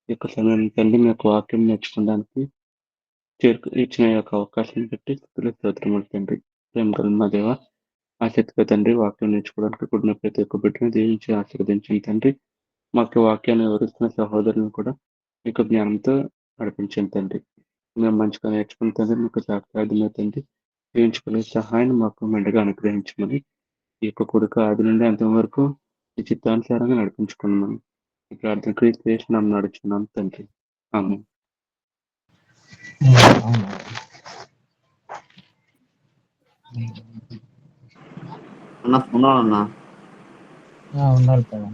ఈ యొక్క సమయం తండ్రి మీ యొక్క వాక్యం నేర్చుకోవడానికి ఇచ్చిన ఈ యొక్క అవకాశాన్ని బట్టి స్తుతులు స్తోత్రములు తండ్రి. ప్రేమ కలిగిన మా దేవ, ఆసక్తిగా తండ్రి వాక్యం నేర్చుకోవడానికి కూడిన ప్రతి ఒక్క బిడ్డను దీవించి ఆశీర్వదించండి తండ్రి. మాకు వాక్యాన్ని వివరిస్తున్న సహోదరులను కూడా మీకు జ్ఞానంతో నడిపించండి తండ్రి. మేము మంచిగా నేర్చుకున్న తండ్రి మీకు సాక్షాత్మే తండ్రి జీవించుకునే సహాయాన్ని మాకు మెండుగా అనుగ్రహించమని ఈ యొక్క కొడుకు ఆది నుండి అంతం వరకు ఈ చిత్తానుసారంగా నడిపించుకున్నాను. ఈ ప్రార్థన క్రీస్తు చేసినాం నడుచున్నాం తండ్రి. ఆమె ఉన్నాడన్నా ఉండాలి కదా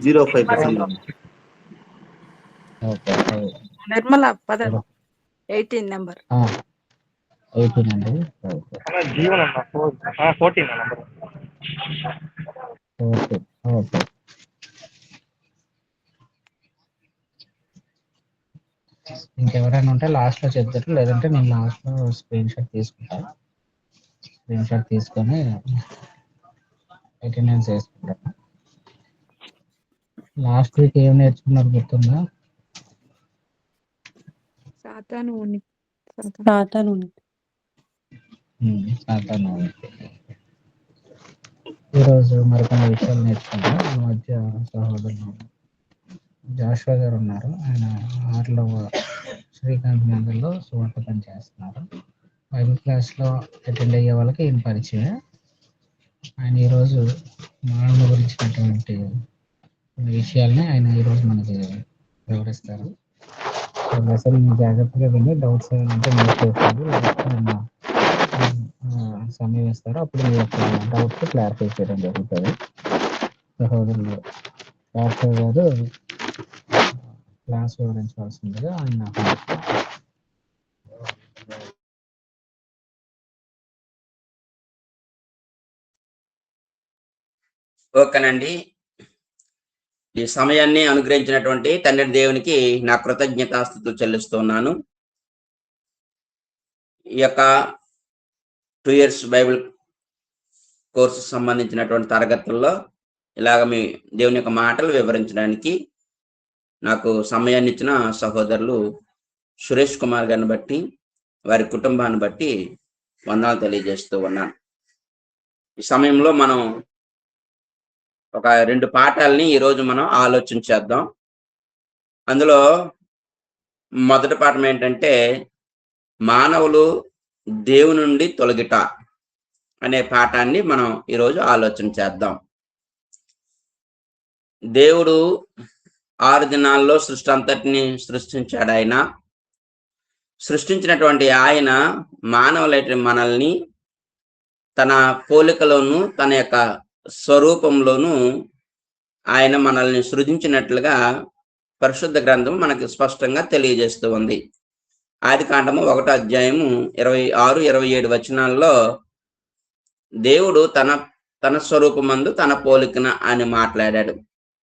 05% నిర్మల పద 18 నెంబర్ 18 అండి. జీవన్ అన్న 14 నెంబర్. Okay okay. ఇంకెవరైనా ఉంటే లాస్ట్ లో చెప్తారు, లేదంటే నేను లాస్ట్ లో స్క్రీన్ షాట్ తీసుకుంటాను. స్క్రీన్ షాట్ తీసుకొని అటెండెన్స్ వేసుకుంటాను. లాస్ట్ వీక్ ఏం నేర్చుకున్నారు గుర్తుందా? సాతాను ఈరోజు మరికొన్ని విషయాలు నేర్చుకుంటాం. ఈ మధ్య సహోదరులు జాషువా గారు ఉన్నారు. ఆయన 6వ శ్రీకాంత్ నగర్లో సువార్త పని చేస్తున్నారు. బైబిల్ క్లాస్లో అటెండ్ అయ్యే వాళ్ళకి ఈయన పరిచయం. ఆయన ఈరోజు మానవుని గురించినటువంటి కొన్ని విషయాల్ని ఆయన ఈరోజు మనకి వివరిస్తారు. అసలు జాగ్రత్తగా విని డౌట్స్ ఏమంటే మీరు చేస్తారు, సమయం ఇస్తారు, అప్పుడు మీ యొక్క డౌట్స్ క్లారిఫై చేయడం జరుగుతుంది. సహోదరులు డాక్టర్ గారు క్లాస్ వివరించవలసిందిగా ఆయన ఓకేనండి. ఈ సమయాన్ని అనుగ్రహించినటువంటి తండ్రి దేవునికి నా కృతజ్ఞతాస్తుతులు చెల్లిస్తున్నాను. ఈ యొక్క 2 years బైబిల్ కోర్సు సంబంధించినటువంటి తరగతుల్లో ఇలాగ మీ దేవుని యొక్క మాటలు వివరించడానికి నాకు సమయాన్ని ఇచ్చిన సహోదరులు సురేష్ కుమార్ గారిని బట్టి, వారి కుటుంబాన్ని బట్టి వందనాలు తెలియజేస్తూ ఉన్నాను. ఈ సమయంలో మనం ఒక 2 పాఠాలని ఈరోజు మనం ఆలోచన చేద్దాం. అందులో మొదటి పాఠం ఏంటంటే మానవులు దేవుని నుండి తొలగిట అనే పాఠాన్ని మనం ఈరోజు ఆలోచన చేద్దాం. దేవుడు 6 దినాల్లో సృష్టి అంతటిని సృష్టించాడు. ఆయన సృష్టించినటువంటి ఆయన మానవులైన మనల్ని తన పోలికలోను తన యొక్క స్వరూపంలోను ఆయన మనల్ని సృజించినట్లుగా పరిశుద్ధ గ్రంథం మనకి స్పష్టంగా తెలియజేస్తూ ఉంది. ఆదికాండము 1వ అధ్యాయము 26, 27 వచనాల్లో దేవుడు తన స్వరూపమందు తన పోలికన అని మాట్లాడాడు.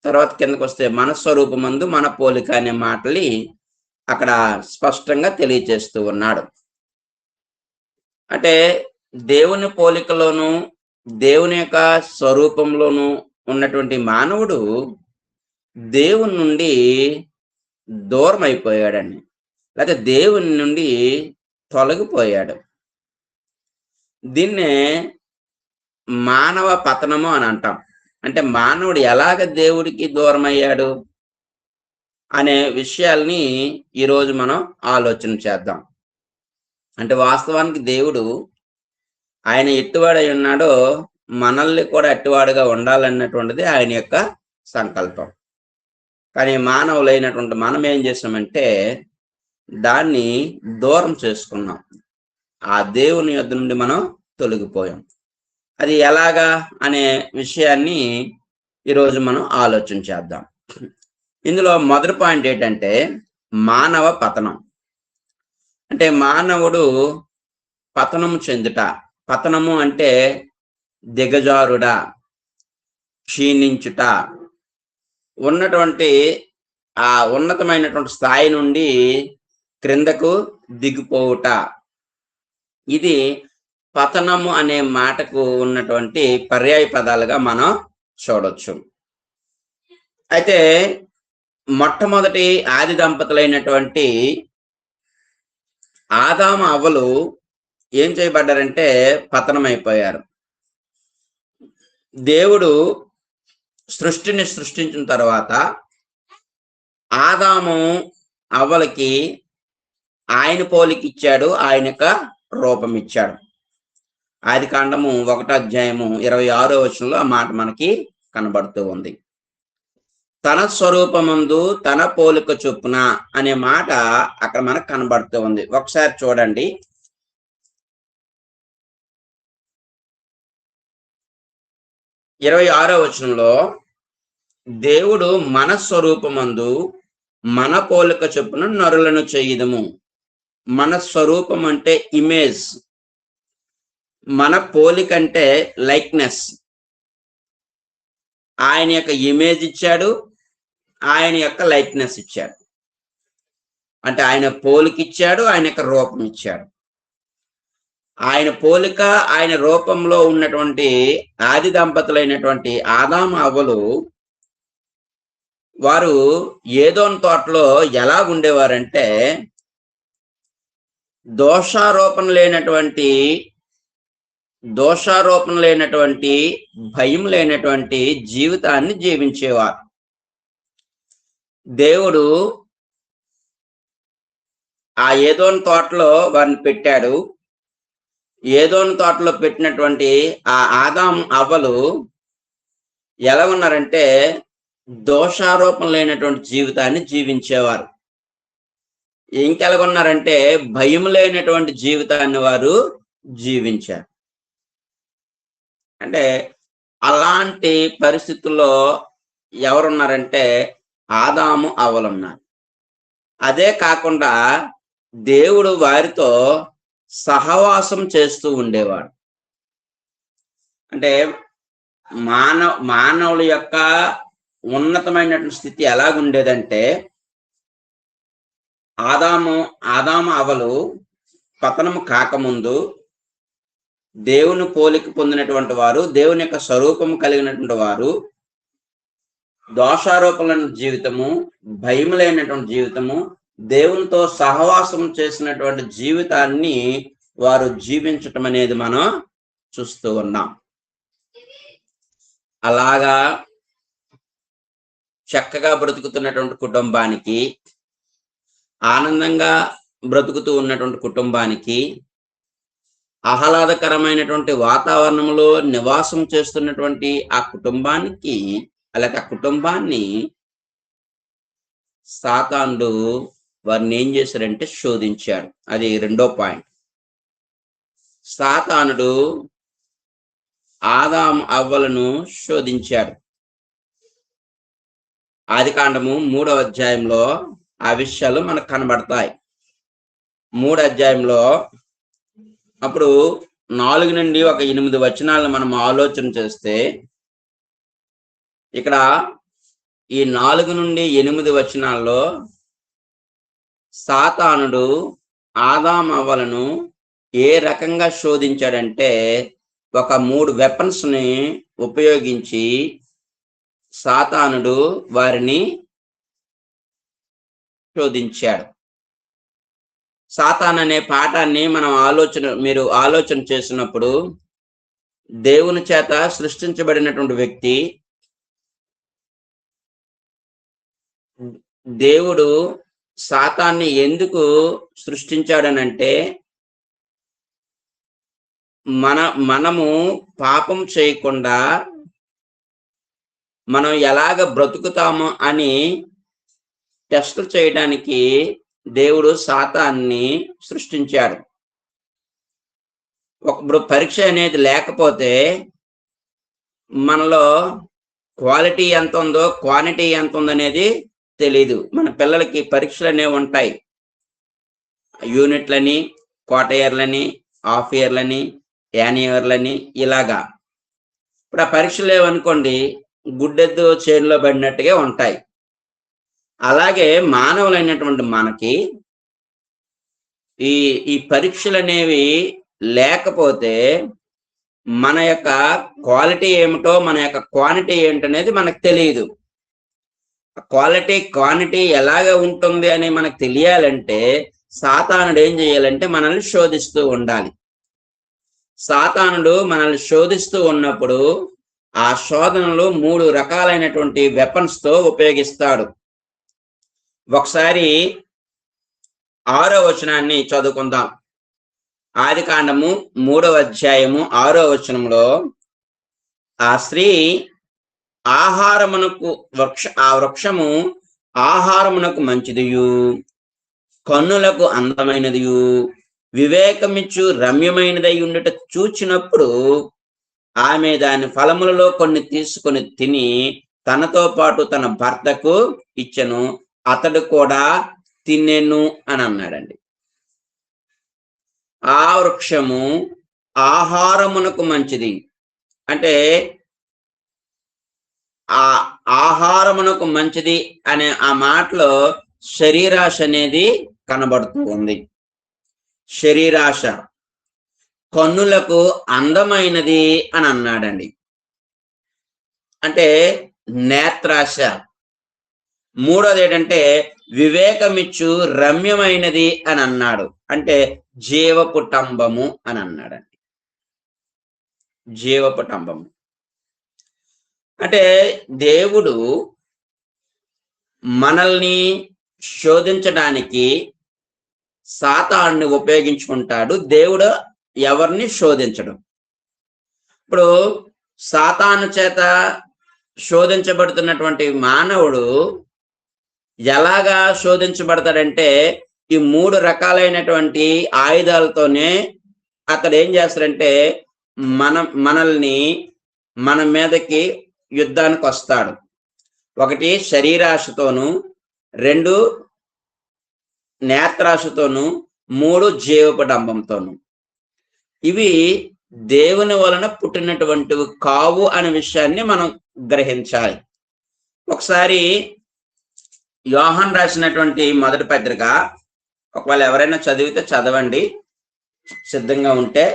తర్వాత కిందకు వస్తే మన స్వరూపమందు మన పోలిక అనే మాటలు అక్కడ స్పష్టంగా తెలియజేస్తూ ఉన్నాడు. అంటే దేవుని పోలికలోను దేవుని యొక్క స్వరూపంలోను ఉన్నటువంటి మానవుడు దేవుని నుండి దూరం అయిపోయాడండి, లేకపోతే దేవుని నుండి తొలగిపోయాడు. దీన్నే మానవ పతనము అని అంటాం. అంటే మానవుడు ఎలాగ దేవుడికి దూరం అయ్యాడు అనే విషయాల్ని ఈరోజు మనం ఆలోచన చేద్దాం. అంటే వాస్తవానికి దేవుడు ఆయన ఎట్టువాడై ఉన్నాడో మనల్ని కూడా అట్టివాడుగా ఉండాలన్నటువంటిది ఆయన యొక్క సంకల్పం. కానీ మానవులైనటువంటి మనం ఏం చేసామంటే దాన్ని దూరం చేసుకున్నాం. ఆ దేవుని యొద్ద నుండి మనం తొలగిపోయాం. అది ఎలాగా అనే విషయాన్ని ఈరోజు మనం ఆలోచన చేద్దాం. ఇందులో మొదటి పాయింట్ ఏంటంటే మానవ పతనం. అంటే మానవుడు పతనము చెందుట. పతనము అంటే దిగజారుడ, క్షీణించుట, ఉన్నటువంటి ఆ ఉన్నతమైనటువంటి స్థాయి నుండి క్రిందకు దిగిపోవుట. ఇది పతనము అనే మాటకు ఉన్నటువంటి పర్యాయ పదాలుగా మనం చూడొచ్చు. అయితే మొట్టమొదటి ఆది దంపతులైనటువంటి ఆదాము అవ్వలు ఏం చేయబడ్డారంటే పతనమైపోయారు. దేవుడు సృష్టిని సృష్టించిన తర్వాత ఆదాము అవ్వలకి ఆయన పోలికి ఇచ్చాడు, ఆయన యొక్క రూపం ఇచ్చాడు. ఆది కాండము 1:26 వచనంలో ఆ మాట మనకి కనబడుతూ ఉంది. తన స్వరూపమందు తన పోలిక చొప్పున అనే మాట అక్కడ మనకు కనబడుతూ ఉంది. ఒకసారి చూడండి. 26వ వచనంలో దేవుడు మన స్వరూపమందు మన పోలిక చొప్పున నరులను చేయుదము. మన స్వరూపం అంటే ఇమేజ్, మన పోలిక అంటే లైక్నెస్. ఆయన యొక్క ఇమేజ్ ఇచ్చాడు, ఆయన యొక్క లైక్నెస్ ఇచ్చాడు. అంటే ఆయన పోలిక ఇచ్చాడు, ఆయన యొక్క రూపం ఇచ్చాడు. ఆయన పోలిక ఆయన రూపంలో ఉన్నటువంటి ఆది దంపతులైనటువంటి ఆదాము అవ్వలు వారు ఏదోని తోటలో ఎలా ఉండేవారంటే దోషారోపణ లేనటువంటి భయం లేనటువంటి జీవితాన్ని జీవించేవారు. దేవుడు ఆ ఏదోని తోటలో వారిని పెట్టాడు. ఏదోని తోటలో పెట్టినటువంటి ఆ ఆదాము అవ్వలు ఎలా ఉన్నారంటే దోషారోపణ లేనటువంటి జీవితాన్ని జీవించేవారు. ఇంకెలాగున్నారంటే భయం లేనటువంటి జీవితాన్ని వారు జీవించారు. అంటే అలాంటి పరిస్థితుల్లో ఎవరున్నారంటే ఆదాము అవ్వలున్నారు. అదే కాకుండా దేవుడు వారితో సహవాసం చేస్తూ ఉండేవాడు. అంటే మానవుల యొక్క ఉన్నతమైనటువంటి స్థితి ఎలాగుండేదంటే ఆదాము అవ్వలు పతనము కాకముందు దేవుని పోలిక పొందినటువంటి వారు, దేవుని యొక్క స్వరూపము కలిగినటువంటి వారు, దోషారోపణ జీవితము, భయం లేనటువంటి జీవితము, దేవునితో సహవాసం చేసినటువంటి జీవితాన్ని వారు జీవించటం అనేది మనం చూస్తూ ఉన్నాం. అలాగా చక్కగా బ్రతుకుతున్నటువంటి కుటుంబానికి, ఆనందంగా బ్రతుకుతూ ఉన్నటువంటి కుటుంబానికి, ఆహ్లాదకరమైనటువంటి వాతావరణంలో నివాసం చేస్తున్నటువంటి ఆ కుటుంబానికి, అలాగే ఆ కుటుంబాన్ని సాతానుడు వారిని ఏం చేశారంటే శోధించాడు. అది రెండో పాయింట్. సాతానుడు ఆదాము అవ్వలను శోధించాడు. ఆది కాండము 3వ అధ్యాయంలో ఆ విషయాలు మనకు కనబడతాయి. 3వ అధ్యాయంలో అప్పుడు 4 నుండి 8 వచనాలను మనం ఆలోచన చేస్తే ఇక్కడ ఈ 4 నుండి 8 వచనాల్లో సాతానుడు ఆదాము అవ్వలను ఏ రకంగా శోధించాడంటే 3 వెపన్స్ ని ఉపయోగించి సాతానుడు వారిని శోధించాడు. సాతాన్ అనే పాఠాన్ని మీరు ఆలోచన చేసినప్పుడు దేవుని చేత సృష్టించబడినటువంటి వ్యక్తి, దేవుడు సాతాన్ని ఎందుకు సృష్టించాడనంటే మనము పాపం చేయకుండా మనం ఎలాగ బ్రతుకుతాము అని టెస్ట్ చేయడానికి దేవుడు సాతాన్ని సృష్టించాడు. ఇప్పుడు పరీక్ష అనేది లేకపోతే మనలో క్వాలిటీ ఎంత ఉందో క్వాంటిటీ ఎంత ఉందనేది తెలీదు. మన పిల్లలకి పరీక్షలు అనేవి ఉంటాయి. యూనిట్లని, క్వార్టర్ ఇయర్లని, హాఫ్ ఇయర్లని, యాన్యుయర్లని ఇలాగా. ఇప్పుడు ఆ పరీక్షలు లేవనుకోండి గుడ్డెద్దు చేనులో పడినట్టుగా ఉంటాయి. అలాగే మానవులైనటువంటి మనకి ఈ పరీక్షలు అనేవి లేకపోతే మన యొక్క క్వాలిటీ ఏమిటో మన యొక్క క్వాంటిటీ ఏంటనేది మనకు తెలియదు. క్వాలిటీ క్వాంటిటీ ఎలాగ ఉంటుంది అని మనకు తెలియాలంటే సాతానుడు ఏం చేయాలంటే మనల్ని శోధిస్తూ ఉండాలి. సాతానుడు మనల్ని శోధిస్తూ ఉన్నప్పుడు ఆ శోధనలు 3 రకాలైనటువంటి వెపన్స్ తో ఉపయోగిస్తాడు. ఒకసారి 6వ వచనాన్ని చదువుకుందాం. ఆదికాండము 3వ అధ్యాయము 6వ వచనంలో ఆ స్త్రీ ఆహారమునకు వృక్షము ఆహారమునకు మంచిదియు, కన్నులకు అందమైనదియు, వివేకమిచ్చు రమ్యమైనదై ఉండుట చూచినప్పుడు ఆమె దాని ఫలములలో కొన్ని తీసుకొని తిని తనతో పాటు తన భర్తకు ఇచ్చెను, అతడు కూడా తినెను అని అన్నాడండి. ఆ వృక్షము ఆహారమునకు మంచిది అంటే ఆ ఆహారమునకు మంచిది అనే ఆ మాటలో శరీరాశ అనేది కనబడుతూ ఉంది. శరీరాశ. కన్నులకు అందమైనది అని అన్నాడండి, అంటే నేత్రాశ. మూడోది ఏంటంటే వివేకమిచ్చు రమ్యమైనది అని అన్నాడు, అంటే జీవపుటంబము అని అన్నాడండి. జీవపుటంబము అంటే దేవుడు మనల్ని శోధించడానికి సాతాన్ని ఉపయోగించుకుంటాడు. దేవుడు ఎవరిని శోధించడు. ఇప్పుడు సాతాను చేత శోధించబడుతున్నటువంటి మానవుడు ఎలాగా శోధించబడతాడంటే ఈ 3 రకాలైనటువంటి ఆయుధాలతోనే అతడు ఏం చేస్తాడంటే మనల్ని మన మీదకి యుద్ధానికి వస్తాడు. 1 శరీరాశతోను, 2 నేత్రాశతోను, 3 జీవపడంబంతోను. ఇవి దేవుని వలన పుట్టినటువంటివి కావు అనే విషయాన్ని మనం గ్రహించాలి. ఒకసారి యోహాన్ రాసినటువంటి మొదటి పత్రిక, ఒకవేళ ఎవరైనా చదివితే చదవండి సిద్ధంగా ఉంటే.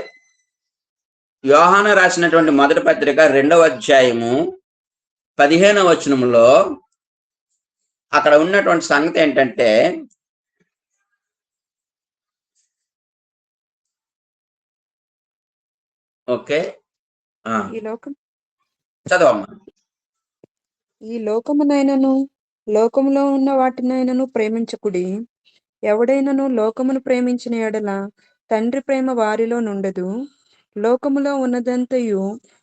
యోహాను రాసినటువంటి మొదటి పత్రిక 2వ అధ్యాయము 15వ వచనంలో అక్కడ ఉన్నటువంటి సంగతి ఏంటంటే, ఓకే చదవమ్మా. ఈ లోకమునైనను లోకములో ఉన్న వాటినైనను ప్రేమించకుడి. ఎవడైనను లోకమును ప్రేమించిన ఎడల తండ్రి ప్రేమ వారిలో నుండదు. లోకములో ఉన్నదంతయు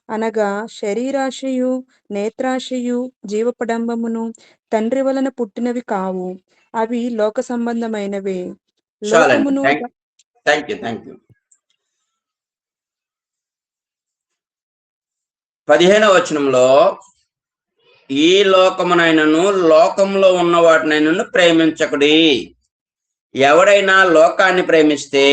అనగా శరీరాశయు, నేత్రాశయు, జీవపడంబమును తండ్రి వలన పుట్టినవి కావు, అవి లోక సంబంధమైనవే. లోకమును థ్యాంక్ యూ 15వ వచనంలో ఈ లోకమునైనను లోకంలో ఉన్న వాటినైనను ప్రేమించకుడి. ఎవడైనా లోకాన్ని ప్రేమిస్తే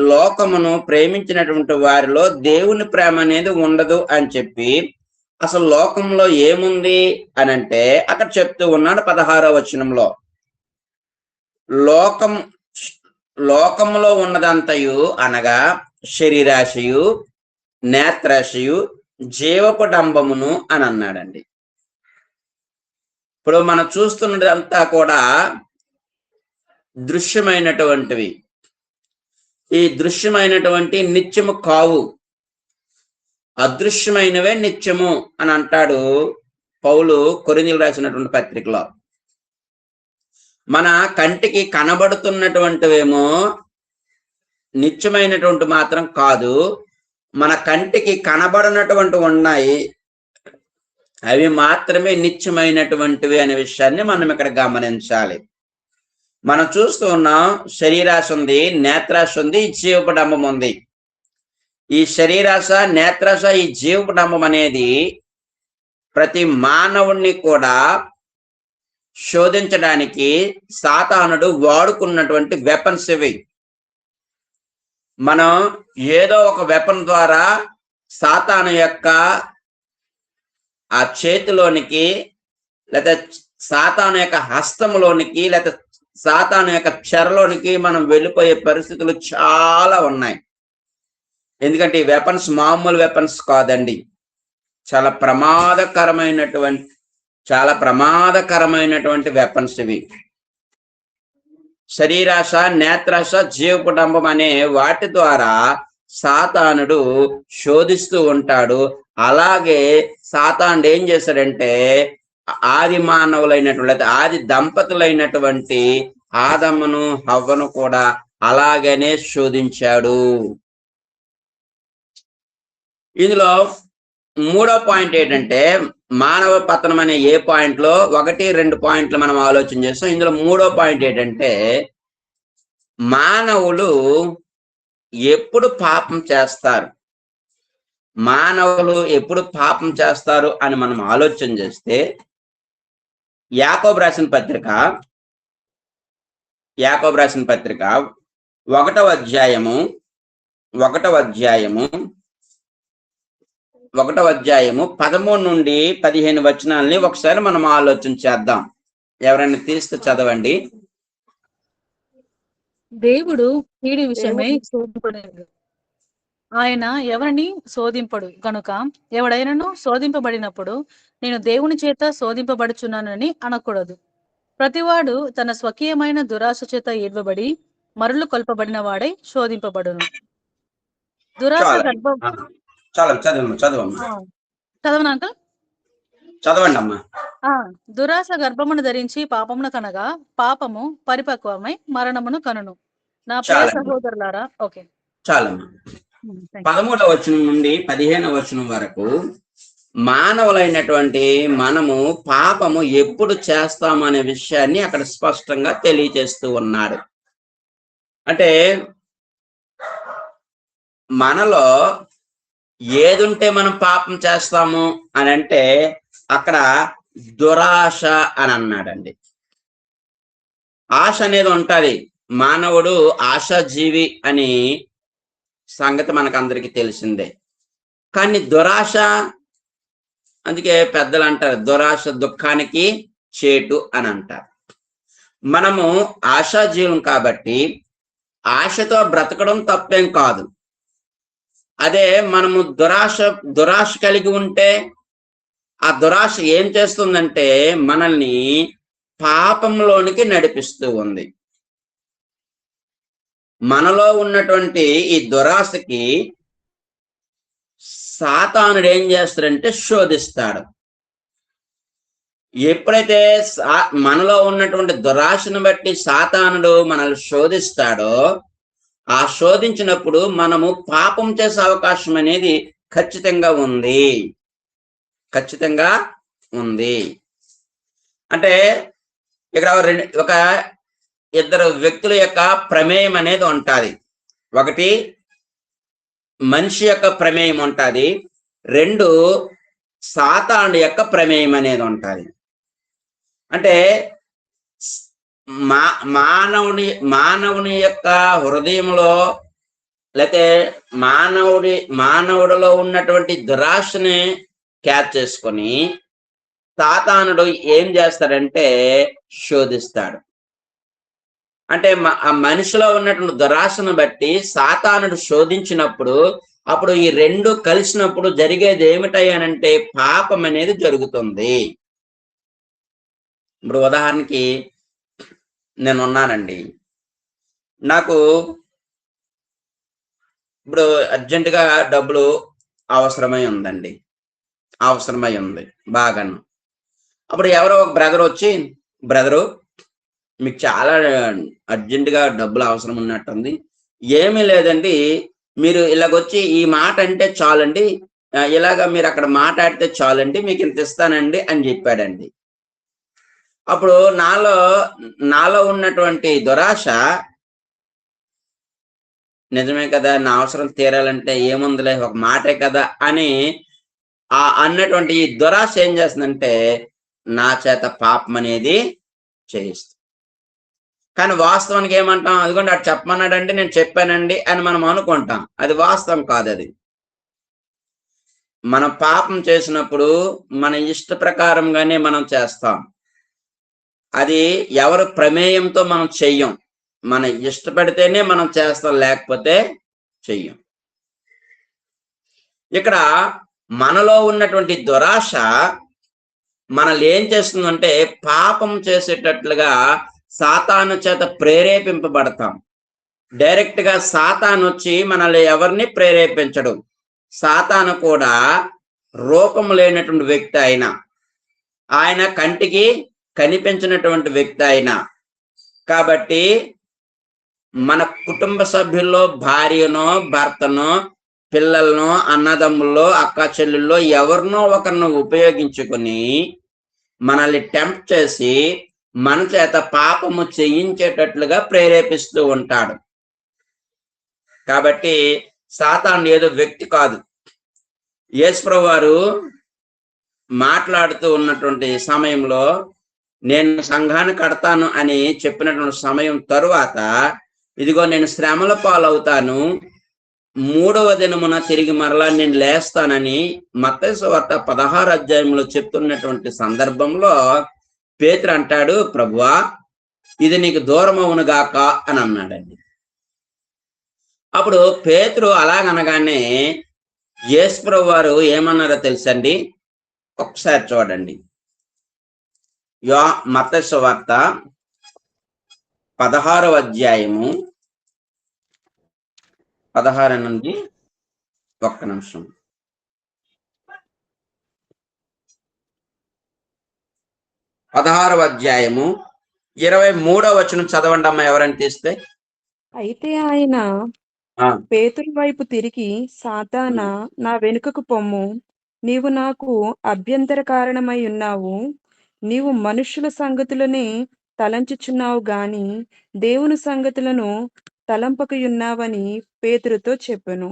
లోకమును ప్రేమించినటువంటి వారిలో దేవుని ప్రేమ అనేది ఉండదు అని చెప్పి, అసలు లోకంలో ఏముంది అని అంటే అక్కడ చెప్తూ ఉన్నాడు 16వ వచనంలో. లోకములో ఉన్నదంతయు అనగా శరీరాశయు, నేత్రాశయు, జీవపడంబమును అని అన్నాడండి. ఇప్పుడు మనం చూస్తున్నదంతా కూడా దృశ్యమైనటువంటివి. ఈ దృశ్యమైనటువంటి నిత్యము కావు, అదృశ్యమైనవే నిత్యము అని అంటాడు పౌలు కొరింథీయులకు రాసినటువంటి పత్రికలో. మన కంటికి కనబడుతున్నటువంటివేమో నిత్యమైనటువంటి మాత్రం కాదు, మన కంటికి కనబడినటువంటి ఉన్నాయి, అవి మాత్రమే నిత్యమైనటువంటివి అనే విషయాన్ని మనం ఇక్కడ గమనించాలి. మనం చూస్తూ ఉన్నాం, శరీరాశ ఉంది, నేత్రాశ ఉంది, జీవపడంబం ఉంది. ఈ శరీరాశ, నేత్రాశ, ఈ జీవపడంబం అనేది ప్రతి మానవుణ్ణి కూడా శోధించడానికి సాతానుడు వాడుకున్నటువంటి వెపన్స్ ఇవి. మనం ఏదో ఒక వెపన్ ద్వారా సాతాను యొక్క ఆ చేతిలోనికి, లేదా సాతాను యొక్క హస్తంలోనికి, లేదా సాతాను యొక్క చెరలోనికి మనం వెళ్ళిపోయే పరిస్థితులు చాలా ఉన్నాయి. ఎందుకంటే ఈ వెపన్స్ మామూలు వెపన్స్ కాదండి, చాలా ప్రమాదకరమైనటువంటి చాలా ప్రమాదకరమైనటువంటి వెపన్స్ ఇవి. శరీరాశ, నేత్రాశ, జీవకుటుంబం అనే వాటి ద్వారా సాతానుడు శోధిస్తూ ఉంటాడు. అలాగే సాతానుడు ఏం చేశాడంటే ఆది మానవులైనటువంటి ఆది దంపతులైనటువంటి ఆదమును హవ్వను కూడా అలాగనే శోధించాడు. ఇందులో మూడో పాయింట్ ఏంటంటే మానవ పతనం అనే ఏ పాయింట్ లో 1-2 పాయింట్లు మనం ఆలోచన చేస్తాం. ఇందులో మూడో పాయింట్ ఏంటంటే మానవులు ఎప్పుడు పాపం చేస్తారు, మానవులు ఎప్పుడు పాపం చేస్తారు అని మనం ఆలోచన చేస్తే యాకోబు రాసిన పత్రిక 1వ అధ్యాయము 13 నుండి 15 వచనాలని ఒకసారి మనం ఆలోచన చేద్దాం. ఎవరైనా తీస్తే చదవండి. దేవుడు కీడి విషయమై శోధింపడు, ఆయన ఎవరిని శోధింపడు గనుక ఎవడైనను శోధింపబడినప్పుడు నేను దేవుని చేత శోధింపబడుచున్నానని అనకూడదు. ప్రతివాడు తన స్వకీయమైన దురాశ చేత ఏడ్వబడి మరులు కొల్పబడిన వాడై శోధింపబడును. దురాశ గర్భం చదవనాక చదవండి అమ్మా. దురాశ గర్భమును ధరించి పాపమును కనగా పాపము పరిపక్వమై మరణమును కనును. నా ప్రియ సహోదరులారా, ఓకే చాలమ్మా. 13వ వచనం నుండి 15వ వచనం వరకు మానవులైనటువంటి మనము పాపము ఎప్పుడు చేస్తాము అనే విషయాన్ని అక్కడ స్పష్టంగా తెలియజేస్తూ ఉన్నాడు. అంటే మనలో ఏదుంటే మనం పాపం చేస్తాము అని అంటే అక్కడ దురాశ అని అన్నాడండి. ఆశ అనేది ఉంటది. మానవుడు ఆశాజీవి అని సంగతి మనకందరికీ తెలిసిందే. కానీ దురాశ, అందుకే పెద్దలు అంటారు దురాశ దుఃఖానికి చేటు అని అంటారు. మనము ఆశాజీవం కాబట్టి ఆశతో బ్రతకడం తప్పేం కాదు. అదే మనము దురాశ కలిగి ఉంటే ఆ దురాశ ఏం చేస్తుందంటే మనల్ని పాపంలోనికి నడిపిస్తూ ఉంది. మనలో ఉన్నటువంటి ఈ దురాశకి సాతానుడు ఏం చేస్తాడంటే శోధిస్తాడు. ఎప్పుడైతే మనలో ఉన్నటువంటి దురాశను బట్టి సాతానుడు మనల్ని శోధిస్తాడో ఆ శోధించినప్పుడు మనము పాపం చేసే అవకాశం అనేది ఖచ్చితంగా ఉంది. అంటే ఇక్కడ ఒక ఇద్దరు వ్యక్తుల యొక్క ప్రమేయం అనేది ఉంటుంది. ఒకటి మనిషి యొక్క ప్రమేయం ఉంటుంది, 2 సాతానుడి యొక్క ప్రమేయం అనేది ఉంటుంది. అంటే మానవుని యొక్క హృదయంలో లేకపోతే మానవుడిలో ఉన్నటువంటి దురాశని క్యాచ్ చేసుకొని సాతానుడు ఏం చేస్తాడంటే శోధిస్తాడు. అంటే ఆ మనిషిలో ఉన్నటువంటి దురాశను బట్టి సాతానుడు శోధించినప్పుడు అప్పుడు ఈ 2 కలిసినప్పుడు జరిగేది ఏమిటయ్యానంటే పాపం అనేది జరుగుతుంది. ఇప్పుడు ఉదాహరణకి నేను ఉన్నానండి, నాకు ఇప్పుడు అర్జెంటుగా డబ్బులు అవసరమై ఉంది బాగాను. అప్పుడు ఎవరో ఒక బ్రదర్ వచ్చి, బ్రదరు మీకు చాలా అర్జెంటుగా డబ్బులు అవసరం ఉన్నట్టుంది, ఏమీ లేదండి మీరు ఇలాగొచ్చి ఈ మాట అంటే చాలండి, ఇలాగ మీరు అక్కడ మాట్లాడితే చాలండి, మీకు ఇంత ఇస్తానండి అని చెప్పాడండి. అప్పుడు నాలో ఉన్నటువంటి దురాశ నిజమే కదా, నా అవసరం తీరాలంటే ఏముందిలే ఒక మాటే కదా అని అన్నటువంటి ఈ దురాశ ఏం చేస్తుందంటే నా చేత పాపం అనేది చేయిస్తుంది. కానీ వాస్తవానికి ఏమంటాం, అదిగోండి అటు చెప్పమన్నాడండి నేను చెప్పానండి అని మనం అనుకుంటాం. అది వాస్తవం కాదు. అది మనం పాపం చేసినప్పుడు మన ఇష్ట ప్రకారంగానే మనం చేస్తాం. అది ఎవరు ప్రమేయంతో మనం చెయ్యం. మన ఇష్టపడితేనే మనం చేస్తాం, లేకపోతే చెయ్యం. ఇక్కడ మనలో ఉన్నటువంటి దురాశ మనల్ని ఏం చేస్తుందంటే పాపం చేసేటట్లుగా సాతాను చేత ప్రేరేపింపబడతాం. డైరెక్ట్ గా సాతాను వచ్చి మనల్ని ఎవరిని ప్రేరేపించడు. సాతాను కూడా రూపం లేనటువంటి వ్యక్తి అయినా, ఆయన కంటికి కనిపించినటువంటి వ్యక్తి అయినా, కాబట్టి మన కుటుంబ సభ్యుల్లో భార్యనో భర్తనో పిల్లలను అన్నదమ్ముల్లో అక్క చెల్లెల్లో ఎవరినో ఒకరిని ఉపయోగించుకుని మనల్ని టెంప్ట్ చేసి మన చేత పాపము చేయించేటట్లుగా ప్రేరేపిస్తూ ఉంటాడు. కాబట్టి సాతాను ఏదో వ్యక్తి కాదు. యేసుప్రభువు వారు మాట్లాడుతూ ఉన్నటువంటి సమయంలో నేను సంఘాన్ని కడతాను అని చెప్పినటువంటి సమయం తరువాత ఇదిగో నేను శ్రమల పాలవుతాను, 3వ దినమున తిరిగి మరలా నేను లేస్తానని మత్తయి సువార్త 16వ అధ్యాయంలో చెప్తున్నటువంటి సందర్భంలో పేతురు అంటాడు, ప్రభువా ఇది నీకు దూరం అవునుగాక అని అన్నాడండి. అప్పుడు పేతురు అలాగనగానే యేసుప్రభువు వారు ఏమన్నారో తెలుసండి, ఒకసారి చూడండి. మత్తయి సువార్త 16వ అధ్యాయము 16 నుండి ఒక్క నిమిషం. 16వ అధ్యాయము 23వ వచనం చదవండి అమ్మా, ఎవరైనా తీస్తే. అయితే ఆయన పేతురు వైపు తిరిగి, సాతానా నా వెనుకకు పొమ్ము, నీవు నాకు అభ్యంతర కారణమై ఉన్నావు. నీవు మనుష్యుల సంగతులనే తలంచుచున్నావు గాని దేవుని సంగతులను తలంపకయున్నావని పేతురుతో చెప్పెను.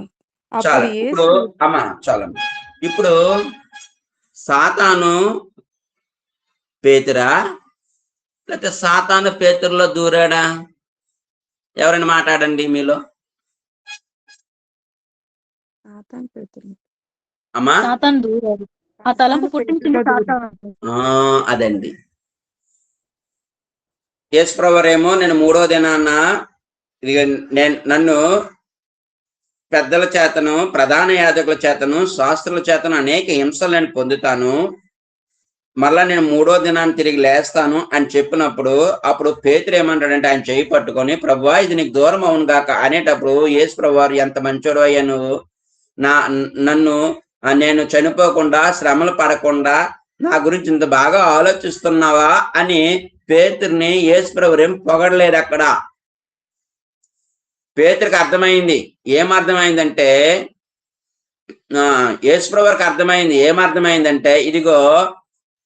అప్పుడు యేసు ఇప్పుడు సాతాను పేతురా లేకపోతే సాతాను పేతురులో దూరాడా? ఎవరైనా మాట్లాడండి మీలో. అమ్మా సాతాను దూరాడు, ఆ తలంపు పుట్టించింది సాతాను. అదండి. యేసుప్రభువేమో నేను 3వ దినాన్న నన్ను పెద్దల చేతను, ప్రధాన యాజకుల చేతను, శాస్త్రుల చేతను అనేక హింసలు నేను పొందుతాను, మళ్ళా నేను 3వ దినాన్ని తిరిగి లేస్తాను అని చెప్పినప్పుడు అప్పుడు పేతురు ఏమంటాడంటే ఆయన చేయి పట్టుకొని, ప్రభువా ఇది నీకు దూరం అవును గాక అనేటప్పుడు యేసుప్రభువు వారు ఎంత మంచోడు అయ్యా నువ్వు, నన్ను నేను చనిపోకుండా శ్రమలు పడకుండా నా గురించి ఇంత బాగా ఆలోచిస్తున్నావా అని పేతురుని యేసుప్రభువు ఏం పొగడలేదు. అక్కడ పేతురుకి అర్థమైంది. ఏమర్థమైందంటే యేసుప్రభువు వారికి అర్థమైంది. ఏమర్థమైందంటే ఇదిగో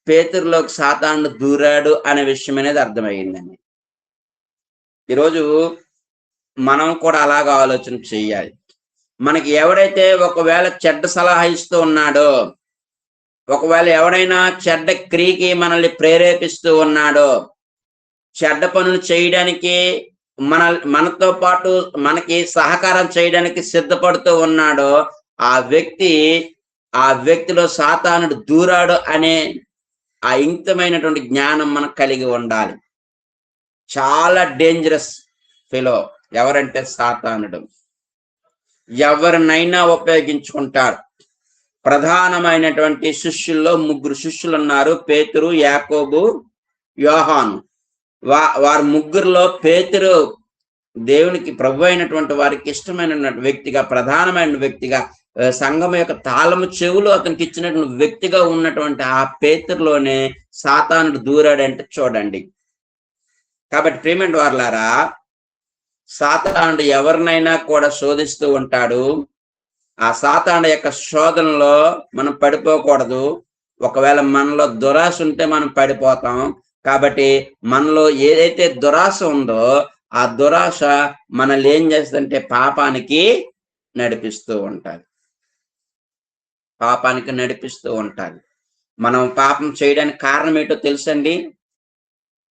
పేతురులోకి సాతాను దూరాడు అనే విషయం అనేది అర్థమైందండి. ఈరోజు మనం కూడా అలాగ ఆలోచన చెయ్యాలి. మనకి ఎవడైతే ఒకవేళ చెడ్డ సలహా ఇస్తూ ఉన్నాడో, ఒకవేళ ఎవడైనా చెడ్డ క్రియకి మనల్ని ప్రేరేపిస్తూ ఉన్నాడో, చెడ్డ పనులు చేయడానికి మనతో పాటు మనకి సహకారం చేయడానికి సిద్ధపడుతూ ఉన్నాడో ఆ వ్యక్తిలో సాతానుడు దూరాడు అనే ఆ ఇంకితమైనటువంటి జ్ఞానం మనకు కలిగి ఉండాలి. చాలా డేంజరస్ ఫెలో ఎవరంటే సాతానుడు. ఎవరినైనా ఉపయోగించుకుంటారు. ప్రధానమైనటువంటి శిష్యుల్లో 3 శిష్యులు ఉన్నారు, పేతురు, యాకోబు, యోహాను. వారి ముగ్గురులో పేతురు దేవునికి ప్రభు అయినటువంటి వారికి ఇష్టమైన వ్యక్తిగా, ప్రధానమైన వ్యక్తిగా, సంఘం యొక్క తాళము చెవులు అతనికి ఇచ్చినటువంటి వ్యక్తిగా ఉన్నటువంటి ఆ పేతురులోనే సాతానుడు దూరాడంటే చూడండి. కాబట్టి ప్రియమైన వారలారా, సాతానుడు ఎవరినైనా కూడా శోధిస్తూ ఉంటాడు. ఆ సాతాను యొక్క శోధనలో మనం పడిపోకూడదు. ఒకవేళ మనలో దురాశ ఉంటే మనం పడిపోతాం. కాబట్టి మనలో ఏదైతే దురాశ ఉందో ఆ దురాశ మనల్ని ఏం చేస్తుందంటే పాపానికి నడిపిస్తూ ఉంటాది. పాపానికి నడిపిస్తూ ఉంటాది. మనం పాపం చేయడానికి కారణం ఏంటో తెలుసండి.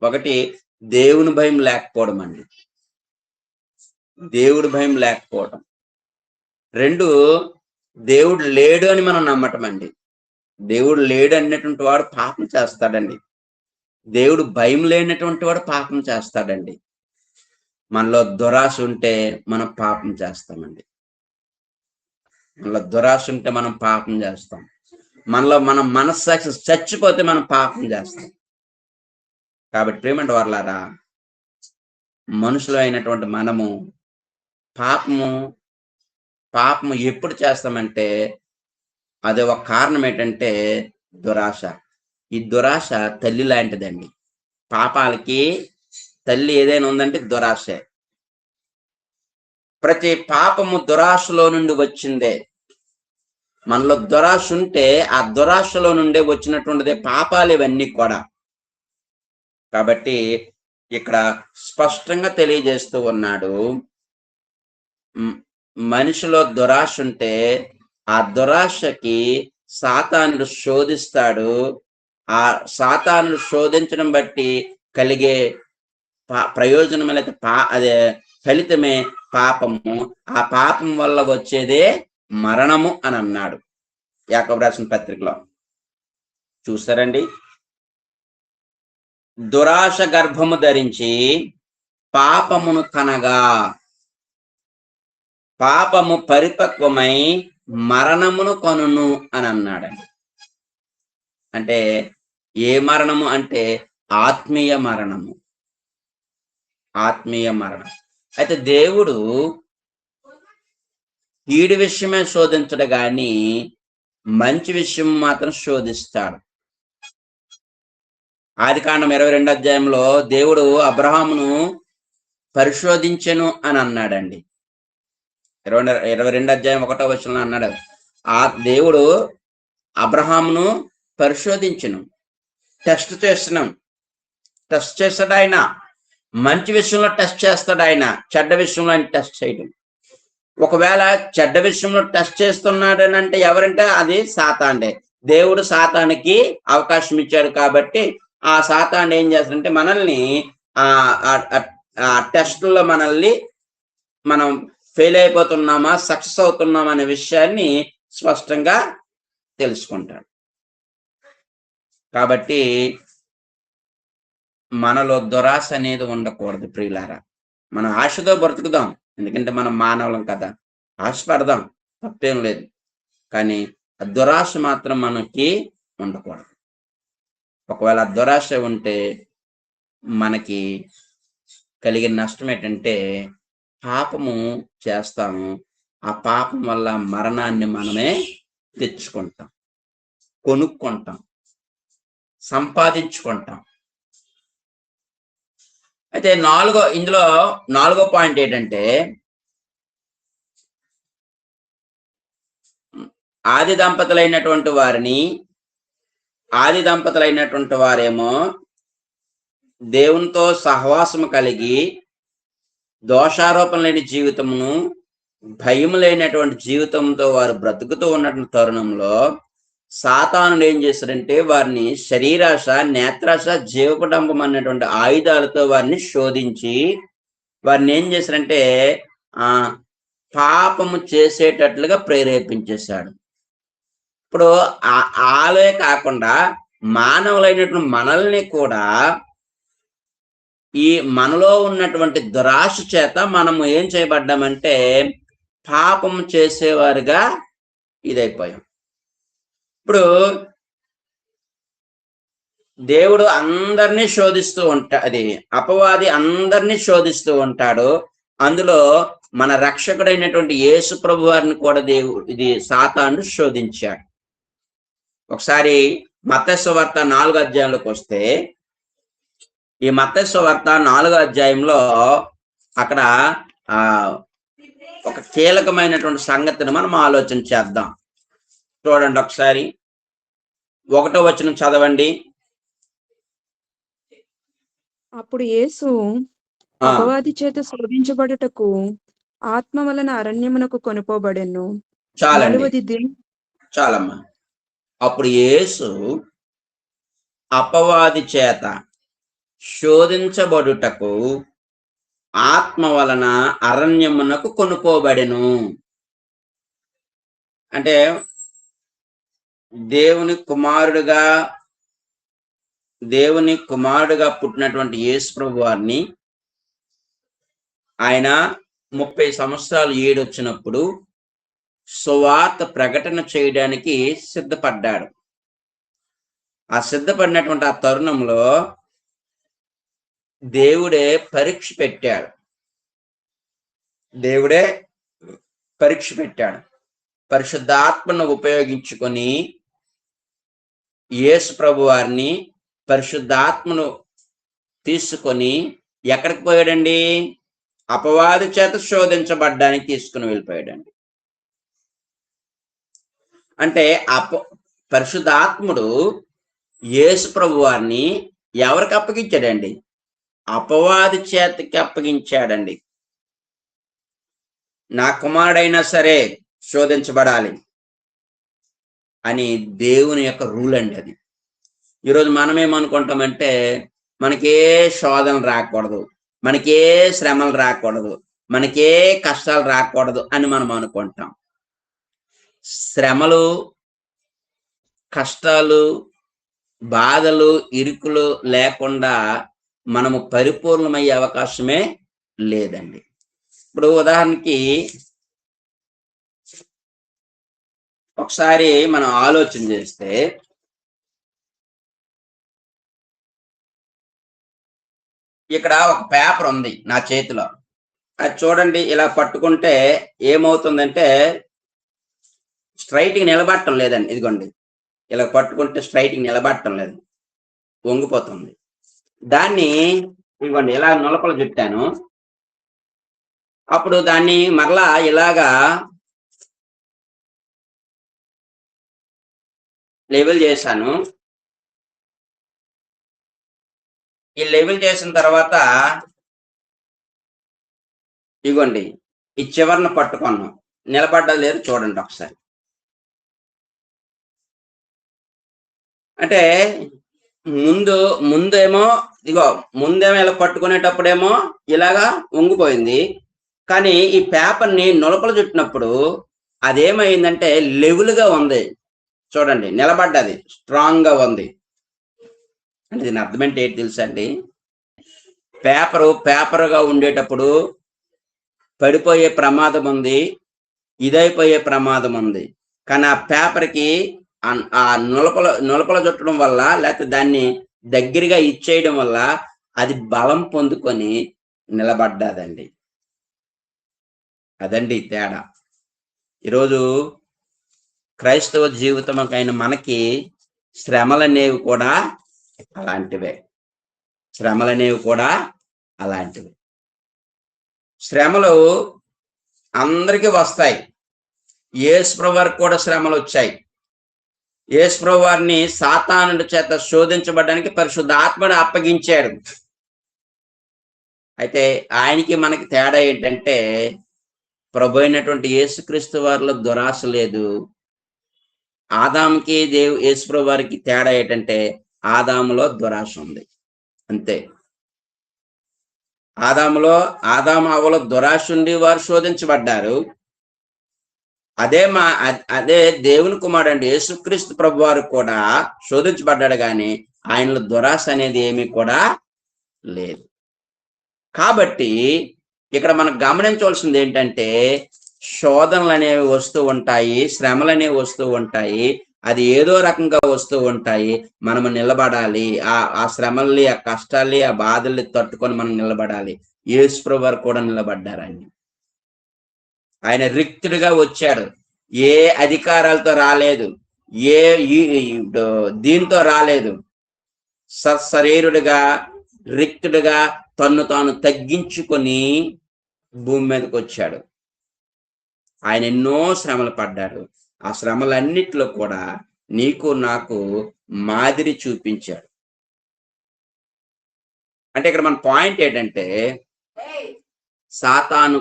1 దేవుని భయం లేకపోవడం అండి. దేవుడి భయం లేకపోవడం. 2 దేవుడు లేడు అని మనం నమ్మటం అండి. దేవుడు లేడు అనేటువంటి వాడు పాపం చేస్తాడండి. దేవుడు భయం లేనటువంటి వాడు పాపం చేస్తాడండి. మనలో దురాశ ఉంటే మనం పాపం చేస్తామండి. మనలో దురాశ ఉంటే మనం పాపం చేస్తాం. మనలో మనం మనస్సాక్షి చచ్చిపోతే మనం పాపం చేస్తాం. కాబట్టి ప్రేమంటే వర్లారా, మనుషులు అయినటువంటి మనము పాపము ఎప్పుడు చేస్తామంటే అది ఒక కారణం ఏంటంటే దురాశ. ఈ దురాశ తల్లి లాంటిదండి. పాపాలకి తల్లి ఏదైనా ఉందంటే దురాశే. ప్రతి పాపము దురాశలో నుండి వచ్చిందే. మనలో దురాశ ఉంటే ఆ దురాశలో నుండే వచ్చినటువంటిదే పాపాలు ఇవన్నీ కూడా. కాబట్టి ఇక్కడ స్పష్టంగా తెలియజేస్తూ ఉన్నాడు, మనిషిలో దురాశ ఉంటే ఆ దురాశకి సాతానుడు శోధిస్తాడు. ఆ సాతానుడు శోధించడం బట్టి కలిగే ప్రయోజనం అయితే అదే ఫలితమే పాపము. ఆ పాపం వల్ల వచ్చేదే మరణము అని అన్నాడు యాకోబు రాసిన పత్రికలో. చూస్తారండి, దురాశ గర్భము ధరించి పాపమును కనగా పాపము పరిపక్వమై మరణమును కొనును అని అన్నాడండి. అంటే ఏ మరణము అంటే ఆత్మీయ మరణము. ఆత్మీయ మరణం. అయితే దేవుడు కీడు విషయమే శోధించడు గాని మంచి విషయం మాత్రం శోధిస్తాడు. ఆదికాండం 22 అధ్యాయంలో దేవుడు అబ్రహామును పరిశోధించెను అని అన్నాడండి. 22 అధ్యాయం 1వ వచనంలో అన్నాడు, ఆ దేవుడు అబ్రహామును పరిశోధించెను. టెస్ట్ చేస్తాడు ఆయన. మంచి విషయంలో టెస్ట్ చేస్తాడు ఆయన, చెడ్డ విషయంలో ఆయన టెస్ట్ చేయడం. ఒకవేళ చెడ్డ విషయంలో టెస్ట్ చేస్తున్నాడు అని అంటే ఎవరంటే అది సాతానుడే. దేవుడు సాతానికి అవకాశం ఇచ్చాడు కాబట్టి ఆ సాతాను ఏం చేస్తాడంటే మనల్ని ఆ టెస్టుల్లో మనం ఫెయిల్ అయిపోతున్నామా సక్సెస్ అవుతున్నామా అనే విషయాన్ని స్పష్టంగా తెలుసుకుంటాడు. కాబట్టి మనలో దురాశ అనేది ఉండకూడదు ప్రియులారా. మనం ఆశతో బ్రతుకుదాం, ఎందుకంటే మనం మానవులం కదా, ఆశపడదాం, తప్పేం లేదు. కానీ ఆ దురాశ మాత్రం మనకి ఉండకూడదు. ఒకవేళ ఆ దురాశ ఉంటే మనకి కలిగిన నష్టం ఏంటంటే పాపము చేస్తాము. ఆ పాపం వల్ల మరణాన్ని మనమే తెచ్చుకుంటాం, కొనుక్కుంటాం, సంపాదించుకుంటాం. అయితే ఇందులో నాలుగో పాయింట్ ఏంటంటే ఆది దంపతులైనటువంటి వారేమో దేవునితో సహవాసము కలిగి దోషారోపణ లేని జీవితమును, భయం లేనటువంటి జీవితంతో వారు బ్రతుకుతూ ఉన్నటువంటి తరుణంలో సాతానుడు ఏం చేశాడంటే వారిని శరీరాశ, నేత్రాశ, జీవపడంబం అన్నటువంటి ఆయుధాలతో వారిని శోధించి వారిని ఏం చేశారంటే పాపము చేసేటట్లుగా ప్రేరేపించేశాడు. ఇప్పుడు ఆలే కాకుండా మానవులైనటువంటి మనల్ని కూడా ఈ మనలో ఉన్నటువంటి దురాశ చేత మనము ఏం చేయబడ్డామంటే పాపం చేసేవారుగా ఇదైపోయాం. ఇప్పుడు దేవుడు అందరినీ శోధిస్తూ అపవాది అందరినీ శోధిస్తూ ఉంటాడు. అందులో మన రక్షకుడైనటువంటి యేసు ప్రభు వారిని కూడా ఇది సాతానుడు శోధించాడు. ఒకసారి మత్తయి సువార్త 4వ అధ్యాయంలోకి వస్తే, ఈ మత్తయి సువార్త 4వ అధ్యాయంలో అక్కడ ఒక కీలకమైనటువంటి సంగతిని మనం ఆలోచన చేద్దాం. చూడండి ఒకసారి 1వ వచనం చదవండి. అప్పుడు యేసు అపవాది చేత శోధించబడుటకు ఆత్మ వలన అరణ్యమునకు కొనుపోబడెను. చాలమ్మా. అప్పుడు యేసు అపవాది చేత శోధించబడుటకు ఆత్మ వలన అరణ్యమునకు కొనుపోబడెను. అంటే దేవుని కుమారుడుగా పుట్టినటువంటి యేసు ప్రభు వారిని ఆయన 30 సంవత్సరాలు ఏడొచ్చినప్పుడు సువార్త ప్రకటన చేయడానికి సిద్ధపడ్డాడు. ఆ సిద్ధపడినటువంటి ఆ తరుణంలో దేవుడే పరీక్ష పెట్టాడు. పరిశుద్ధాత్మను ఉపయోగించుకొని యేసు ప్రభు వారిని పరిశుద్ధాత్మను తీసుకొని ఎక్కడికి పోయాడండి? అపవాది చేత శోధించబడ్డానికి తీసుకుని వెళ్ళిపోయాడండి. అంటే పరిశుద్ధాత్ముడు యేసు ప్రభు వారిని ఎవరికి అప్పగించాడండి? అపవాది చేతికి అప్పగించాడండి. నా కుమారుడైనా సరే శోధించబడాలి అని దేవుని యొక్క రూల్ అండి అది. ఈరోజు మనం ఏమనుకుంటామంటే మనకే శోధన రాకూడదు, మనకే శ్రమలు రాకూడదు, మనకే కష్టాలు రాకూడదు అని మనం అనుకుంటాం. శ్రమలు, కష్టాలు, బాధలు, ఇరుకులు లేకుండా మనము పరిపూర్ణమయ్యే అవకాశమే లేదండి. ఇప్పుడు ఉదాహరణకి ఒకసారి మనం ఆలోచన చేస్తే ఇక్కడ ఒక పేపర్ ఉంది నా చేతిలో. అది చూడండి, ఇలా పట్టుకుంటే ఏమవుతుందంటే స్ట్రైట్గా నిలబడటం లేదండి. ఇదిగోండి, ఇలా పట్టుకుంటే స్ట్రైట్గా నిలబడటం లేదు, వంగిపోతుంది. దాన్ని ఇదిగోండి ఇలా నులకలు చుట్టాను. అప్పుడు దాన్ని మరలా ఇలాగా లెవెల్ చేశాను. ఈ లెవెల్ చేసిన తర్వాత ఇగోండి ఈ చివరిని పట్టుకున్నాం, నిలబడ్డా లేదు చూడండి ఒకసారి. అంటే ముందేమో ముందేమో ఇలా పట్టుకునేటప్పుడేమో ఇలాగా వంగిపోయింది. కానీ ఈ పేపర్ని నులకలు చుట్టినప్పుడు అదేమైందంటే లెవెల్గా ఉంది. చూడండి, నిలబడ్డది, స్ట్రాంగ్ గా ఉంది. అంటే దీని అర్థం ఏంటి తెలుసా అండి? పేపర్గా ఉండేటప్పుడు పడిపోయే ప్రమాదం ఉంది, ఇదైపోయే ప్రమాదం ఉంది. కానీ ఆ పేపర్కి ఆ నులకలు చుట్టడం వల్ల, లేకపోతే దాన్ని దగ్గరగా ఇచ్చేయడం వల్ల అది బలం పొందుకొని నిలబడ్డాదండి. అదండి తేడా. ఈరోజు క్రైస్తవ జీవితమైన మనకి శ్రమలనేవి కూడా అలాంటివే. శ్రమలు అందరికీ వస్తాయి. యేసు ప్రభు వారికి కూడా శ్రమలు వచ్చాయి. యేసు ప్రభు వారిని సాతానుడి చేత శోధించబడడానికి పరిశుద్ధాత్మను అప్పగించాడు. అయితే ఆయనకి మనకి తేడా ఏంటంటే, ప్రభు అయినటువంటి యేసుక్రీస్తు వారిలో దురాశ లేదు. ఆదాముకి యేసు ప్రభు వారికి తేడా ఏంటంటే, ఆదాములో దురాశ ఉంది, అంతే. ఆదాము అవ్వలో దురాశ ఉండి వారు శోధించబడ్డారు. అదే దేవుని కుమారుడు అంటే యేసుక్రీస్తు ప్రభు వారు కూడా శోధించబడ్డాడు, కానీ ఆయనలో దురాశ అనేది ఏమీ కూడా లేదు. కాబట్టి ఇక్కడ మనం గమనించవలసింది ఏంటంటే, శోధనలు అనేవి వస్తూ ఉంటాయి, శ్రమలు అనేవి వస్తూ ఉంటాయి. అది ఏదో రకంగా వస్తూ ఉంటాయి. మనము నిలబడాలి. ఆ శ్రమల్ని, ఆ కష్టాల్ని, ఆ బాధల్ని తట్టుకొని మనం నిలబడాలి. యేసు ప్రభు వారు కూడా నిలబడ్డారండి. ఆయన రిక్తుడిగా వచ్చాడు. ఏ అధికారాలతో రాలేదు, ఏ దీంతో రాలేదు. సశరీరుడిగా, రిక్తుడిగా తన్ను తాను తగ్గించుకొని భూమి మీదకి వచ్చాడు. ఆయన ఎన్నో శ్రమలు పడ్డాడు. ఆ శ్రమలన్నిటిలో కూడా నీకు నాకు మాదిరి చూపించాడు. అంటే ఇక్కడ మన పాయింట్ ఏంటంటే, సాతాను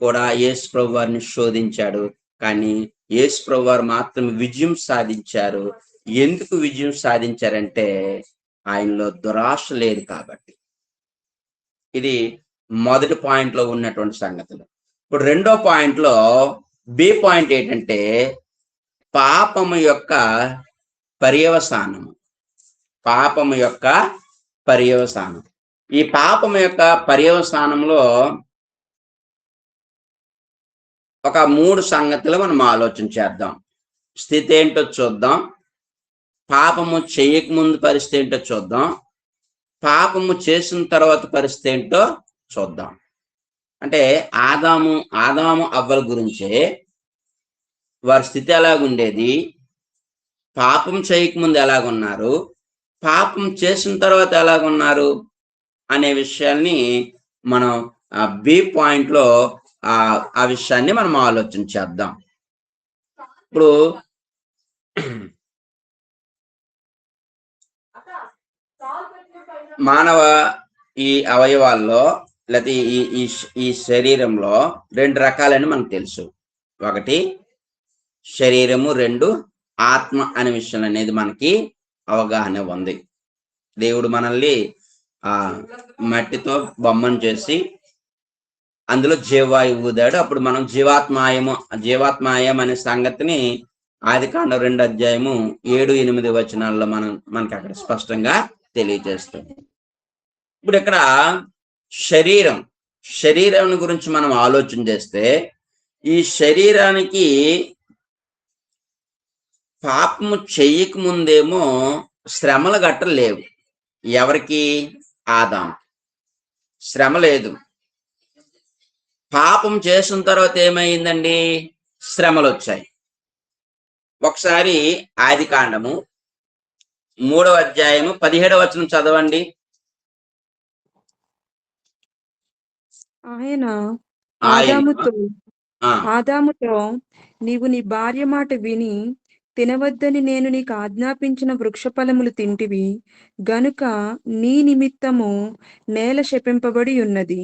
కూడా యేసు ప్రభు వారిని శోధించాడు, కానీ యేసు ప్రభు వారు మాత్రం విజయం సాధించారు. ఎందుకు విజయం సాధించారంటే, ఆయనలో దురాశ లేదు కాబట్టి. ఇది మొదటి పాయింట్ లో ఉన్నటువంటి సంగతులు. ఇప్పుడు రెండో పాయింట్ లో బి పాయింట్ ఏంటంటే, పాపము యొక్క పర్యవసానము. ఈ పాపము యొక్క పర్యవసానంలో ఒక 3 సంగతులు మనం ఆలోచన చేద్దాం. స్థితి ఏంటో చూద్దాం, పాపము చేయకముందు పరిస్థితి ఏంటో చూద్దాం, పాపము చేసిన తర్వాత పరిస్థితి ఏంటో చూద్దాం. అంటే ఆదాము అవ్వల గురించే వారి స్థితి ఎలాగుండేది, పాపం చేయకముందు ఎలాగున్నారు, పాపం చేసిన తర్వాత ఎలాగున్నారు అనే విషయాన్ని మనం బి పాయింట్ లో ఆ విషయాన్ని మనం ఆలోచన చేద్దాం. ఇప్పుడు మానవ ఈ అవయవాల్లో లేకపోతే ఈ శరీరంలో 2 రకాలని మనకు తెలుసు. ఒకటి శరీరము, 2 ఆత్మ అనే విషయం అనేది మనకి అవగాహన ఉంది. దేవుడు మనల్ని మట్టితో బొమ్మను చేసి అందులో జీవవాయువు ఊదాడు. అప్పుడు మనం జీవాత్మాయం అనే సంగతిని ఆదికాండం 2 అధ్యాయము 7-8 వచనాల్లో మనకి అక్కడ స్పష్టంగా తెలియజేస్తుంది. ఇప్పుడు ఇక్కడ శరీరం గురించి మనం ఆలోచన చేస్తే ఈ శరీరానికి పాపము చెయ్యకముందేమో శ్రమలు గట్ట లేవు. ఎవరికి? ఆదాం. శ్రమ లేదు. పాపం చేసిన తర్వాత ఏమైందండి? శ్రమలు వచ్చాయి. ఒకసారి ఆదికాండము 3వ అధ్యాయము 17వ వచనం చదవండి. ఆయన ఆదాముతో నీవు నీ భార్య మాట విని తినవద్దని నేను నీకు ఆజ్ఞాపించిన వృక్షఫలములు తింటివి గనుక నీ నిమిత్తము నేల శపింపబడి ఉన్నది.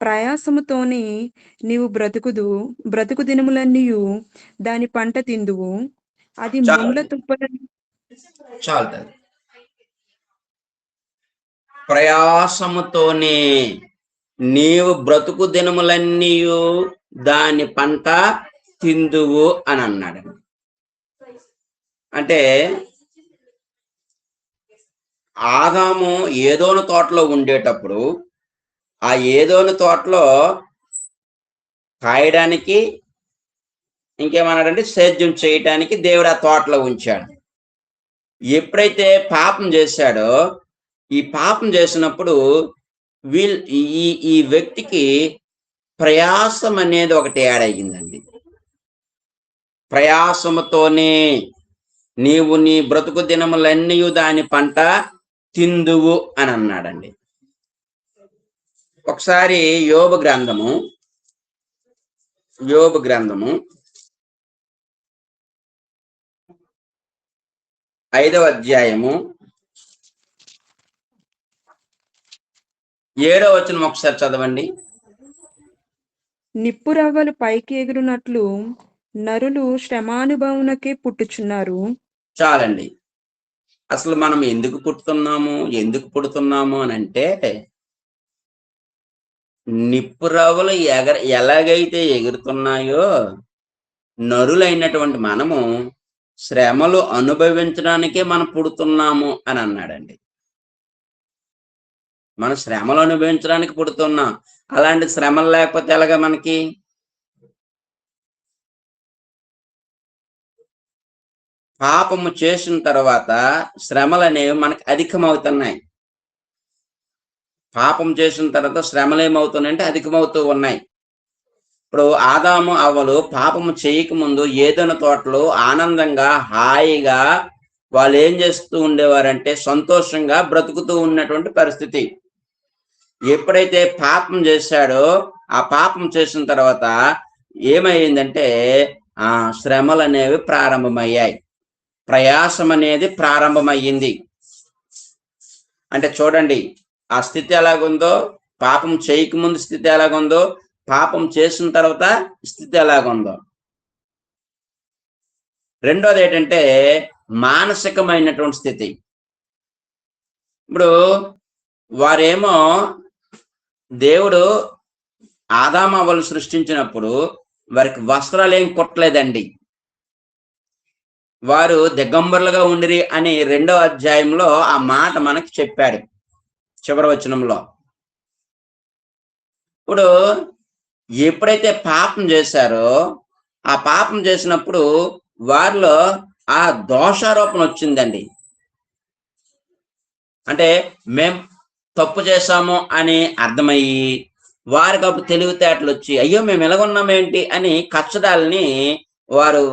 ప్రయాసముతోనే నీవు బ్రతుకు దినములన్నీయు దాని పంట తిందువు. అది ముండ్ల తుప్పలను చాలుతుంది. ప్రయాసముతోనే నీవు బ్రతుకు దినములన్నీయు దాని పంట తిందువు అని అన్నాడు. అంటే ఆదాము ఏదోను తోటలో ఉండేటప్పుడు ఆ ఏదోను తోటలో కాయడానికి ఇంకేమన్నాడంటే సేద్యం చేయటానికి దేవుడు ఆ తోటలో ఉంచాడు. ఎప్పుడైతే పాపం చేశాడో ఈ పాపం చేసినప్పుడు ఈ వ్యక్తికి ప్రయాసం అనేది ఒకటి యాడ్ అయ్యిందండి. ప్రయాసముతోనే నీవు నీ బ్రతుకు దినములన్నీ దాని పంట తిందువు అని అన్నాడండి. ఒకసారి యోబు గ్రంథము 5వ అధ్యాయము 7వ వచనం ఒకసారి చదవండి. నిప్పురవ్వలు పైకి ఎగురునట్లు నరులు శ్రమానుభవమునకే పుట్టుచున్నారు. చాలండి. అసలు మనం ఎందుకు పుడుతున్నాము అని అంటే నిప్పురవ్వలు ఎలాగైతే ఎగురుతున్నాయో నరులైనటువంటి మనము శ్రమలు అనుభవించడానికే మనం పుడుతున్నాము అని అన్నాడండి. మనం శ్రమలు అనుభవించడానికి పుడుతున్నాం. అలాంటి శ్రమలు లేకపోతే ఎలాగా మనకి? పాపము చేసిన తర్వాత శ్రమలు అనేవి మనకి అధికమవుతున్నాయి. పాపం చేసిన తర్వాత శ్రమలు ఏమవుతున్నాయంటే అధికమవుతూ ఉన్నాయి. ఇప్పుడు ఆదాము అవ్వలు పాపము చేయకముందు ఏదైనా తోటలో ఆనందంగా హాయిగా వాళ్ళు ఏం చేస్తూ ఉండేవారంటే సంతోషంగా బ్రతుకుతూ ఉన్నటువంటి పరిస్థితి. ఎప్పుడైతే పాపం చేశాడో ఆ పాపం చేసిన తర్వాత ఏమైందంటే శ్రమలు అనేవి ప్రారంభమయ్యాయి. ప్రయాసం అనేది ప్రారంభమయ్యింది. అంటే చూడండి ఆ స్థితి ఎలాగుందో, పాపం చేయకముందు స్థితి ఎలాగుందో, పాపం చేసిన తర్వాత స్థితి ఎలాగుందో. రెండోది ఏంటంటే మానసికమైనటువంటి స్థితి. ఇప్పుడు వారేమో దేవుడు ఆదాము అవ్వలు సృష్టించినప్పుడు వారికి వస్త్రాలు ఏం కుట్టలేదండి. వారు దిగంబరులుగా ఉండిరి అని 2వ అధ్యాయంలో ఆ మాట మనకి చెప్పాడు చివరి వచనంలో. ఇప్పుడు ఎప్పుడైతే పాపం చేశారో ఆ పాపం చేసినప్పుడు వారిలో ఆ దోషారోపణ వచ్చిందండి. అంటే మేం తప్పు చేశాము అని అర్థమయ్యి వారికి అప్పుడు తెలివితేటలు వచ్చి అయ్యో మేము ఎలాగున్నామేంటి అని కచ్చడాలని వారు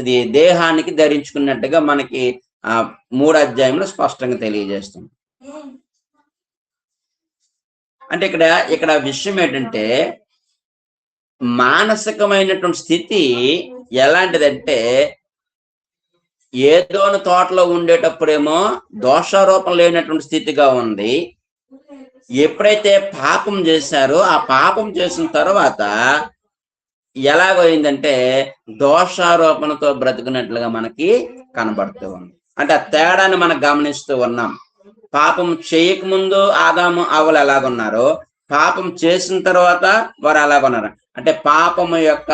ఇది దేహానికి ధరించుకున్నట్టుగా మనకి 3వ అధ్యాయంలో స్పష్టంగా తెలియజేస్తుంది. అంటే ఇక్కడ విషయం ఏంటంటే మానసికమైనటువంటి స్థితి ఎలాంటిదంటే ఏదోని తోటలో ఉండేటప్పుడేమో దోషారోపణ లేనటువంటి స్థితిగా ఉంది. ఎప్పుడైతే పాపం చేశారో ఆ పాపం చేసిన తర్వాత ఎలాగైందంటే దోషారోపణతో బ్రతుకున్నట్లుగా మనకి కనబడుతూ ఉంది. అంటే ఆ తేడాన్ని మనం గమనిస్తూ ఉన్నాం. పాపం చేయకముందు ఆదాము అవ్వలు ఎలాగున్నారో పాపం చేసిన తర్వాత వారు ఎలాగున్నారు. అంటే పాపము యొక్క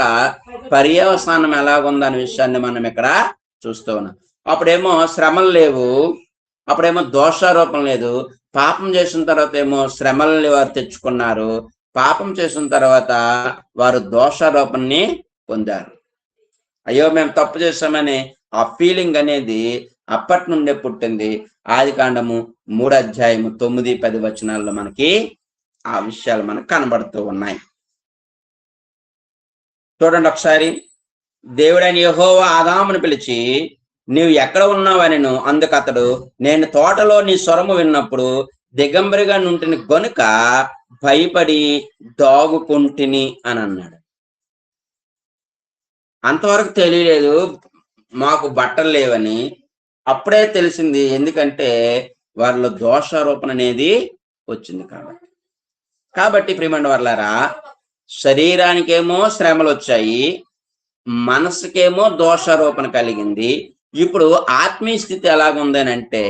పర్యవసానం ఎలాగుందనే విషయాన్ని మనం ఇక్కడ చూస్తూ ఉన్నాం. అప్పుడేమో శ్రమలు లేవు, అప్పుడేమో దోషారోపణ లేదు. పాపం చేసిన తర్వాత ఏమో శ్రమల్ని వారు తెచ్చుకున్నారు. పాపం చేసిన తర్వాత వారు దోషారోపణని పొందారు. అయ్యో మేము తప్పు చేశామని ఆ ఫీలింగ్ అనేది అప్పటి నుండే పుట్టింది. ఆదికాండము 3వ అధ్యాయము 9, 10 వచనాల్లో మనకి ఆ విషయాలు మనకు కనబడుతూ ఉన్నాయి. చూడండి ఒకసారి. దేవుడైన యెహోవా ఆదామును పిలిచి నీవు ఎక్కడ ఉన్నావనెను. అందుకు అతడు నేను తోటలో నీ స్వరము విన్నప్పుడు దిగంబరిగా నుంటిని గనుక భయపడి దాగుకుంటిని అని అన్నాడు. అంతవరకు తెలియలేదు మాకు బట్టలు లేవని. అప్పుడే తెలిసింది, ఎందుకంటే వారిలో దోషారోపణ అనేది వచ్చింది కాబట్టి ప్రియమైన వర్లారా, శరీరానికేమో శ్రమలు వచ్చాయి, మనసుకేమో దోషారోపణ కలిగింది. ఇప్పుడు ఆత్మీయ స్థితి ఎలాగుందనంటే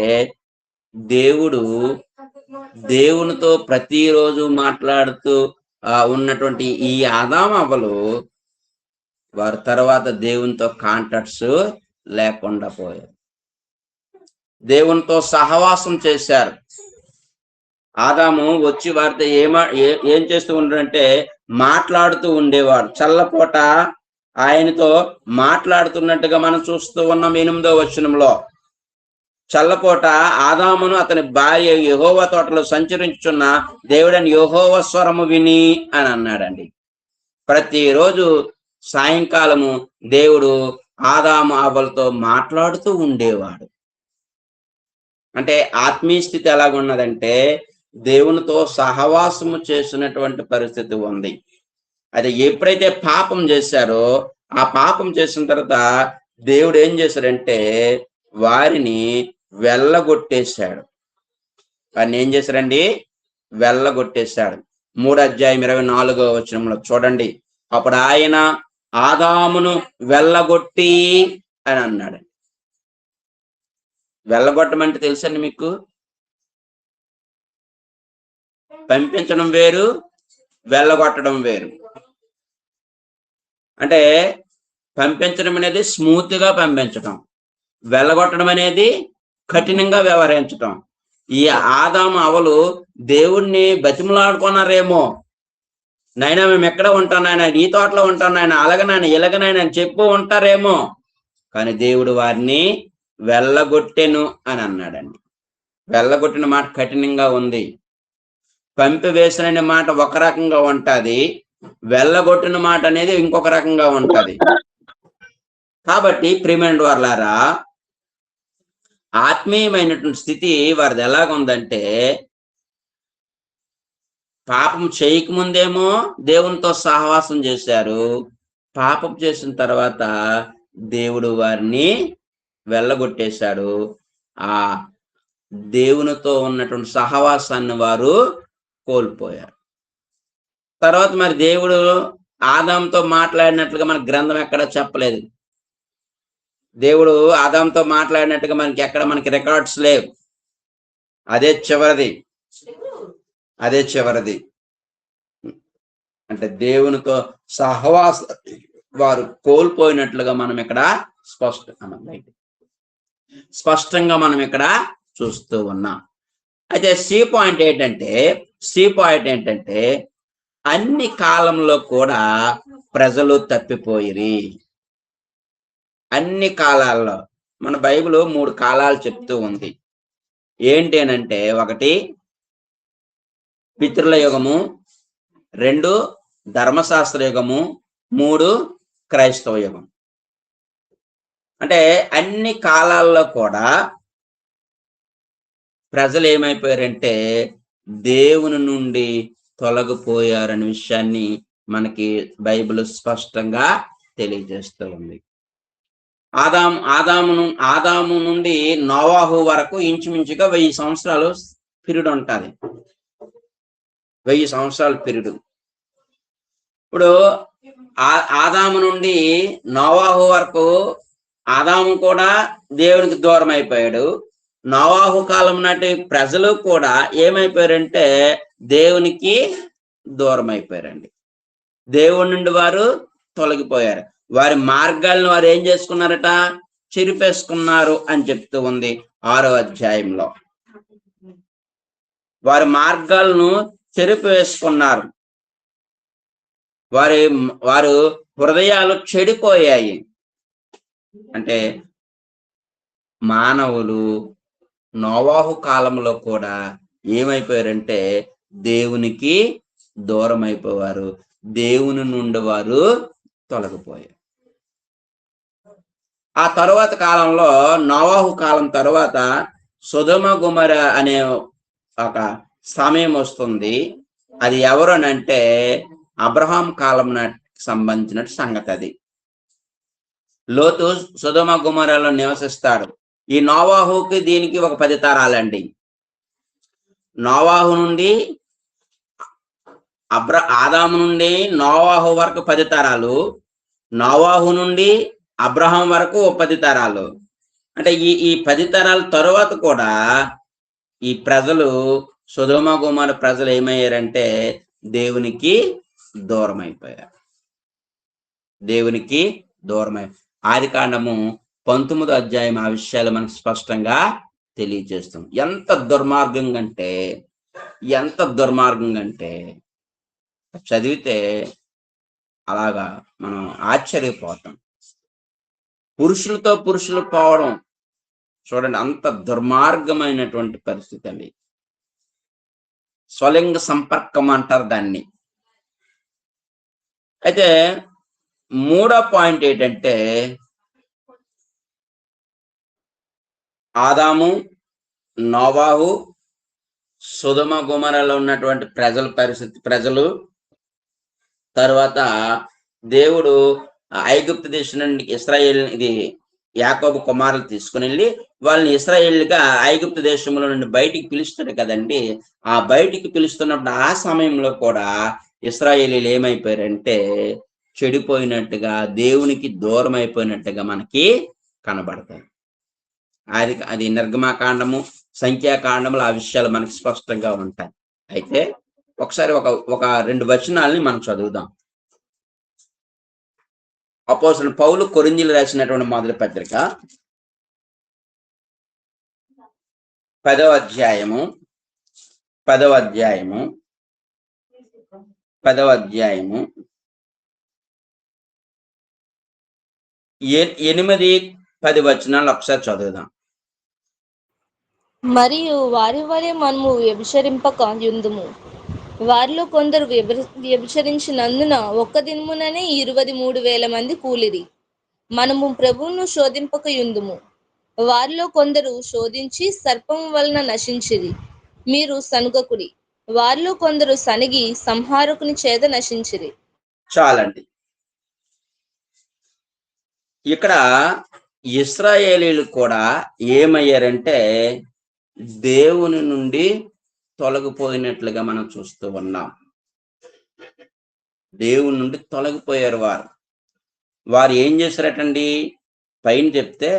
దేవునితో ప్రతిరోజు మాట్లాడుతూ ఉన్నటువంటి ఈ ఆదాము అవ్వలు వారి తర్వాత దేవునితో కాంటాక్ట్స్ లేకుండా పోయారు. దేవునితో సహవాసం చేశారు. ఆదాము వచ్చి వారితో ఏం చేస్తూ ఉంటాడంటే మాట్లాడుతూ ఉండేవాడు. చల్లపూట ఆయనతో మాట్లాడుతున్నట్టుగా మనం చూస్తూ ఉన్నాం. 8వ వచనంలో చల్లపూట ఆదామును అతని భార్య యెహోవా తోటలో సంచరించుచున్న దేవుడని యెహోవా స్వరము విని అని అన్నాడండి. ప్రతిరోజు సాయంకాలము దేవుడు ఆదాము అవ్వలతో మాట్లాడుతూ ఉండేవాడు. అంటే ఆత్మీయ స్థితి ఎలాగున్నదంటే దేవునితో సహవాసము చేసినటువంటి పరిస్థితి ఉంది. అది ఎప్పుడైతే పాపం చేశారో ఆ పాపం చేసిన తర్వాత దేవుడు ఏం చేశాడంటే వారిని వెళ్ళగొట్టేశాడు. వారిని ఏం చేశారండి? వెళ్ళగొట్టేశాడు. 3వ అధ్యాయం 24వ వచనంలో చూడండి. అప్పుడు ఆయన ఆదామును వెళ్ళగొట్టి అని అన్నాడు. వెళ్ళగొట్టమంటే తెలుసండి మీకు? పంపించడం వేరు, వెళ్ళగొట్టడం వేరు. అంటే పంపించడం అనేది స్మూత్ గా పంపించడం, వెళ్ళగొట్టడం అనేది కఠినంగా వ్యవహరించడం. ఈ ఆదాము అవలు దేవుణ్ణి బతిమలాడుకున్నారేమో, నైనా మేము ఎక్కడ ఉంటాం నాయన, ఈ తోటలో ఉంటాం నాయన, అలాగనాయన ఇలాగనాయన అని చెప్పు ఉంటారేమో. కానీ దేవుడు వారిని వెళ్ళగొట్టెను అని అన్నాడండి. వెళ్ళగొట్టిన మాట కఠినంగా ఉంది. పంపివేసిన మాట ఒక రకంగా ఉంటది, వెళ్ళగొట్టిన మాట అనేది ఇంకొక రకంగా ఉంటది. కాబట్టి ప్రియమైన వారలారా, ఆత్మీయమైనటువంటి స్థితి వారిది ఎలాగుందంటే పాపం చేయకముందేమో దేవునితో సహవాసం చేశారు, పాపం చేసిన తర్వాత దేవుడు వారిని వెళ్ళగొట్టేశాడు. ఆ దేవునితో ఉన్నటువంటి సహవాసాన్ని వారు కోల్పోయారు. తర్వాత మరి దేవుడు ఆదాంతో మాట్లాడినట్లుగా మన గ్రంథం ఎక్కడ చెప్పలేదు. దేవుడు ఆదాంతో మాట్లాడినట్టుగా మనకి రికార్డ్స్ లేవు. అదే చివరిది. అంటే దేవునితో సహవాస వారు కోల్పోయినట్లుగా మనం ఇక్కడ స్పష్టంగా మనం ఇక్కడ చూస్తూ ఉన్నాం. అయితే సి పాయింట్ ఏంటంటే అన్ని కాలంలో కూడా ప్రజలు తప్పిపోయిరి. అన్ని కాలాల్లో మన బైబిల్ 3 కాలాలు చెప్తూ ఉంది. ఏంటి అనంటే, 1 పితృల యుగము, 2 ధర్మశాస్త్ర యుగము, 3 క్రైస్తవ యుగం. అంటే అన్ని కాలాల్లో కూడా ప్రజలు ఏమైపోయారంటే దేవుని నుండి తొలగిపోయారనే విషయాన్ని మనకి బైబిల్ స్పష్టంగా తెలియజేస్తూ ఉంది. ఆదాము నుండి నోవాహు వరకు ఇంచుమించుగా 1000 సంవత్సరాలు పీరియడ్ ఉంటుంది. 1000 సంవత్సరాల పీరియడ్. ఇప్పుడు ఆదాము నుండి నోవాహు వరకు ఆదాము కూడా దేవునికి దూరం అయిపోయాడు. నోవాహు కాలం నాటి ప్రజలు కూడా ఏమైపోయారంటే దేవునికి దూరం అయిపోయారండి. దేవుడి నుండి వారు తొలగిపోయారు. వారి మార్గాలను వారు ఏం చేసుకున్నారట? చెరిపేసుకున్నారు అని చెప్తూ ఉంది 6వ అధ్యాయంలో. వారి మార్గాలను చెరిపేసుకున్నారు. వారు హృదయాలు చెడిపోయాయి. అంటే మానవులు నోవాహు కాలంలో కూడా ఏమైపోయారంటే దేవునికి దూరం అయిపోయారు. దేవుని నుండి వారు తొలగిపోయారు. ఆ తరువాత కాలంలో నోవాహు కాలం తరువాత సొదొమ గొమొర అనే ఒక సమయం వస్తుంది. అది ఎవరు అనంటే అబ్రహాం కాలం నాటికి సంబంధించిన సంగతి. అది లోతు సొదొమ గొమొరలో నివసిస్తాడు. ఈ నోవాహుకి దీనికి ఒక 10 తరాలండి. నోవాహు నుండి ఆదాము నుండి నోవాహు వరకు 10 తరాలు, నోవాహు నుండి అబ్రహాం వరకు 10 తరాలు. అంటే ఈ 10 తరాల తరువాత కూడా ఈ ప్రజలు సొదొమ గొమొర ప్రజలు ఏమయ్యారంటే దేవునికి దూరం అయిపోయారు. దేవునికి దూరమై ఆదికాండము 19వ అధ్యాయం ఆ విషయాలు మనకు స్పష్టంగా తెలియజేస్తుంది. ఎంత దుర్మార్గంగా అంటే చదివితే అలాగా మనం ఆశ్చర్యపోతాం. పురుషులు పోవడం చూడండి, అంత దుర్మార్గమైనటువంటి పరిస్థితి అండి. స్వలింగ సంపర్కం అంటారు దాన్ని. అయితే 3వ పాయింట్ ఏంటంటే ఆదాము, నోవాహు, సొదొమ గొమొరలో ఉన్నటువంటి ప్రజలు తర్వాత దేవుడు ఐగుప్తు దేశం నుండి యాకోబు కుమారులు తీసుకుని వెళ్ళి వాళ్ళని ఇశ్రాయేలుగా ఐగుప్తు దేశంలో నుండి బయటికి పిలుస్తాడు కదండి. ఆ బయటికి పిలుస్తున్నప్పుడు ఆ సమయంలో కూడా ఇశ్రాయేలీలు ఏమైపోయారంటే చెడిపోయినట్టుగా, దేవునికి దూరం అయిపోయినట్టుగా మనకి కనబడతాయి. అది నిర్గమాకాండము, సంఖ్యాకాండములు ఆ విషయాలు మనకి స్పష్టంగా ఉంటాయి. అయితే ఒకసారి ఒక 2 వచనాలని మనం చదువుదాం. అపోస్తలుడైన పౌలు కొరింథీయులకు రాసినటువంటి మొదటి పత్రిక 10వ అధ్యాయము 8-10 వచనాలు ఒకసారి చదువుదాం. మరియు వారి వలె మనము వ్యభిచరింపక యుందుము. వారిలో కొందరు వ్యభిచరించినందున ఒక్క దినముననే 23,000 మంది కూలిరి. మనము ప్రభువును శోధింపక యుందుము. వారిలో కొందరు శోధించి సర్పము వలన నశించిరి. మీరు సనుగకుడి. వారిలో కొందరు సనిగి సంహారకుని చేత నశించిరి. చాలండి. ఇక్కడ ఇశ్రాయేలీలు కూడా ఏమయ్యారంటే దేవుని నుండి తొలగిపోయినట్లుగా మనం చూస్తూ ఉన్నాం. దేవుని నుండి తొలగిపోయారు. వారు ఏం చేశారటండి? పైన చెప్తే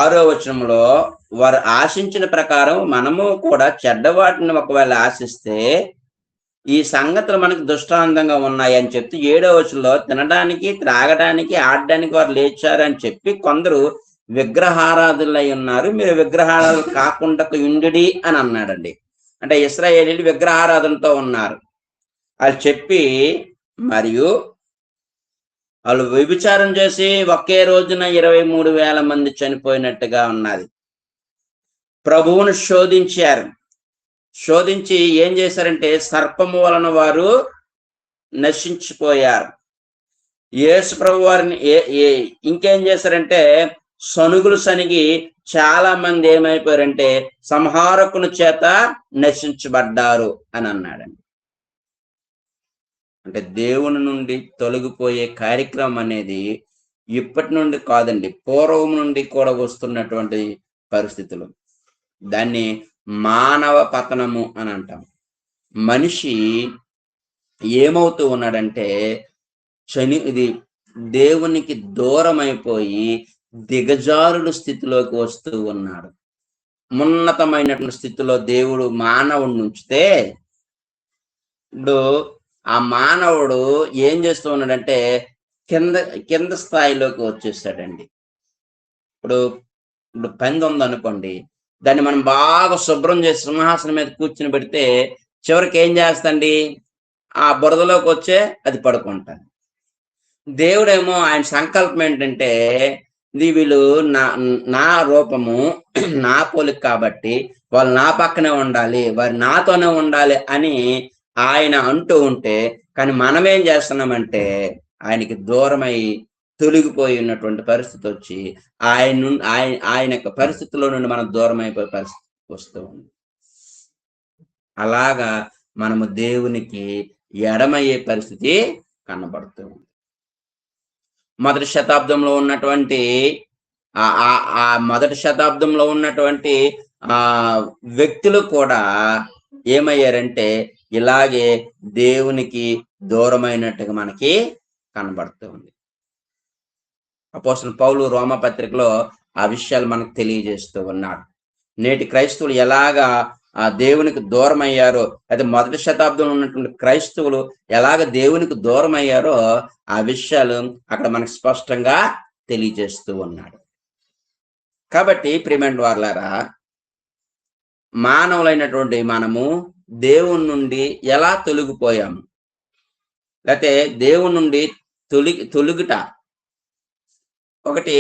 6వ వచనంలో వారు ఆశించిన ప్రకారం మనము కూడా చెడ్డవాటిని ఒకవేళ ఆశిస్తే ఈ సంగతులు మనకు దృష్టాంతంగా ఉన్నాయి అని చెప్తే 7వ వచనంలో తినడానికి, త్రాగడానికి, ఆడడానికి వారు లేచారని చెప్పి కొందరు విగ్రహారాధులై ఉన్నారు, మీరు విగ్రహారాధన కాకుండా ఉండుడి అని అన్నాడండి. అంటే ఇశ్రాయేలీయులు విగ్రహారాధనతో ఉన్నారు అది చెప్పి, మరియు వాళ్ళు వ్యభిచారం చేసి ఒకే రోజున 23,000 మంది చనిపోయినట్టుగా ఉన్నది. ప్రభువును శోధించారు. శోధించి ఏం చేశారంటే సర్పము వలన వారు నశించిపోయారు. యేసు ప్రభు వారిని ఇంకేం చేశారంటే సనుగులు సనిగి చాలా మంది ఏమైపోయారంటే సంహారకుని చేత నశించబడ్డారు అని అన్నాడండి. అంటే దేవుని నుండి తొలగిపోయే కార్యక్రమం అనేది ఇప్పటి నుండి కాదండి, పూర్వం నుండి కూడా వస్తున్నటువంటి పరిస్థితులు. దాన్ని మానవ పతనము అని అంటాం. మనిషి ఏమవుతూ ఉన్నాడంటే ఇది దేవునికి దూరం అయిపోయి దిగజారుడు స్థితిలోకి వస్తూ ఉన్నాడు. ఉన్నతమైనటువంటి స్థితిలో దేవుడు మానవుడిని ఉంచితే ఇప్పుడు ఆ మానవుడు ఏం చేస్తూ ఉన్నాడంటే కింద స్థాయిలోకి వచ్చేస్తాడండి. ఇప్పుడు పంది ఉందనుకోండి, దాన్ని మనం బాగా శుభ్రం చేసి సింహాసనం మీద కూర్చుని పెడితే చివరికి ఏం చేస్తండి, ఆ బురదలోకి వచ్చే అది పడుకుంటాడు. దేవుడేమో ఆయన సంకల్పం ఏంటంటే వీళ్ళు నా రూపము నా పోలిక కాబట్టి వాళ్ళు నా పక్కనే ఉండాలి, వారు నాతోనే ఉండాలి అని ఆయన అంటూ ఉంటే, కానీ మనం ఏం చేస్తున్నామంటే ఆయనకి దూరమై తొలగిపోయి ఉన్నటువంటి పరిస్థితి వచ్చి ఆయన యొక్క పరిస్థితిలో నుండి మనం దూరం అయిపోయే పరిస్థితి వస్తూ ఉంది. అలాగా మనము దేవునికి ఎడమయ్యే పరిస్థితి కనబడుతూ ఉంది. మొదటి శతాబ్దంలో ఉన్నటువంటి వ్యక్తులు కూడా ఏమయ్యారంటే ఇలాగే దేవునికి దూరమైనట్టుగా మనకి కనబడుతూ ఉంది. అపోస్తలుడు పౌలు రోమా పత్రికలో ఆ విషయాలు మనకు తెలియజేస్తూ ఉన్నాడు. నేటి క్రైస్తవులు ఎలాగా ఆ దేవునికి దూరం అయ్యారో, అయితే మొదటి శతాబ్దంలో ఉన్నటువంటి క్రైస్తవులు ఎలాగ దేవునికి దూరం అయ్యారో ఆ విషయాలు అక్కడ మనకు స్పష్టంగా తెలియజేస్తూ ఉన్నాడు. కాబట్టి ప్రియమైన వారలారా, మానవులైనటువంటి మనము దేవుని నుండి ఎలా తొలగిపోయాము, లేకపోతే దేవుని నుండి తొలుగుట ఒకటి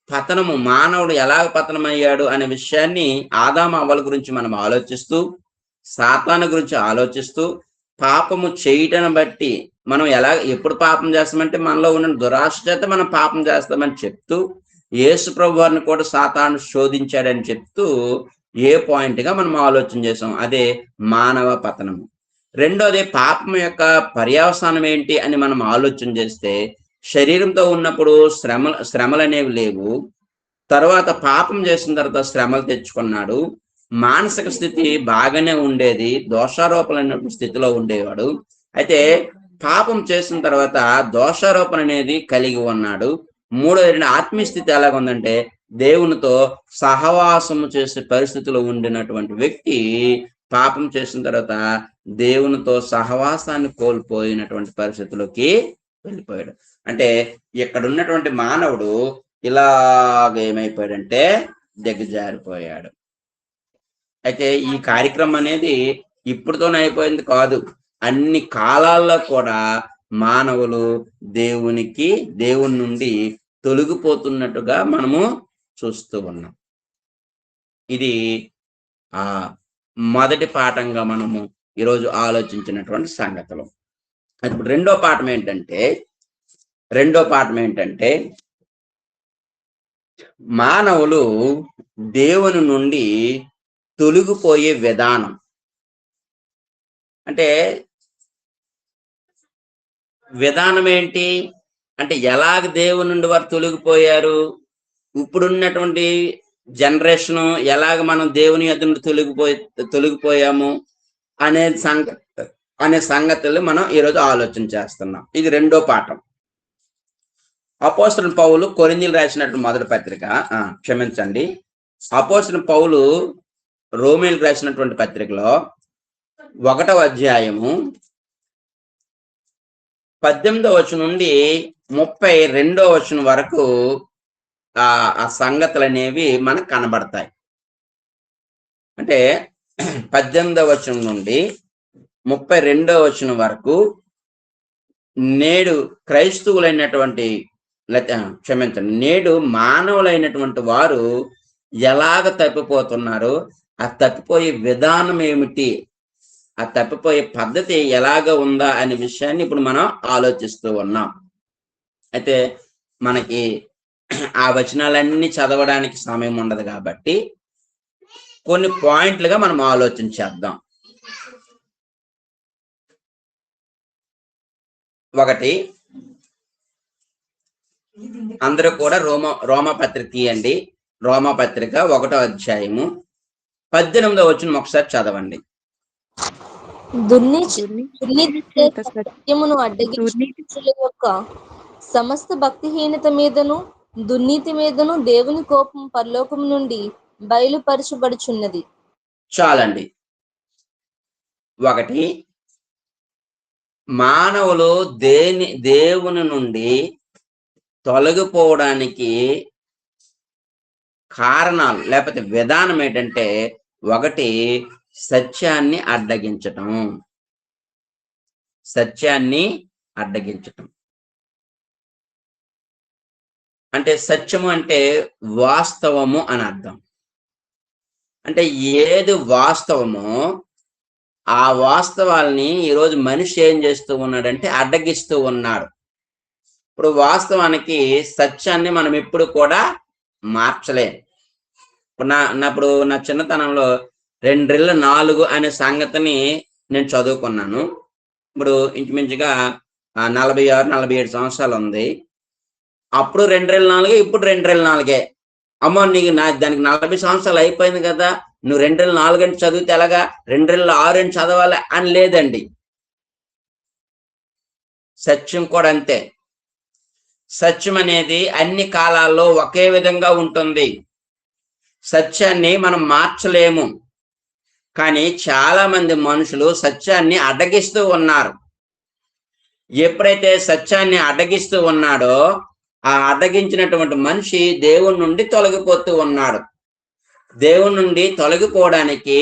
పతనము, మానవుడు ఎలాగ పతనమయ్యాడు అనే విషయాన్ని ఆదాము అవ్వల గురించి మనం ఆలోచిస్తూ, సాతాను గురించి ఆలోచిస్తూ, పాపము చేయటం బట్టి మనం ఎప్పుడు పాపం చేస్తామంటే మనలో ఉన్న దురాశ చేత మనం పాపం చేస్తామని చెప్తూ, యేసు ప్రభు వారిని కూడా సాతాను శోధించాడని చెప్తూ ఏ పాయింట్ గా మనం ఆలోచన చేసాం, అదే మానవ పతనము. రెండోది పాపం యొక్క పర్యవసానం ఏంటి అని మనం ఆలోచన చేస్తే, శరీరంతో ఉన్నప్పుడు శ్రమలు అనేవి లేవు. తర్వాత పాపం చేసిన తర్వాత శ్రమలు తెచ్చుకున్నాడు. మానసిక స్థితి బాగానే ఉండేది, దోషారోపణ స్థితిలో ఉండేవాడు. అయితే పాపం చేసిన తర్వాత దోషారోపణ అనేది కలిగి ఉన్నాడు. మూడోది ఆత్మీయ స్థితి ఎలాగుందంటే దేవునితో సహవాసము చేసే పరిస్థితిలో ఉండినటువంటి వ్యక్తి పాపం చేసిన తర్వాత దేవునితో సహవాసాన్ని కోల్పోయినటువంటి పరిస్థితిలోకి వెళ్ళిపోయాడు. అంటే ఇక్కడ ఉన్నటువంటి మానవుడు ఇలాగ ఏమైపోయాడంటే దిగజారిపోయాడు. అయితే ఈ కార్యక్రమం అనేది ఇప్పుడుతోనే అయిపోయింది కాదు, అన్ని కాలాల్లో కూడా మానవులు దేవుని నుండి తొలగిపోతున్నట్టుగా మనము చూస్తూ ఉన్నాం. ఇది మొదటి పాఠంగా మనము ఈరోజు ఆలోచించినటువంటి సంగతులు. ఇప్పుడు రెండో పాఠం ఏంటంటే మానవులు దేవుని నుండి తొలగిపోయే విధానం. అంటే విధానం ఏంటి అంటే ఎలాగ దేవుని నుండి వారు తొలగిపోయారు, ఇప్పుడున్నటువంటి జనరేషన్ ఎలాగ మనం దేవుని యొద్ద నుండి తొలగిపోయాము అనే సంగతులు మనం ఈరోజు ఆలోచన చేస్తున్నాం. ఇది రెండో పాఠం. అపోస్తలుడు పౌలు కొరింథీయులకు రాసినటువంటి మొదటి పత్రిక, అపోస్తలుడు పౌలు రోమీయులకు రాసినటువంటి పత్రికలో 1వ అధ్యాయము 18వ వచనం నుండి 32వ వచనం వరకు ఆ సంగతులు అనేవి మనకు కనబడతాయి. అంటే 18వ వచనం నుండి 32వ వచనం వరకు నేడు క్రైస్తవులైనటువంటి క్షమించండి, నేడు మానవులైనటువంటి వారు ఎలాగ తప్పిపోతున్నారో, ఆ తప్పిపోయే విధానం ఏమిటి, ఆ తప్పిపోయే పద్ధతి ఎలాగ ఉందా అనే విషయాన్ని ఇప్పుడు మనం ఆలోచిస్తూ ఉన్నాం. అయితే మనకి ఆ వచనాలన్నీ చదవడానికి సమయం ఉండదు కాబట్టి కొన్ని పాయింట్లుగా మనం ఆలోచించేద్దాం. ఒకటి, అందరూ కూడా రోమపత్రిక తీయండి. రోమపత్రిక 1వ అధ్యాయము 18వ వచనం ఒకసారి చదవండి. సత్యమును అడ్డగించుల యొక్క సమస్త భక్తిహీనత మీదను దుర్నీతి మీదను దేవుని కోపం పరలోకం నుండి బయలుపరచబడుచున్నది. చాలండి. ఒకటి, మానవులు దేవుని నుండి తొలగిపోవడానికి కారణాలు లేకపోతే విధానం ఏంటంటే, ఒకటి సత్యాన్ని అడ్డగించటం. సత్యాన్ని అడ్డగించటం అంటే సత్యము అంటే వాస్తవము అని అర్థం. అంటే ఏది వాస్తవమో ఆ వాస్తవాల్ని ఈరోజు మనిషి ఏం చేస్తూ ఉన్నాడంటే అడ్డగిస్తూ ఉన్నాడు. ఇప్పుడు వాస్తవానికి సత్యాన్ని మనం ఎప్పుడు కూడా మార్చలేం. ఇప్పుడు నా చిన్నతనంలో 2 అనే సంగతిని నేను చదువుకున్నాను. ఇప్పుడు ఇంచుమించుగా 46-47 సంవత్సరాలు ఉంది. అప్పుడు 2 ఇప్పుడు 2 అమ్మో నీకు దానికి 40 సంవత్సరాలు అయిపోయింది కదా, నువ్వు 2 అని చదివితే ఎలాగా, 2 అని చదవాలి అని లేదండి. సత్యం కూడా అంతే. సత్యం అనేది అన్ని కాలాల్లో ఒకే విధంగా ఉంటుంది. సత్యాన్ని మనం మార్చలేము. కానీ చాలా మంది మనుషులు సత్యాన్ని అడ్డగిస్తూ ఉన్నారు. ఎప్పుడైతే సత్యాన్ని అడ్డగిస్తూ ఉన్నాడో ఆ అడ్డగించినటువంటి మనిషి దేవుని నుండి తొలగిపోతూ ఉన్నాడు. దేవుని నుండి తొలగిపోవడానికి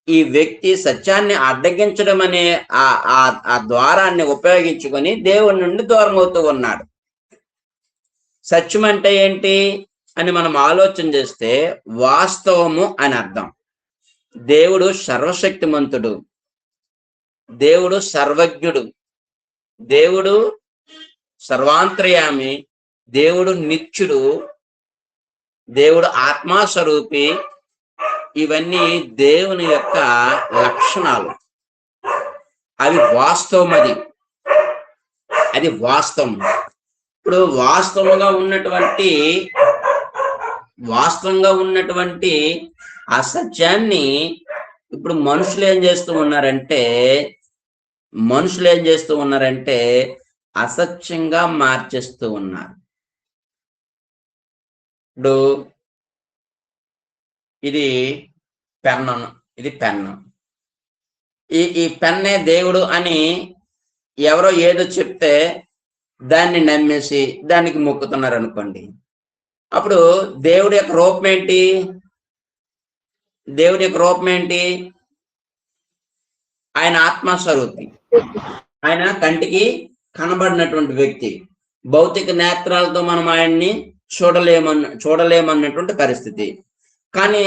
ఈ వ్యక్తి సత్యాన్ని అడ్డగించడం అనే ఆ ద్వారాన్ని ఉపయోగించుకొని దేవుని నుండి దూరం అవుతూ ఉన్నాడు. సత్యం అంటే ఏంటి అని మనం ఆలోచన చేస్తే వాస్తవము అని అర్థం. దేవుడు సర్వశక్తిమంతుడు, దేవుడు సర్వజ్ఞుడు, దేవుడు సర్వాంతర్యామి, దేవుడు నిత్యుడు, దేవుడు ఆత్మాస్వరూపి. ఇవన్నీ దేవుని యొక్క లక్షణాలు. అవి వాస్తవం. అది వాస్తవం. ఇప్పుడు వాస్తవంగా ఉన్నటువంటి ఆ సత్యాన్ని ఇప్పుడు మనుషులు ఏం చేస్తూ ఉన్నారంటే అసత్యంగా మార్చేస్తూ ఉన్నారు. ఇప్పుడు ఇది పెన్ను. ఈ పెన్నే దేవుడు అని ఎవరో ఏదో చెప్తే దాన్ని నమ్మేసి దానికి మొక్కుతున్నారు అనుకోండి. అప్పుడు దేవుడి యొక్క రూపం ఏంటి? ఆయన ఆత్మస్వరూపి, ఆయన కంటికి కనబడినటువంటి వ్యక్తి. భౌతిక నేత్రాలతో మనం ఆయన్ని చూడలేమన్నటువంటి పరిస్థితి. కానీ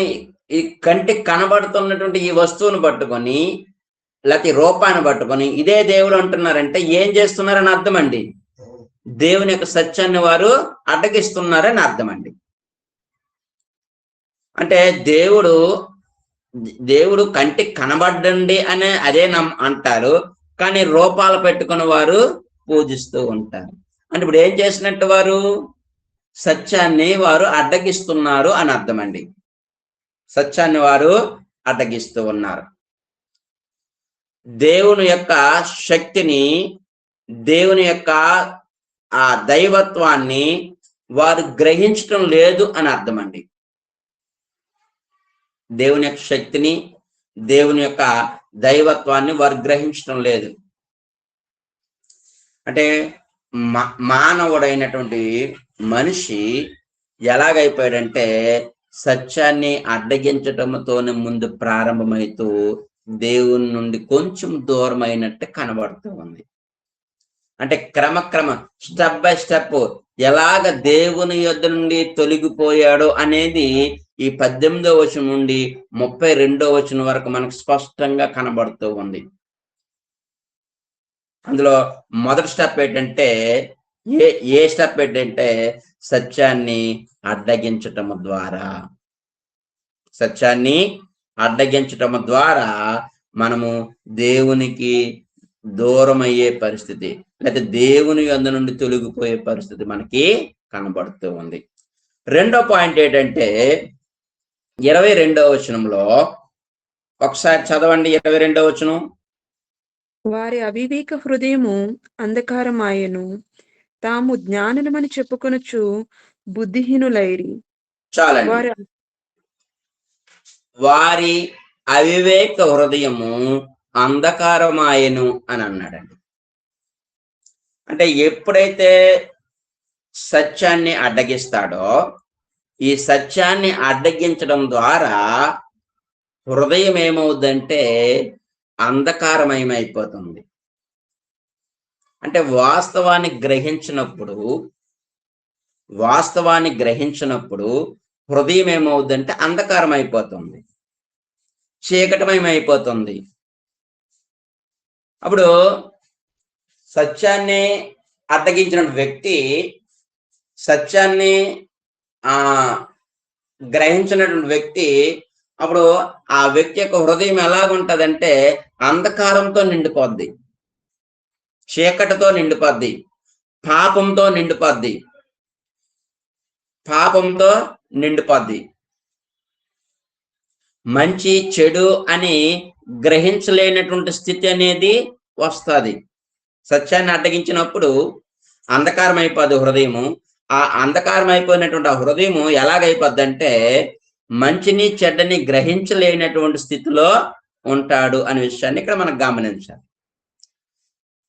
ఈ కంటికి కనబడుతున్నటువంటి ఈ వస్తువును పట్టుకొని లేకపోతే రూపాన్ని పట్టుకొని ఇదే దేవుడు అంటున్నారంటే ఏం చేస్తున్నారని అర్థం అండి. దేవుని యొక్క సత్యాన్ని వారు అడ్డగిస్తున్నారని అర్థం అండి. అంటే దేవుడు కంటికి కనబడండి అనే అదే అంటారు, కానీ రూపాలు పెట్టుకుని వారు పూజిస్తూ ఉంటారు. అంటే ఇప్పుడు ఏం చేసినట్టు వారు సత్యాన్ని వారు అడ్డగిస్తున్నారు అని అర్థం అండి. సత్యాన్ని వారు అడ్డగిస్తూ ఉన్నారు. దేవుని యొక్క శక్తిని, దేవుని యొక్క ఆ దైవత్వాన్ని వారు గ్రహించటం లేదు అని అర్థం అండి. దేవుని యొక్క శక్తిని, దేవుని యొక్క దైవత్వాన్ని వారు గ్రహించటం లేదు. అంటే మానవుడైనటువంటి మనిషి ఎలాగైపోయాడంటే సత్యాన్ని అడ్డగించటంతోనే ముందు ప్రారంభమైతూ దేవుని నుండి కొంచెం దూరం అయినట్టు కనబడుతూ ఉంది. అంటే క్రమక్రమ స్టెప్ బై స్టెప్ ఎలాగ దేవుని యొద్ద నుండి తొలగిపోయాడో అనేది ఈ 18వ వచనం నుండి 32వ వచనం వరకు మనకు స్పష్టంగా కనబడుతూ ఉంది. అందులో మొదటి స్టెప్ ఏంటంటే ఏ స్టెప్ ఏంటంటే సత్యాన్ని అడ్డగించటము ద్వారా, సత్యాన్ని అడ్డగించటము ద్వారా మనము దేవునికి దూరం అయ్యే పరిస్థితి, లేకపోతే దేవుని యొద్ద నుండి తొలగిపోయే పరిస్థితి మనకి కనబడుతూ ఉంది. రెండో పాయింట్ ఏంటంటే 22వ వచనంలో ఒకసారి చదవండి. 22వ వచనం. వారి అవివేక హృదయము అంధకారమాయెను, తాము జ్ఞానులమని చెప్పుకొనుచు బుద్ధిహీనులైరి. చాలండి. వారి అవివేక హృదయము అంధకారమాయెను అని అన్నాడండి. అంటే ఎప్పుడైతే సత్యాన్ని అడ్డగిస్తాడో, ఈ సత్యాన్ని అడ్డగించడం ద్వారా హృదయం ఏమవుద్దంటే అంధకారమయమైపోతుంది. అంటే వాస్తవాన్ని గ్రహించినప్పుడు హృదయం ఏమవుద్దంటే అంధకారం అయిపోతుంది, చీకటమయమైపోతుంది. అప్పుడు సత్యాన్ని అడ్డగించిన వ్యక్తి, సత్యాన్ని గ్రహించినటువంటి వ్యక్తి, అప్పుడు ఆ వ్యక్తి యొక్క హృదయం ఎలాగుంటదంటే అంధకారంతో నిండిపోద్ది, చీకటితో నిండిపోద్ది, పాపంతో నిండిపోద్ది. మంచి చెడు అని గ్రహించలేనటువంటి స్థితి అనేది వస్తుంది. సత్యాన్ని అడ్డగించినప్పుడు అంధకారం అయిపోద్ది హృదయము. ఆ అంధకారం అయిపోయినటువంటి ఆ హృదయము ఎలాగైపోద్ది అంటే మంచిని చెడ్డని గ్రహించలేనటువంటి స్థితిలో ఉంటాడు అనే విషయాన్ని ఇక్కడ మనం గమనించాలి.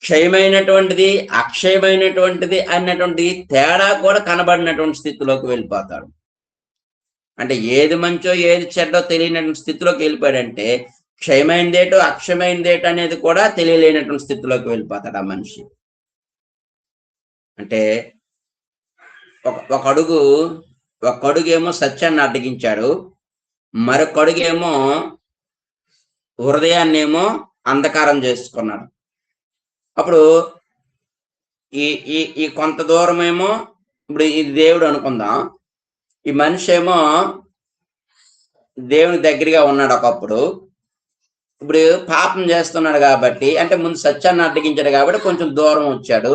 క్షయమైనటువంటిది, అక్షయమైనటువంటిది అన్నటువంటి తేడా కూడా కనబడినటువంటి స్థితిలోకి వెళ్ళిపోతాడు. అంటే ఏది మంచో ఏది చెడ్డో తెలియనటువంటి స్థితిలోకి వెళ్ళిపోయాడంటే క్షయమైనదేటో అక్షయమైనదేటో అనేది కూడా తెలియలేనటువంటి స్థితిలోకి వెళ్ళిపోతాడు ఆ మనిషి. అంటే ఒక అడుగేమో సత్యాన్ని అడ్డగించాడు, మరొక అడుగేమో హృదయాన్నేమో అంధకారం చేసుకున్నాడు. అప్పుడు ఈ కొంత దూరం ఏమో, ఇప్పుడు ఇది దేవుడు అనుకుందాం, ఈ మనిషి ఏమో దేవుని దగ్గరగా ఉన్నాడు ఒకప్పుడు. ఇప్పుడు పాపం చేస్తున్నాడు కాబట్టి, అంటే ముందు సత్యాన్ని అడ్డగించాడు కాబట్టి కొంచెం దూరం వచ్చాడు.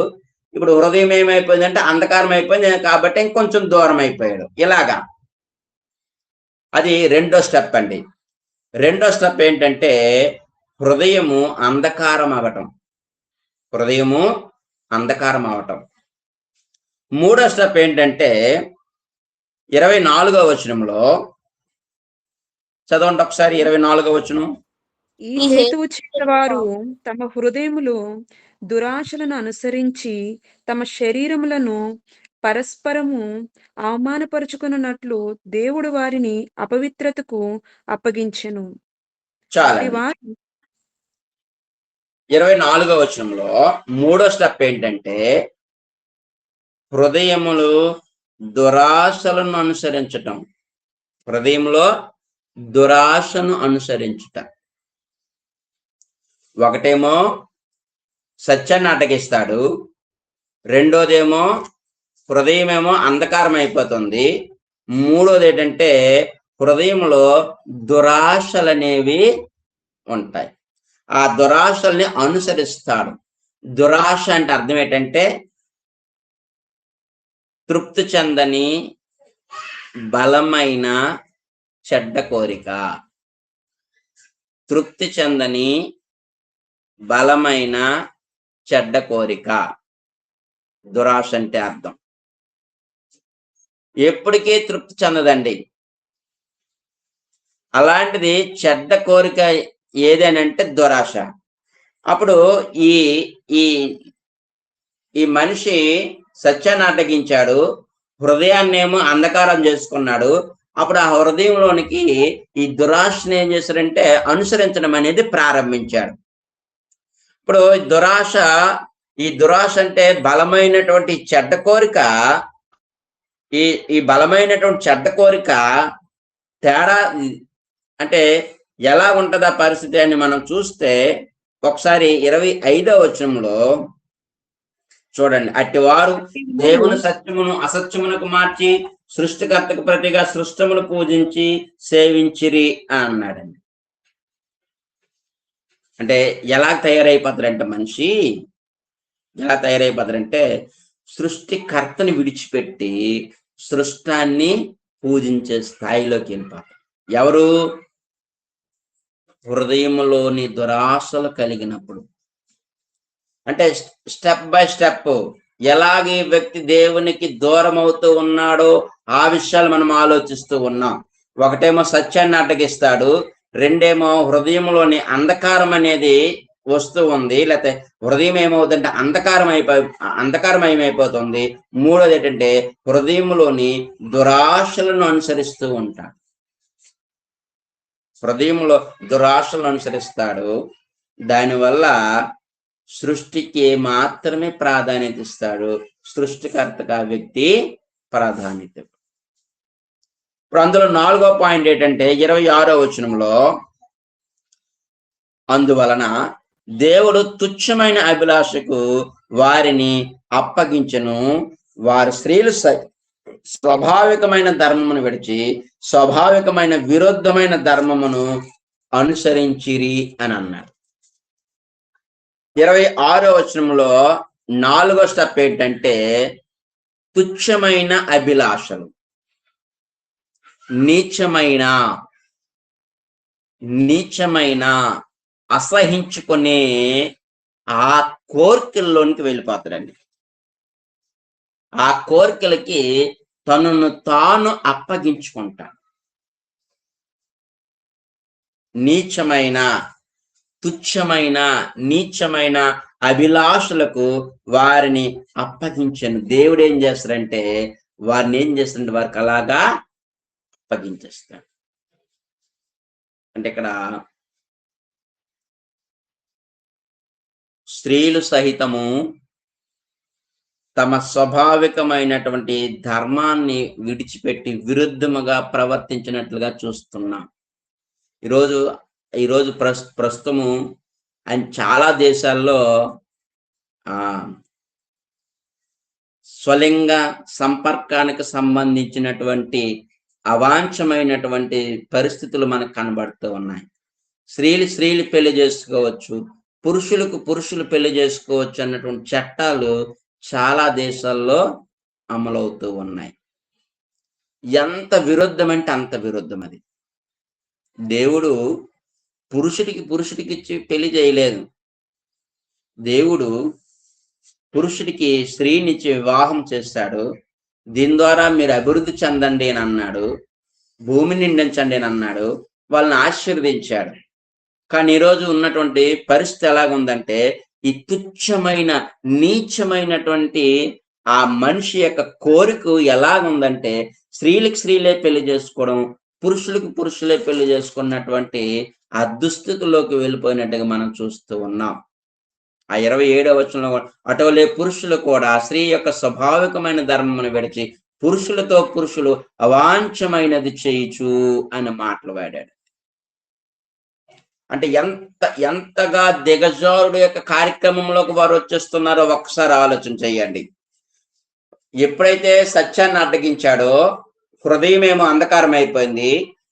ఇప్పుడు హృదయం ఏమైపోయింది అంటే అంధకారం అయిపోయింది కాబట్టి ఇంకొంచెం దూరం అయిపోయాడు. ఇలాగా అది రెండో స్టెప్ అండి. రెండో స్టెప్ ఏంటంటే హృదయము అంధకారం అవటం. మూడో స్టెప్ ఏంటంటే 24వ వచనంలో చదవండి ఒకసారి. 24వ వచనం. ఈ హేతువు చేత వారు తమ హృదయములు దురాశలను అనుసరించి తమ శరీరములను పరస్పరము అవమానపరుచుకున్నట్లు దేవుడు వారిని అపవిత్రతకు అప్పగించెను. చాలా. 24వ వచనంలో మూడో స్టెప్ ఏంటంటే హృదయములు దురాశలను అనుసరించటం. హృదయంలో దురాశను అనుసరించుట. ఒకటేమో సత్యాన్ని అడ్డగిస్తాడు, రెండోదేమో హృదయమేమో అంధకారం అయిపోతుంది, మూడోది ఏంటంటే హృదయంలో దురాశలనేవి ఉంటాయి. ఆ దురాశల్ని అనుసరిస్తాడు. దురాశ అంటే అర్థం ఏంటంటే తృప్తి చెందని బలమైన చెడ్డ కోరిక. తృప్తి చెందని బలమైన చెడ్డ కోరిక దురాశ అంటే అర్థం. ఎప్పటికీ తృప్తి చెందదండి. అలాంటిది చెడ్డ కోరిక ఏదేనంటే దురాశ. అప్పుడు ఈ మనిషి సత్యాన్ని అడ్డగించాడు, హృదయాన్నేమో అంధకారం చేసుకున్నాడు. అప్పుడు ఆ హృదయంలోనికి ఈ దురాశను ఏం చేశాడంటే అనుసరించడం అనేది ప్రారంభించాడు. ఇప్పుడు ఈ దురాశ అంటే బలమైనటువంటి చెడ్డ కోరిక. ఈ బలమైనటువంటి చెడ్డ కోరిక తేడా అంటే ఎలా ఉంటది ఆ పరిస్థితి అని మనం చూస్తే ఒకసారి 25వ వచనంలో చూడండి. అట్టివారు దేవుని సత్యమును అసత్యమునకు మార్చి సృష్టికర్తకు ప్రతిగా సృష్టమును పూజించి సేవించిరి అని అన్నాడండి. అంటే ఎలా తయారైపోతారంటే మనిషి ఎలా తయారైపోతారంటే సృష్టికర్తని విడిచిపెట్టి సృష్టాన్ని పూజించే స్థాయిలోకి వెళ్ళిపోతారు. ఎవరు? హృదయంలోని దురాశలు కలిగినప్పుడు. అంటే స్టెప్ బై స్టెప్ ఎలాగే వ్యక్తి దేవునికి దూరం అవుతూ ఉన్నాడో ఆ విషయాలు మనం ఆలోచిస్తూ ఉన్నాం. ఒకటేమో సత్యాన్ని అడ్డగిస్తాడు, రెండేమో హృదయంలోని అంధకారం అనేది వస్తూ ఉంది, లేకపోతే హృదయం ఏమవుతుందంటే అంధకారమయమైపోతుంది. మూడోది ఏంటంటే హృదయంలోని దురాశలను అనుసరిస్తూ ఉంటాడు. హృదయంలో దురాశలను అనుసరిస్తాడు. దానివల్ల సృష్టికి మాత్రమే ప్రాధాన్యత ఇస్తాడు, సృష్టికర్తకు ఆ వ్యక్తి ప్రాధాన్యత. ఇప్పుడు అందులో 4వ పాయింట్ ఏంటంటే 26వ వచనంలో, అందువలన దేవుడు తుచ్చమైన అభిలాషకు వారిని అప్పగించెను, వారి స్త్రీలు స్వాభావికమైన ధర్మమును విడిచి స్వాభావికమైన విరుద్ధమైన ధర్మమును అనుసరించిరి అని అన్నాడు. 26వ వచనంలో 4వ స్టెప్ ఏంటంటే తుచ్చమైన అభిలాషలు, నీచమైన అసహించుకునే ఆ కోరికల్లోనికి వెళ్ళిపోతాడండి. ఆ కోరికలకి తనను తాను అప్పగించుకుంటాడు. తుచ్చమైన నీచమైన అభిలాషలకు వారిని అప్పగించను. దేవుడు ఏం చేస్తాడంటే వారికి అలాగా అప్పగించేస్తాడు. అంటే ఇక్కడ స్త్రీలు సహితము తమ స్వాభావికమైనటువంటి ధర్మాన్ని విడిచిపెట్టి విరుద్ధముగా ప్రవర్తించినట్లుగా చూస్తున్నాం. ఈరోజు ప్రస్తుతము చాలా దేశాల్లో స్వలింగ సంపర్కానికి సంబంధించినటువంటి అవాంఛమైనటువంటి పరిస్థితులు మనకు కనబడుతూ ఉన్నాయి. స్త్రీలు పెళ్లి చేసుకోవచ్చు, పురుషులు పెళ్లి చేసుకోవచ్చు అన్నటువంటి చట్టాలు చాలా దేశాల్లో అమలవుతూ ఉన్నాయి. ఎంత విరుద్ధం అంటే అంత విరుద్ధం. అది దేవుడు పురుషుడికి ఇచ్చి పెళ్లి చేయలేదు. దేవుడు పురుషుడికి స్త్రీనిచ్చి వివాహం చేశాడు. దీని ద్వారా మీరు అభివృద్ధి చెందండి అని అన్నాడు, భూమిని నిండించండి అని అన్నాడు, వాళ్ళని ఆశీర్వదించాడు. కానీ ఈరోజు ఉన్నటువంటి పరిస్థితి ఎలాగుందంటే ఈ తుచ్చమైన నీచమైనటువంటి ఆ మనిషి యొక్క కోరిక ఎలాగుందంటే స్త్రీలే పెళ్లి చేసుకోవడం, పురుషులే పెళ్లి చేసుకున్నటువంటి ఆ దుస్థితిలోకి వెళ్ళిపోయినట్టుగా మనం చూస్తూ ఉన్నాం. ఆ 27వ వచనంలో అటువలే పురుషులు కూడా స్త్రీ యొక్క స్వాభావికమైన ధర్మమును విడిచి పురుషులు అవాంఛమైనది చేయుచు అనే మాటలు వాడాడు. అంటే ఎంతగా దిగజారుడు యొక్క కార్యక్రమంలోకి వారు వచ్చేస్తున్నారో ఒకసారి ఆలోచన చెయ్యండి. ఎప్పుడైతే సత్యాన్ని అడ్డగించాడో హృదయం ఏమో అంధకారం అయిపోయింది.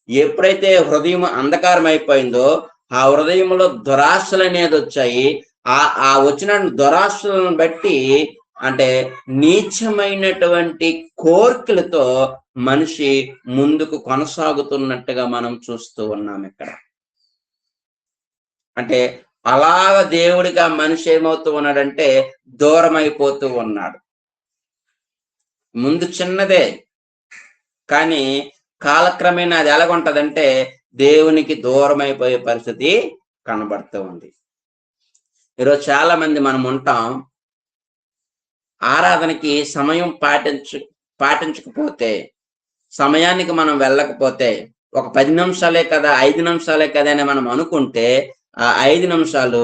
ఎప్పుడైతే హృదయం అంధకారం అయిపోయిందో ఆ హృదయంలో దురాశలు అనేది వచ్చాయి. ఆ వచ్చిన దురాశలను బట్టి అంటే నీచమైనటువంటి కోరికలతో మనిషి ముందుకు కొనసాగుతున్నట్టుగా మనం చూస్తూ ఉన్నాం ఇక్కడ. అంటే అలాగ దేవుడిగా మనిషి ఏమవుతూ ఉన్నాడంటే దూరం అయిపోతూ ఉన్నాడు. ముందు చిన్నదే కానీ కాలక్రమేణా అది ఎలాగుంటదంటే దేవునికి దూరం అయిపోయే పరిస్థితి కనబడుతూ ఉంది. ఈరోజు చాలా మంది మనం ఉంటాం, ఆరాధనకి సమయం పాటించకపోతే, సమయానికి మనం వెళ్ళకపోతే, ఒక 10 నిమిషాలే కదా, 5 నిమిషాలే కదా అని మనం అనుకుంటే, ఆ 5 నిమిషాలు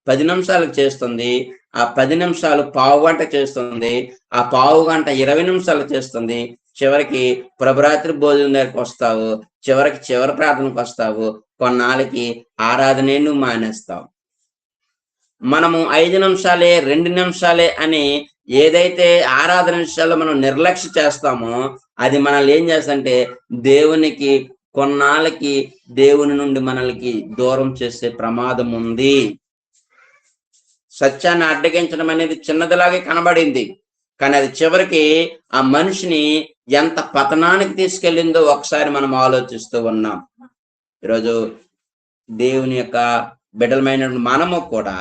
10 నిమిషాలకు చేస్తుంది. ఆ 10 నిమిషాలు పావుగంట చేస్తుంది. ఆ పావుగంట 20 నిమిషాలు చేస్తుంది. చివరికి ప్రభురాత్రి భోజనం దగ్గరికి వస్తావు. చివరి ప్రార్థనకు వస్తావు. కొన్నాళ్ళకి ఆరాధనే నువ్వు మానేస్తావు. మనము 5 నిమిషాలే, 2 నిమిషాలే అని ఏదైతే ఆరాధన విషయాల్లో మనం నిర్లక్ష్య చేస్తామో, అది మనల్ని ఏం చేస్తుందంటే దేవునికి కొన్నాళ్ళకి దేవుని నుండి మనల్ని దూరం చేసే ప్రమాదం ఉంది. సత్యాన్ని అడ్డగించడం అనేది చిన్నదిలాగే కనబడింది, కానీ అది చివరికి ఆ మనిషిని ఎంత పతనానికి తీసుకెళ్ళిందో ఒకసారి మనం ఆలోచిస్తూ ఉన్నాం. ఈరోజు దేవుని యొక్క బిడ్డలమైన మనము కూడా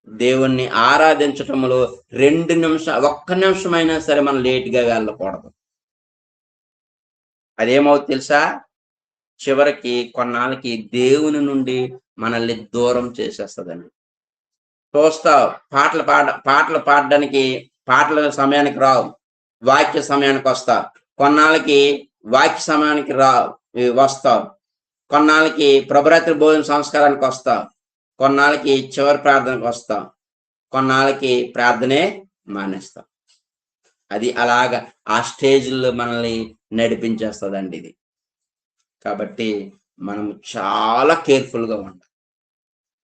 దేవుణ్ణి ఆరాధించటంలో 2 నిమిషాలు, 1 నిమిషమైనా సరే మనం లేట్గా వెళ్ళకూడదు. అదేమవుతుంది తెలుసా? చివరికి కొన్నాళ్ళకి దేవుని నుండి మనల్ని దూరం చేసేస్తుందండి. చూస్తావు, పాటలు పాడడానికి పాటల సమయానికి రావు, వాక్య సమయానికి వస్తావు. కొన్నాళ్ళకి వాక్య సమయానికి వస్తావు. కొన్నాళ్ళకి ప్రభురాత్రి భోజన సంస్కారానికి వస్తావు. కొన్నాళ్ళకి చివరి ప్రార్థనకు వస్తాం. కొన్నాళ్ళకి ప్రార్థనే మానేస్తాం. అది అలాగా ఆ స్టేజ్లో మనల్ని నడిపించేస్తుందండి ఇది. కాబట్టి మనం చాలా కేర్ఫుల్గా ఉండాలి.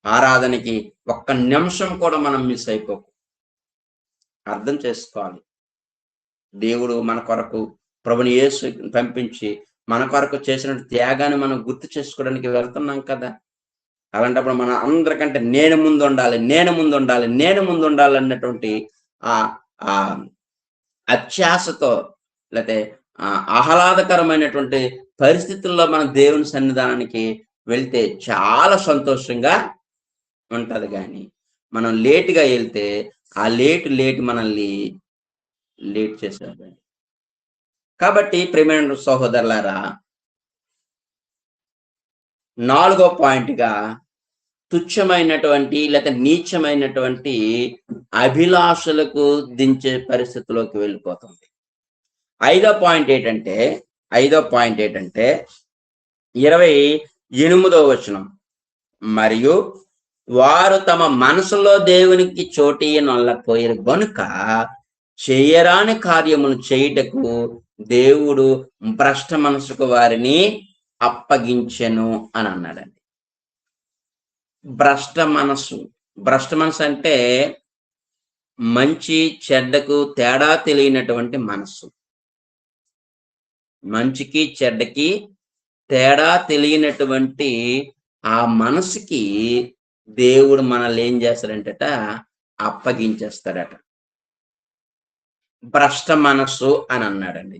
ఆరాధనకి 1 నిమిషం కూడా మనం మిస్ అయిపోకు. అర్థం చేసుకోవాలి, దేవుడు మన కొరకు ప్రభుని యేసు పంపించి మన కొరకు చేసిన త్యాగాన్ని మనం గుర్తు చేసుకోవడానికి వెళ్తున్నాం కదా. అలాంటప్పుడు మన అందరికంటే నేను ముందు ఉండాలి అన్నటువంటి ఆ అత్యాశతో, లేకపోతే ఆహ్లాదకరమైనటువంటి పరిస్థితుల్లో మనం దేవుని సన్నిధానానికి వెళ్తే చాలా సంతోషంగా ఉంటది. కానీ మనం లేటుగా వెళ్తే ఆ లేట్ మనల్ని లేట్ చేసేది. కాబట్టి ప్రియమైన సహోదరులారా, 4వ పాయింట్గా తుచ్చమైనటువంటి లేదా నీచమైనటువంటి అభిలాషలకు దించే పరిస్థితిలోకి వెళ్ళిపోతుంది. 5వ పాయింట్ ఏంటంటే 28వ వచనం, మరియు వారు తమ మనసులో దేవునికి చోటియనొల్లపోయారు గనుక చేయరాని కార్యములు చేయుటకు దేవుడు భ్రష్ట మనసుకు వారిని అప్పగించెను అని అన్నాడండి. భ్రష్ట మనసు అంటే మంచి చెడ్డకు తేడా తెలియనటువంటి మనసు. మంచికి చెడ్డకి తేడా తెలియనటువంటి ఆ మనసుకి దేవుడు మనల్ని ఏం చేస్తాడంటట, అప్పగించేస్తాడట. భ్రష్ట మనస్సు అని అన్నాడండి.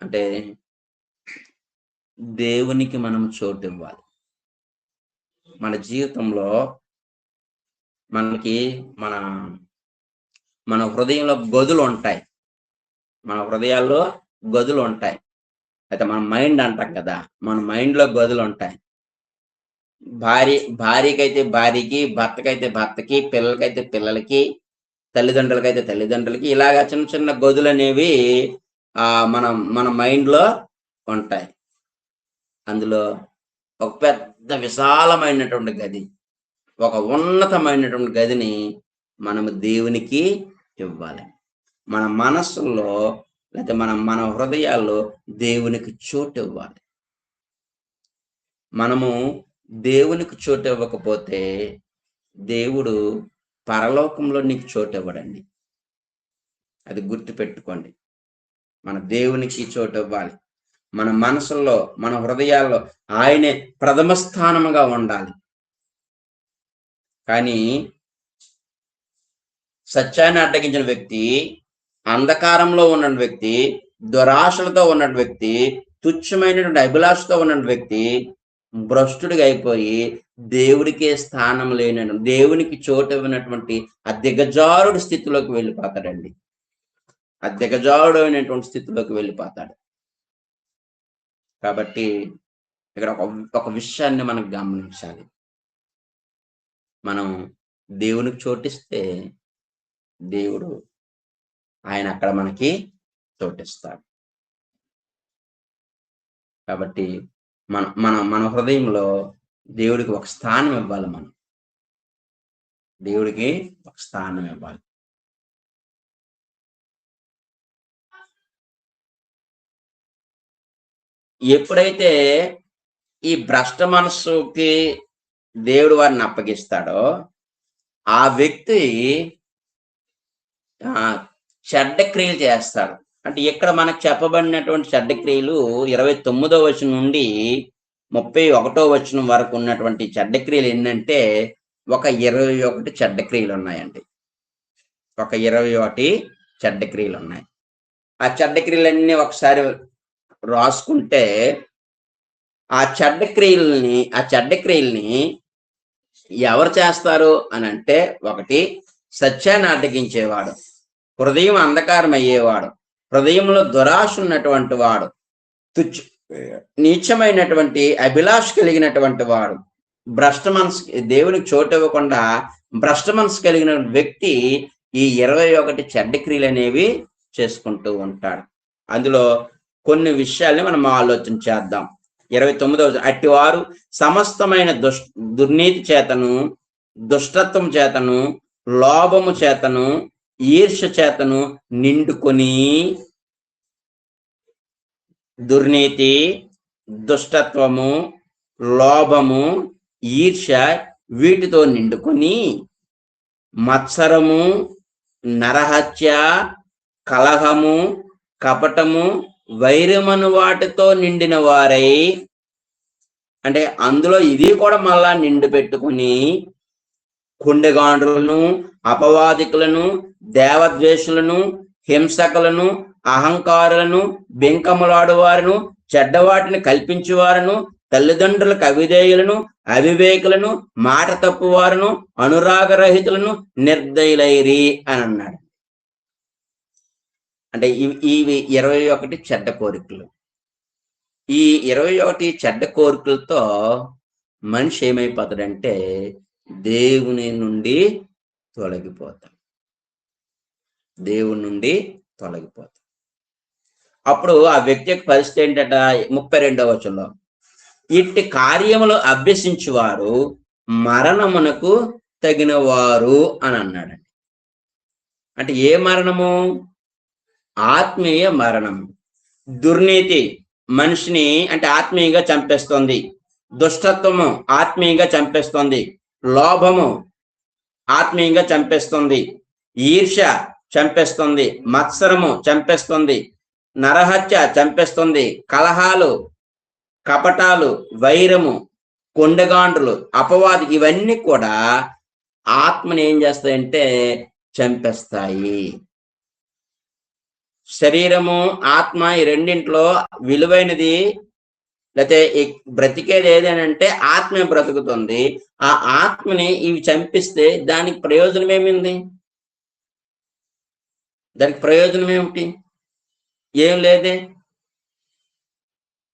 అంటే దేవునికి మనం చోటు ఇవ్వాలి. మన జీవితంలో మనకి మన హృదయంలో గదులు ఉంటాయి. మన హృదయాల్లో గదులు ఉంటాయి. అయితే మన మైండ్ అంటాం కదా, మన మైండ్లో గదులు ఉంటాయి. భార్యకైతే భార్యకి, భర్తకైతే భర్తకి, పిల్లలకైతే పిల్లలకి, తల్లిదండ్రులకైతే తల్లిదండ్రులకి, ఇలాగా చిన్న చిన్న గదులు అనేవి మన మైండ్లో ఉంటాయి. అందులో ఒక పెద్ద విశాలమైనటువంటి గది, ఒక ఉన్నతమైనటువంటి గదిని మనము దేవునికి ఇవ్వాలి. మన మనస్సుల్లో లేకపోతే మన హృదయాల్లో దేవునికి చోటు ఇవ్వాలి. మనము దేవునికి చోటు ఇవ్వకపోతే దేవుడు పరలోకంలో నీకు చోటు ఇవ్వడండి. అది గుర్తుపెట్టుకోండి. మన దేవునికి చోటు ఇవ్వాలి. మన మనసుల్లో, మన హృదయాల్లో ఆయనే ప్రథమ స్థానముగా ఉండాలి. కానీ సత్యాన్ని అడ్డగించిన వ్యక్తి, అంధకారంలో ఉన్న వ్యక్తి, దురాశలతో ఉన్న వ్యక్తి, తుచ్చమైనటువంటి అభిలాషతో ఉన్న వ్యక్తి భ్రష్టుడిగా అయిపోయి దేవుడికే స్థానం లేనను, దేవునికి చోటు ఇవ్వనటువంటి ఆ దిగజారుడు స్థితిలోకి వెళ్ళిపోతాడండి. ఆ దిగజారుడు అయినటువంటి స్థితిలోకి వెళ్ళిపోతాడు. కాబట్టి ఇక్కడ ఒక విషయాన్ని మనం గమనించాలి. మనం దేవునికి చోటిస్తే దేవుడు ఆయన అక్కడ మనకి చోటిస్తాడు. కాబట్టి మన మన మన హృదయంలో దేవుడికి ఒక స్థానం ఇవ్వాలి. మనం దేవుడికి ఒక స్థానం ఇవ్వాలి. ఎప్పుడైతే ఈ భ్రష్ట మనస్సుకి దేవుడు వారిని అప్పగిస్తాడో ఆ వ్యక్తి చెడ్డ క్రియలు చేస్తాడు. అంటే ఇక్కడ మనకు చెప్పబడినటువంటి చెడ్డ క్రియలు 29వ వచనం నుండి 31వ వచనం వరకు ఉన్నటువంటి చెడ్డ క్రియలు ఏంటంటే ఒక 21 చెడ్డ క్రియలు ఉన్నాయండి. ఒక 21 చెడ్డ క్రియలు ఉన్నాయి. ఆ చెడ్డ క్రియలన్నీ ఒకసారి రాసుకుంటే ఆ చెడ్డ క్రియల్ని ఎవరు చేస్తారు అని అంటే, ఒకటి సత్యాన్ని అడ్డగించేవాడు, హృదయం అంధకారం అయ్యేవాడు, హృదయంలో దురాశ ఉన్నటువంటి వాడు, నీచమైనటువంటి అభిలాష కలిగినటువంటి వాడు, భ్రష్ట మనసు, దేవునికి చోటు ఇవ్వకుండా భ్రష్ట మనసు కలిగిన వ్యక్తి ఈ 21 చెడ్డ క్రియలు అనేవి చేసుకుంటూ ఉంటాడు. అందులో కొన్ని విషయాల్ని మనం ఆలోచన చేద్దాం. 29వ అట్టివారు సమస్తమైన దుర్నీతి చేతను, దుష్టత్వం చేతను, లోభము చేతను, ఈర్ష్య చేతను నిండుకొని, దుర్నీతి, దుష్టత్వము, లోభము, ఈర్ష్య వీటితో నిండుకొని మత్సరము, నరహత్య, కలహము, కపటము, వైరమను వాటితో నిండిన వారై, అంటే అందులో ఇది కూడా మళ్ళా నిండు పెట్టుకుని కుండెగాండ్రులను, అపవాదికులను, దేవద్వేషులను, హింసకులను, అహంకారులను, బెంకములాడువారును, చెడ్డవాటిని కల్పించువారును, తల్లిదండ్రులకు అవిధేయులను, అవివేకులను, మాట తప్పువారును, అనురాగరహితులను, నిర్దయులైరి అని అన్నాడు. అంటే ఇవి 21 చెడ్డ కోరికలు. ఈ 21 చెడ్డ కోరికలతో మనిషి ఏమైపోతాడంటే దేవుని నుండి తొలగిపోతాడు. దేవుని నుండి తొలగిపోతాడు. అప్పుడు ఆ వ్యక్తి యొక్క పరిస్థితి ఏంటట? 32వ వచనంలో, ఇట్టి కార్యములు అభ్యసించువారు మరణమునకు తగిన వారు అని అన్నాడండి. అంటే ఏ మరణము? ఆత్మీయ మరణం. దుర్నీతి మనిషిని అంటే ఆత్మీయంగా చంపేస్తుంది. దుష్టత్వము ఆత్మీయంగా చంపేస్తుంది. లోభము ఆత్మీయంగా చంపేస్తుంది. ఈర్ష్య చంపేస్తుంది. మత్సరము చంపేస్తుంది. నరహత్య చంపేస్తుంది. కలహాలు, కపటాలు, వైరము, కొండగాండ్రులు, అపవాది, ఇవన్నీ కూడా ఆత్మని ఏం చేస్తాయంటే చంపేస్తాయి. శరీరము, ఆత్మ ఈ రెండింటిలో విలువైనది లేకపోతే బ్రతికేది ఏదేనంటే ఆత్మే బ్రతుకుతుంది. ఆ ఆత్మని ఇవి చంపిస్తే దానికి ప్రయోజనం ఏమింది? దానికి ప్రయోజనం ఏమిటి? ఏం లేదే.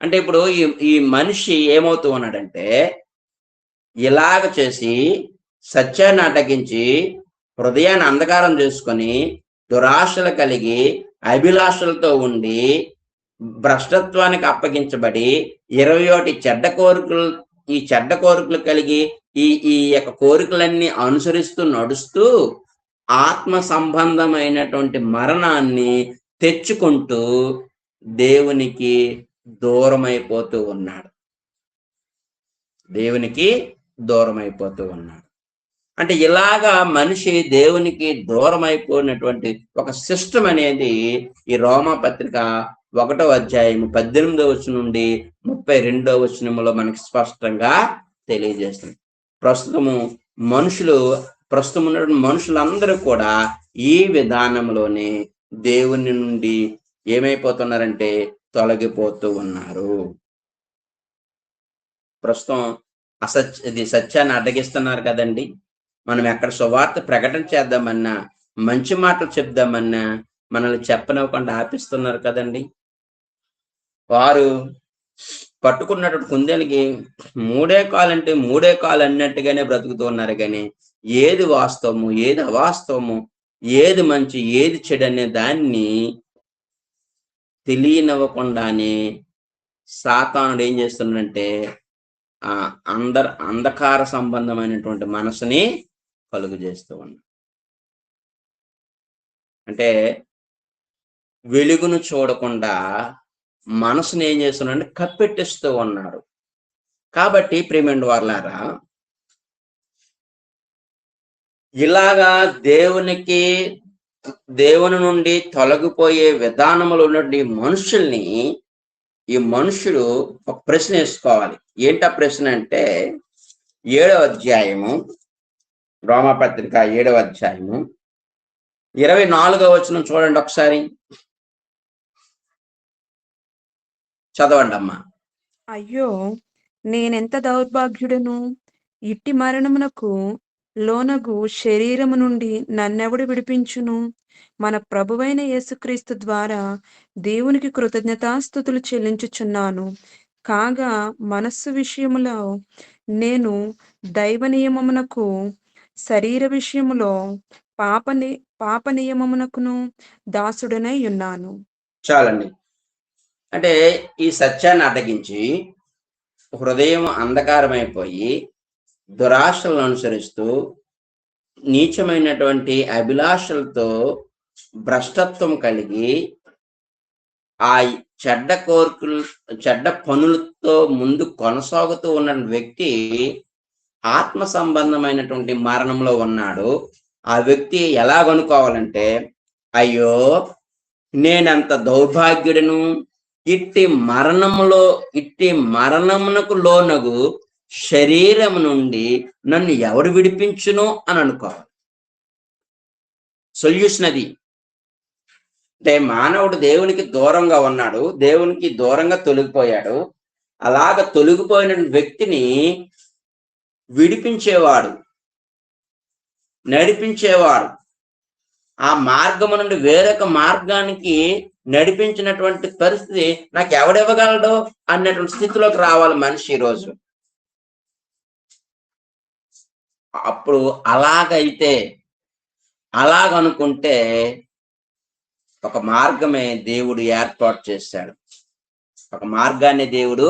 అంటే ఇప్పుడు ఈ మనిషి ఏమవుతూ ఉన్నాడంటే ఇలాగ చేసి సత్యాన్ని అడ్డగించి హృదయాన్ని అంధకారం చేసుకొని దురాశలు కలిగి అభిలాషలతో ఉండి భ్రష్టత్వానికి అప్పగించబడి 21 చెడ్డ కోరికలు, ఈ చెడ్డ కోరికలు కలిగి ఈ యొక్క కోరికలన్నీ అనుసరిస్తూ నడుస్తూ ఆత్మ సంబంధమైనటువంటి మరణాన్ని తెచ్చుకుంటూ దేవునికి దూరమైపోతూ ఉన్నాడు. దేవునికి దూరమైపోతూ ఉన్నాడు. అంటే ఇలాగా మనిషి దేవునికి దూరం అయిపోయినటువంటి ఒక సిస్టమ్ అనేది ఈ రోమా పత్రిక 1వ అధ్యాయం 18వ వచనం నుండి 32వ వచనంలో మనకి స్పష్టంగా తెలియజేస్తుంది. ప్రస్తుతం ఉన్నటువంటి మనుషులందరూ కూడా ఈ విధానంలోనే దేవుని నుండి ఏమైపోతున్నారంటే తొలగిపోతూ ఉన్నారు. ప్రస్తుతం సత్యాన్ని అడ్డగిస్తున్నారు కదండి. మనం ఎక్కడ సువార్త ప్రకటన చేద్దామన్నా, మంచి మాటలు చెప్దామన్నా మనల్ని చెప్పనివ్వకుండా ఆపిస్తున్నారు కదండి. వారు పట్టుకున్నటువంటి కుందేలకి 3 కాలు అంటే 3 కాలు అన్నట్టుగానే బ్రతుకుతూ ఉన్నారు. కానీ ఏది వాస్తవము, ఏది అవాస్తవము, ఏది మంచి ఏది చెడు అనే దాన్ని తెలియనివ్వకుండానే సాతానుడు ఏం చేస్తున్నాడంటే అంధకార సంబంధమైనటువంటి మనసుని కలుగు చేస్తూ ఉన్నాడు. అంటే వెలుగును చూడకుండా మనసుని ఏం చేస్తున్నాడు, కప్పెట్టిస్తూ ఉన్నాడు. కాబట్టి ప్రియమైన వారలారా, ఇలాగా దేవుని నుండి తొలగిపోయే విధానంలో ఉన్నటువంటి మనుషుల్ని ఈ మనుషుడు ఒక ప్రశ్న వేసుకోవాలి. ఏంటా ప్రశ్న అంటే 7వ అధ్యాయము, రోమాపత్రిక 7వ అధ్యాయము 24వ వచనం చూడండి ఒకసారి, చదవండి అమ్మా. అయ్యో, నేనెంత దౌర్భాగ్యుడను! ఇట్టి మరణమునకు లోనగు శరీరము నుండి నన్నెవడు విడిపించును? మన ప్రభువైన యేసుక్రీస్తు ద్వారా దేవునికి కృతజ్ఞతాస్తుతులు చెల్లించుచున్నాను. కాగా మనస్సు విషయములో నేను దైవ నియమమునకు, శరీర విషయములో పాప నియమమునకును దాసుడనై ఉన్నాను. చాలండి. అంటే ఈ సత్యాన్ని అడ్డగించి హృదయం అంధకారమైపోయి దురాశలను అనుసరిస్తూ నీచమైనటువంటి అభిలాషలతో భ్రష్టత్వం కలిగి ఆ చెడ్డ పనులతో ముందు కొనసాగుతూ ఉన్న వ్యక్తి ఆత్మ సంబంధమైనటువంటి మరణంలో ఉన్నాడు. ఆ వ్యక్తి ఎలాగనుకోవాలంటే, అయ్యో నేనంత దౌర్భాగ్యుడను, ఇట్టి మరణమునకు లోనగు శరీరము నుండి నన్ను ఎవడు విడిపించును అని అనుకోవాలి. సొల్యూషన్ అది. అంటే మానవుడు దేవునికి దూరంగా ఉన్నాడు, దేవునికి దూరంగా తొలగిపోయాడు. అలాగ తొలగిపోయిన వ్యక్తిని విడిపించేవాడు, నడిపించేవాడు, ఆ మార్గము నుండి వేరొక మార్గానికి నడిపించినటువంటి పరిస్థితి నాకు ఎవడివ్వగలడు అన్నటువంటి స్థితిలోకి రావాలి మనిషి ఈరోజు. అప్పుడు అలాగనుకుంటే ఒక మార్గమే దేవుడు ఏర్పాటు చేశాడు, ఒక మార్గాన్ని దేవుడు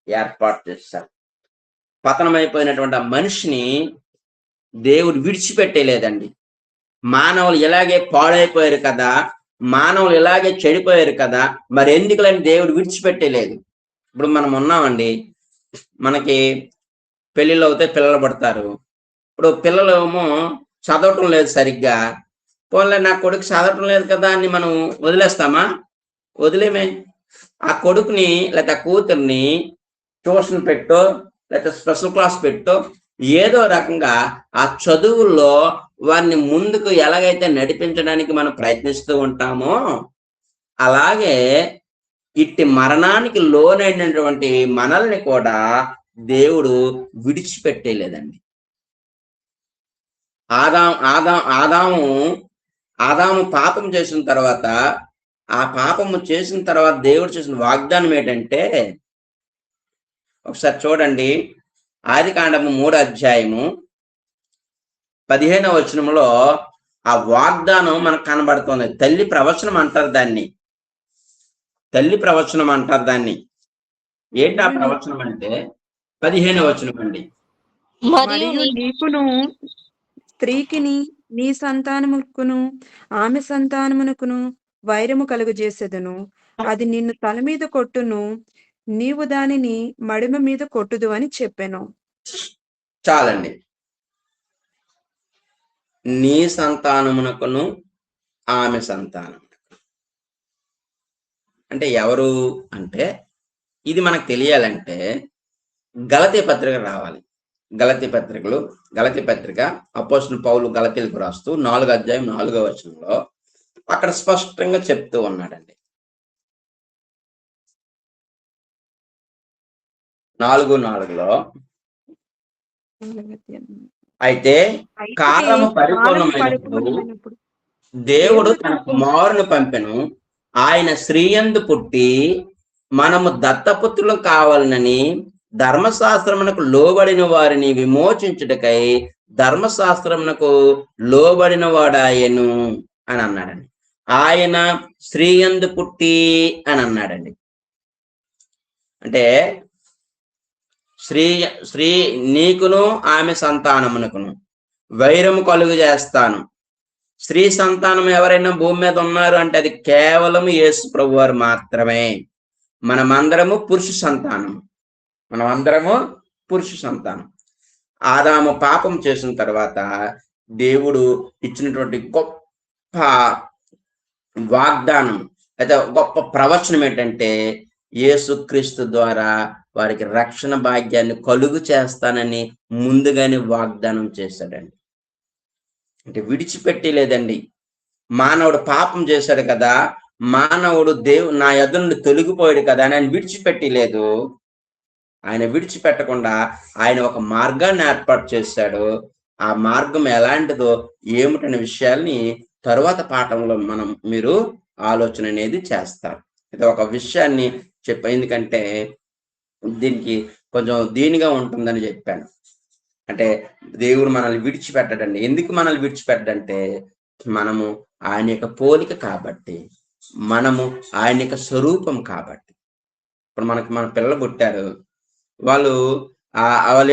ఏర్పాటు చేశాడు. పతనమైపోయినటువంటి ఆ మనిషిని దేవుడు విడిచిపెట్టేలేదండి. మానవులు ఇలాగే పాడైపోయారు కదా, మానవులు ఇలాగే చెడిపోయారు కదా, మరి ఎందుకులని దేవుడు విడిచిపెట్టేలేదు. ఇప్పుడు మనం ఉన్నామండి, మనకి పెళ్ళిళ్ళు అవుతే పిల్లలు పడతారు. ఇప్పుడు పిల్లలు ఏమో చదవటం లేదు సరిగ్గా, పోన్లే నా కొడుకు చదవటం లేదు కదా అని మనం వదిలేస్తామా? వదిలేమే. ఆ కొడుకుని లేకపోతే ఆ కూతుర్ని ట్యూషన్ పెట్టో లేకపోతే స్పెషల్ క్లాస్ పెట్టో ఏదో రకంగా ఆ చదువుల్లో వారిని ముందుకు ఎలాగైతే నడిపించడానికి మనం ప్రయత్నిస్తూ ఉంటామో, అలాగే ఇట్టి మరణానికి లోనైనటువంటి మనల్ని కూడా దేవుడు విడిచిపెట్టేలేదండి. ఆదాము పాపం చేసిన తర్వాత, ఆ పాపము చేసిన తర్వాత దేవుడు చేసిన వాగ్దానం ఏంటంటే, ఒకసారి చూడండి, ఆదికాండము 3వ అధ్యాయము 15వ వచనంలో ఆ వాగ్దానం మనకు కనబడుతుంది. తల్లి ప్రవచనం అంటారు దాన్ని, తల్లి ప్రవచనం అంటారు దాన్ని. ఏంటి ఆ ప్రవచనం అంటే 15వ వచనం అండి. మరియు నీకును స్త్రీకిని నీ సంతానముకును ఆమె సంతానమునకును వైరము కలుగజేసేదను. అది నిన్ను తల మీద కొట్టును, నీవు దానిని మడిమ మీద కొట్టుదు అని చెప్పాను. చాలండి. నీ సంతానమునకును ఆమె సంతానమునకు అంటే ఎవరు అంటే, ఇది మనకు తెలియాలంటే గలతీ పత్రిక రావాలి. గలతీ పత్రిక అపోస్తలుడైన పౌలు గలతీలకు రాస్తూ 4వ అధ్యాయం 4వ వచనంలో అక్కడ స్పష్టంగా చెప్తూ ఉన్నాడండి. 4:4లో అయితే కాలము పరిపూర్ణమైనప్పుడు దేవుడు తన కుమారుని పంపెను, ఆయన స్త్రీయందు పుట్టి మనము దత్తపుత్రులు కావాలనని ధర్మశాస్త్రమునకు లోబడిన వారిని విమోచించుటకై ధర్మశాస్త్రమునకు లోబడిన వాడాయను అని అన్నాడండి. ఆయన స్త్రీయందు పుట్టి అని అన్నాడండి. అంటే స్త్రీ నీకును ఆమె సంతానమునకును వైరము కలుగు చేస్తాను. స్త్రీ సంతానం ఎవరైనా భూమి మీద ఉన్నారు అంటే అది కేవలం యేసు ప్రభు వారు మాత్రమే. మనమందరము పురుష సంతానం. ఆదాము పాపం చేసిన తర్వాత దేవుడు ఇచ్చినటువంటి గొప్ప వాగ్దానం అయితే గొప్ప ప్రవచనం ఏంటంటే యేసుక్రీస్తు ద్వారా వారికి రక్షణ భాగ్యాన్ని కలుగు చేస్తానని ముందుగానే వాగ్దానం చేశాడండి. అంటే విడిచిపెట్టి లేదండి. మానవుడు పాపం చేశాడు కదా, మానవుడు నా యొద్ద నుండి తొలగిపోయాడు కదా అని ఆయన విడిచిపెట్టి లేదు. ఆయన విడిచిపెట్టకుండా ఆయన ఒక మార్గాన్ని ఏర్పాటు చేశాడు. ఆ మార్గం ఎలాంటిదో ఏమిటనే విషయాల్ని తరువాత పాఠంలో మీరు ఆలోచన అనేది చేస్తారు. ఇది ఒక విషయాన్ని ఎందుకంటే దీనికి కొంచెం దీనిగా ఉంటుందని చెప్పాను. అంటే దేవుడు మనల్ని విడిచిపెట్టడండి. ఎందుకు మనల్ని విడిచిపెట్టడంటే మనము ఆయన యొక్క పోలిక కాబట్టి, మనము ఆయన యొక్క స్వరూపం కాబట్టి. ఇప్పుడు మన పిల్లలు పుట్టారు, వాళ్ళు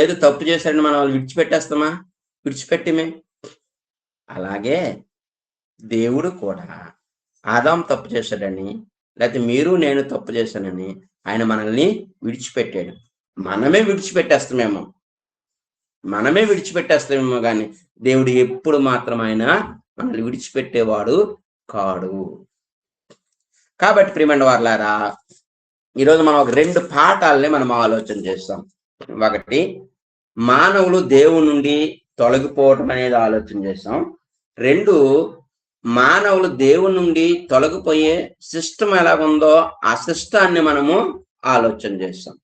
ఏదో తప్పు చేశారని మనం వాళ్ళు విడిచిపెట్టేస్తామా? విడిచిపెట్టిమే. అలాగే దేవుడు కూడా ఆదాం తప్పు చేశాడని, లేకపోతే మీరు నేను తప్పు చేశానని ఆయన మనల్ని విడిచిపెట్టాడు. మనమే విడిచిపెట్టేస్తామేమో కానీ దేవుడు ఎప్పుడు మాత్రం ఆయన మనల్ని విడిచిపెట్టేవాడు కాడు. కాబట్టి ప్రియమైన వారలారా, ఈరోజు మనం ఒక 2 పాఠాలని మనం ఆలోచన చేస్తాం. ఒకటి, మానవులు దేవుని నుండి తొలగిపోవటం అనేది ఆలోచన చేస్తాం. 2, మానవులు దేవుని నుండి తొలగిపోయే సిస్టమ్ ఎలాగుందో ఆ సిస్టాన్ని మనము ఆలోచన చేస్తాం.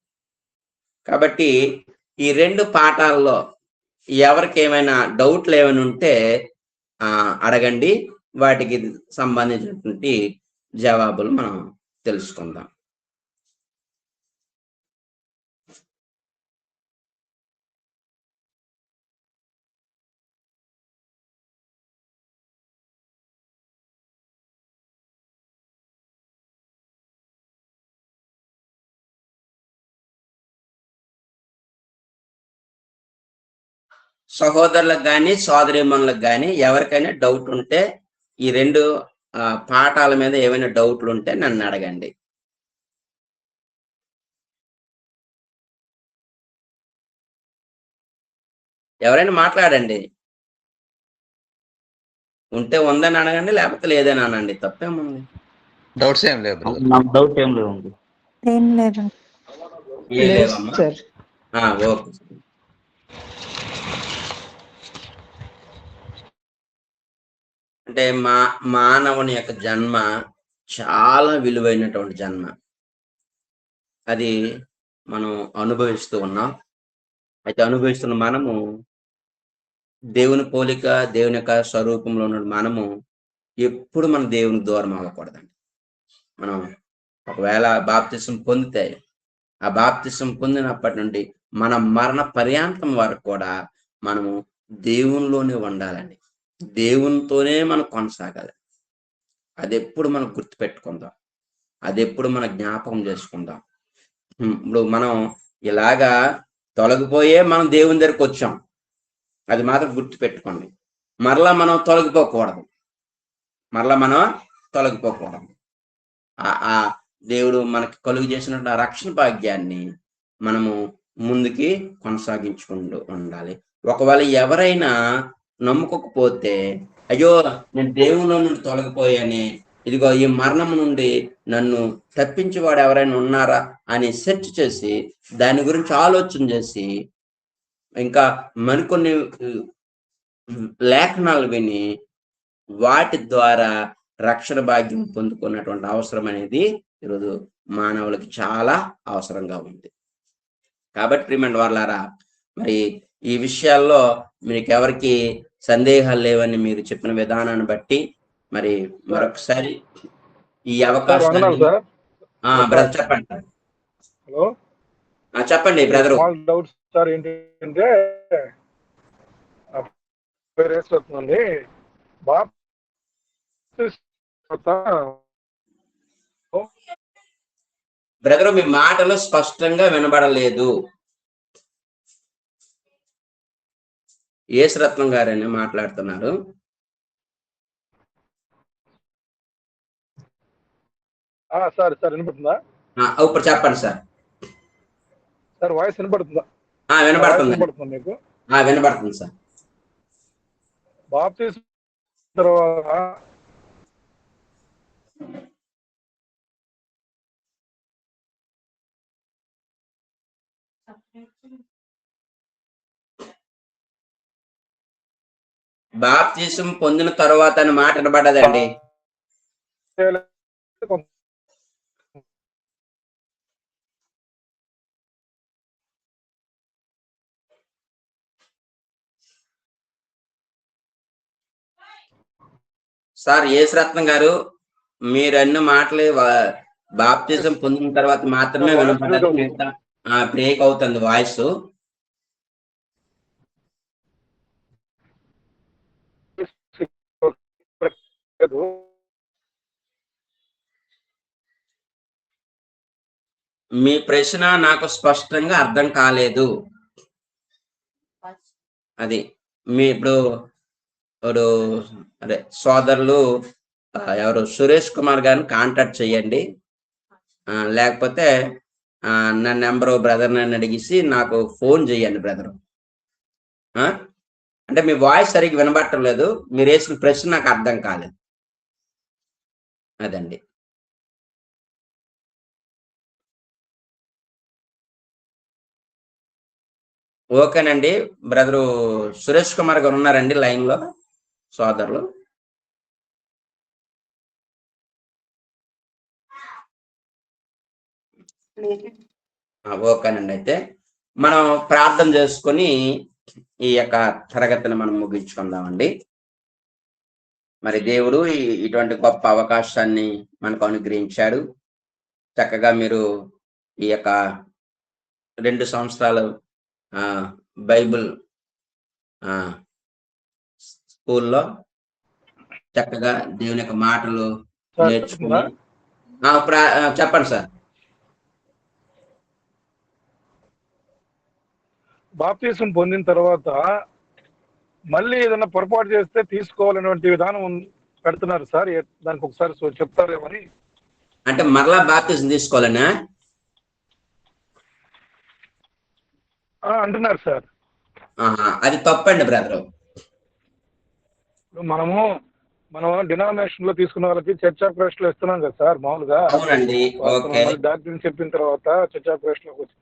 కాబట్టి ఈ 2 పాఠాల్లో ఎవరికి ఏమైనా డౌట్లు ఏమైనా ఉంటే అడగండి. వాటికి సంబంధించినటువంటి జవాబులు మనం తెలుసుకుందాం. సహోదరులకు కానీ సోదరీమణులకు కానీ ఎవరికైనా డౌట్ ఉంటే ఈ 2 పాఠాల మీద ఏమైనా డౌట్లు ఉంటే నన్ను అడగండి. ఎవరైనా మాట్లాడండి. ఉంటే ఉందని అడగండి, లేకపోతే లేదని అనండి. తప్పేముంది? డౌట్స్ ఏం లేవు. నాకు డౌట్ ఏం లేవండి. ఏం లేదు. ఏం లేవమ్మా. ఓకే. అంటే మానవుని యొక్క జన్మ చాలా విలువైనటువంటి జన్మ. అది మనం అనుభవిస్తూ ఉన్నాం. అయితే అనుభవిస్తున్న మనము దేవుని పోలిక, దేవుని యొక్క స్వరూపంలో ఉన్న మనము ఎప్పుడు మన దేవునికి దూరం అవ్వకూడదండి. మనం ఒకవేళ బాప్తిసం పొందితే ఆ బాప్తిసం పొందినప్పటి నుండి మన మరణ పర్యాంతం వరకు కూడా మనము దేవునిలోనే ఉండాలండి. దేవునితోనే మనం కొనసాగాలి. అది ఎప్పుడు మనం గుర్తుపెట్టుకుందాం, అది ఎప్పుడు మనం జ్ఞాపకం చేసుకుందాం. ఇప్పుడు మనం ఇలాగా తొలగిపోయే మనం దేవుని దగ్గరికి వచ్చాం, అది మాత్రం గుర్తుపెట్టుకోండి. మరలా మనం తొలగిపోకూడదు. ఆ దేవుడు మనకి కలుగు చేసినట్టు ఆ రక్షణ భాగ్యాన్ని మనము ముందుకి కొనసాగించుకుంటూ ఉండాలి. ఒకవేళ ఎవరైనా నమ్ముకోకపోతే, అయ్యో నేను దేవునిలో నుండి తొలగిపోయాని, ఇదిగో ఈ మరణం నుండి నన్ను తప్పించేవాడు ఎవరైనా ఉన్నారా అని సెర్చ్ చేసి దాని గురించి ఆలోచన చేసి ఇంకా మరికొన్ని లేఖనాలు విని వాటి ద్వారా రక్షణ భాగ్యం పొందుకున్నటువంటి అవసరం అనేది ఈరోజు మానవులకి చాలా అవసరంగా ఉంది. కాబట్టి ప్రియమైన వారలారా, మరి ఈ విషయాల్లో మీకు ఎవరికి సందేహాలు లేవని మీరు చెప్పిన విధానాన్ని బట్టి మరి మరొకసారి ఈ అవకాశం బ్రదర్ చెప్పండి. హలో చెప్పండి బ్రదరు. స్మాల్ డౌట్స్ సార్ ఏంటంటే వస్తుంది బ్రదరు మీ మాటలు స్పష్టంగా వినబడలేదు. యేసురత్నం గారని మాట్లాడుతున్నారు. సార్ వినపడుతుందా? ఇప్పుడు చెప్పండి సార్. సార్ వాయిస్ వినపడుతుందా? వినపడుతుంది మీకు? వినపడుతుంది సార్. బాప్తిస్మం తర్వాత బాప్తిసం పొందిన తర్వాత అని మాట వినబడ్డదండి. సార్ యేసురత్నం గారు, మీరు అన్న మాటలు బాప్తిజం పొందిన తర్వాత మాత్రమే వినపడ్డది. బ్రేక్ అవుతుంది వాయిస్. మీ ప్రశ్న నాకు స్పష్టంగా అర్థం కాలేదు. అది మీ ఇప్పుడు అదే సోదరులు ఎవరు సురేష్ కుమార్ గారిని కాంటాక్ట్ చేయండి. లేకపోతే నా నెంబరు బ్రదర్ నన్ను అడిగేసి నాకు ఫోన్ చేయండి బ్రదరు. అంటే మీ వాయిస్ సరిగ్గా వినబట్టలేదు. మీరు వేసిన ప్రశ్న నాకు అర్థం కాలేదు. అదండి. ఓకేనండి. బ్రదరు సురేష్ కుమార్ గారు ఉన్నారండి లైన్ లో సోదరులు? ఓకేనండి. అయితే మనం ప్రార్థన చేసుకొని ఈ యొక్క తరగతిని మనం ముగించుకుందామండి. మరి దేవుడు ఇటువంటి గొప్ప అవకాశాన్ని మనకు అనుగ్రహించాడు. చక్కగా మీరు ఈ యొక్క 2 సంవత్సరాలు బైబిల్ స్కూల్లో చక్కగా దేవుని యొక్క మాటలు నేర్చుకుని చెప్పండి సార్. బాప్తిసం పొందిన తర్వాత మళ్ళీ ఏదైనా పొరపాటు చేస్తే తీసుకోవాలనేటువంటి విధానం పెడుతున్నారు సార్. దానికి ఒకసారి చెప్తారేమని. అంటే మరలా బాప్తిసం తీసుకోవాలనా అంటున్నారు సార్. అది తప్పండి బ్రదరు. మనం డినామినేషన్ లో తీసుకున్న వాళ్ళకి చర్చ్ ఆఫ్ క్రైస్ట్ లో ఇస్తున్నాం కదా సార్ మామూలుగా. డాక్టర్ చెప్పిన తర్వాత చర్చ్ ఆఫ్ క్రైస్ట్ లోకి వచ్చి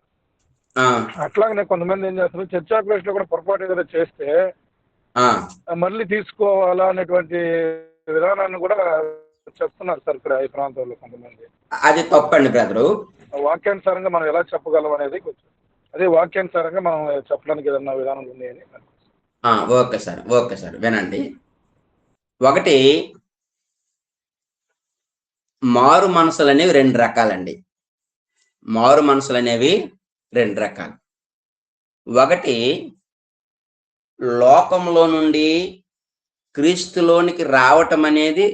అట్లాగనే కొంతమంది ఏం చేస్తున్నారు, చర్చ్ ఆఫ్ క్రైస్ట్ లో కూడా పొరపాటు ఏదైనా చేస్తే మళ్ళీ తీసుకోవాలా అనేటువంటి విధానాన్ని కూడా చెప్తున్నారు సార్ ఇక్కడ ఈ ప్రాంతంలో కొంతమంది. అది తప్పండి బ్రదరు. వాక్యానుసారంగా మనం ఎలా చెప్పగలం అనేది కొంచెం అదే వాక్యానుసారంగా మనం చెప్పడానికి ఏదన్నా విధానం ఉంది అని. ఓకే సార్ వినండి. ఒకటి, మారు మనసులు అనేవి 2 రకాలండి. మారు మనసులు అనేవి 2 రకాలు. ఒకటి, లోకంలో నుండి క్రీస్తులోనికి రావటం అనేది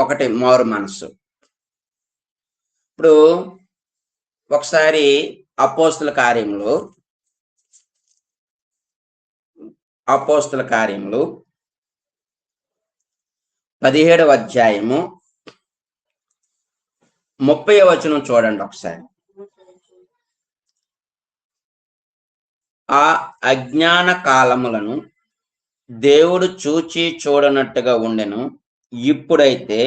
ఒకటి మారు మనసు. ఇప్పుడు ఒకసారి అపోస్తుల కార్యములు 17వ అధ్యాయము 30వ వచనం చూడండి ఒకసారి. ఆ అజ్ఞాన కాలములను దేవుడు చూచి చూడనట్టుగా ఉండెను. ఇప్పుడైతే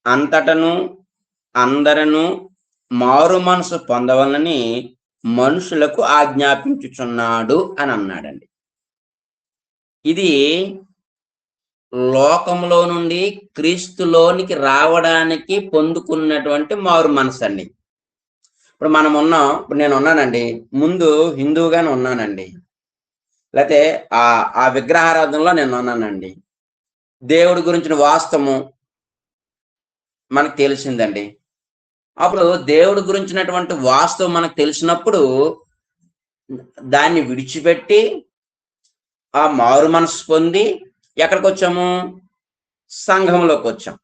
అంతటను అందరను మారు మనసు పొందవలని మనుషులకు ఆజ్ఞాపించుచున్నాడు అని అన్నాడండి. ఇది లోకంలో నుండి క్రీస్తులోనికి రావడానికి పొందుకున్నటువంటి మారు మనసు అండి. ఇప్పుడు నేను ఉన్నానండి, ముందు హిందువుగానే ఉన్నానండి, లేకపోతే ఆ విగ్రహారాధనలో నేను ఉన్నానండి. దేవుడి గురించిన వాస్తవము మనకు తెలిసిందండి. అప్పుడు దేవుడి గురించినటువంటి వాస్తవం మనకు తెలిసినప్పుడు దాన్ని విడిచిపెట్టి ఆ మారు మనసు పొంది ఎక్కడికి వచ్చాము? సంఘంలోకి వచ్చాం.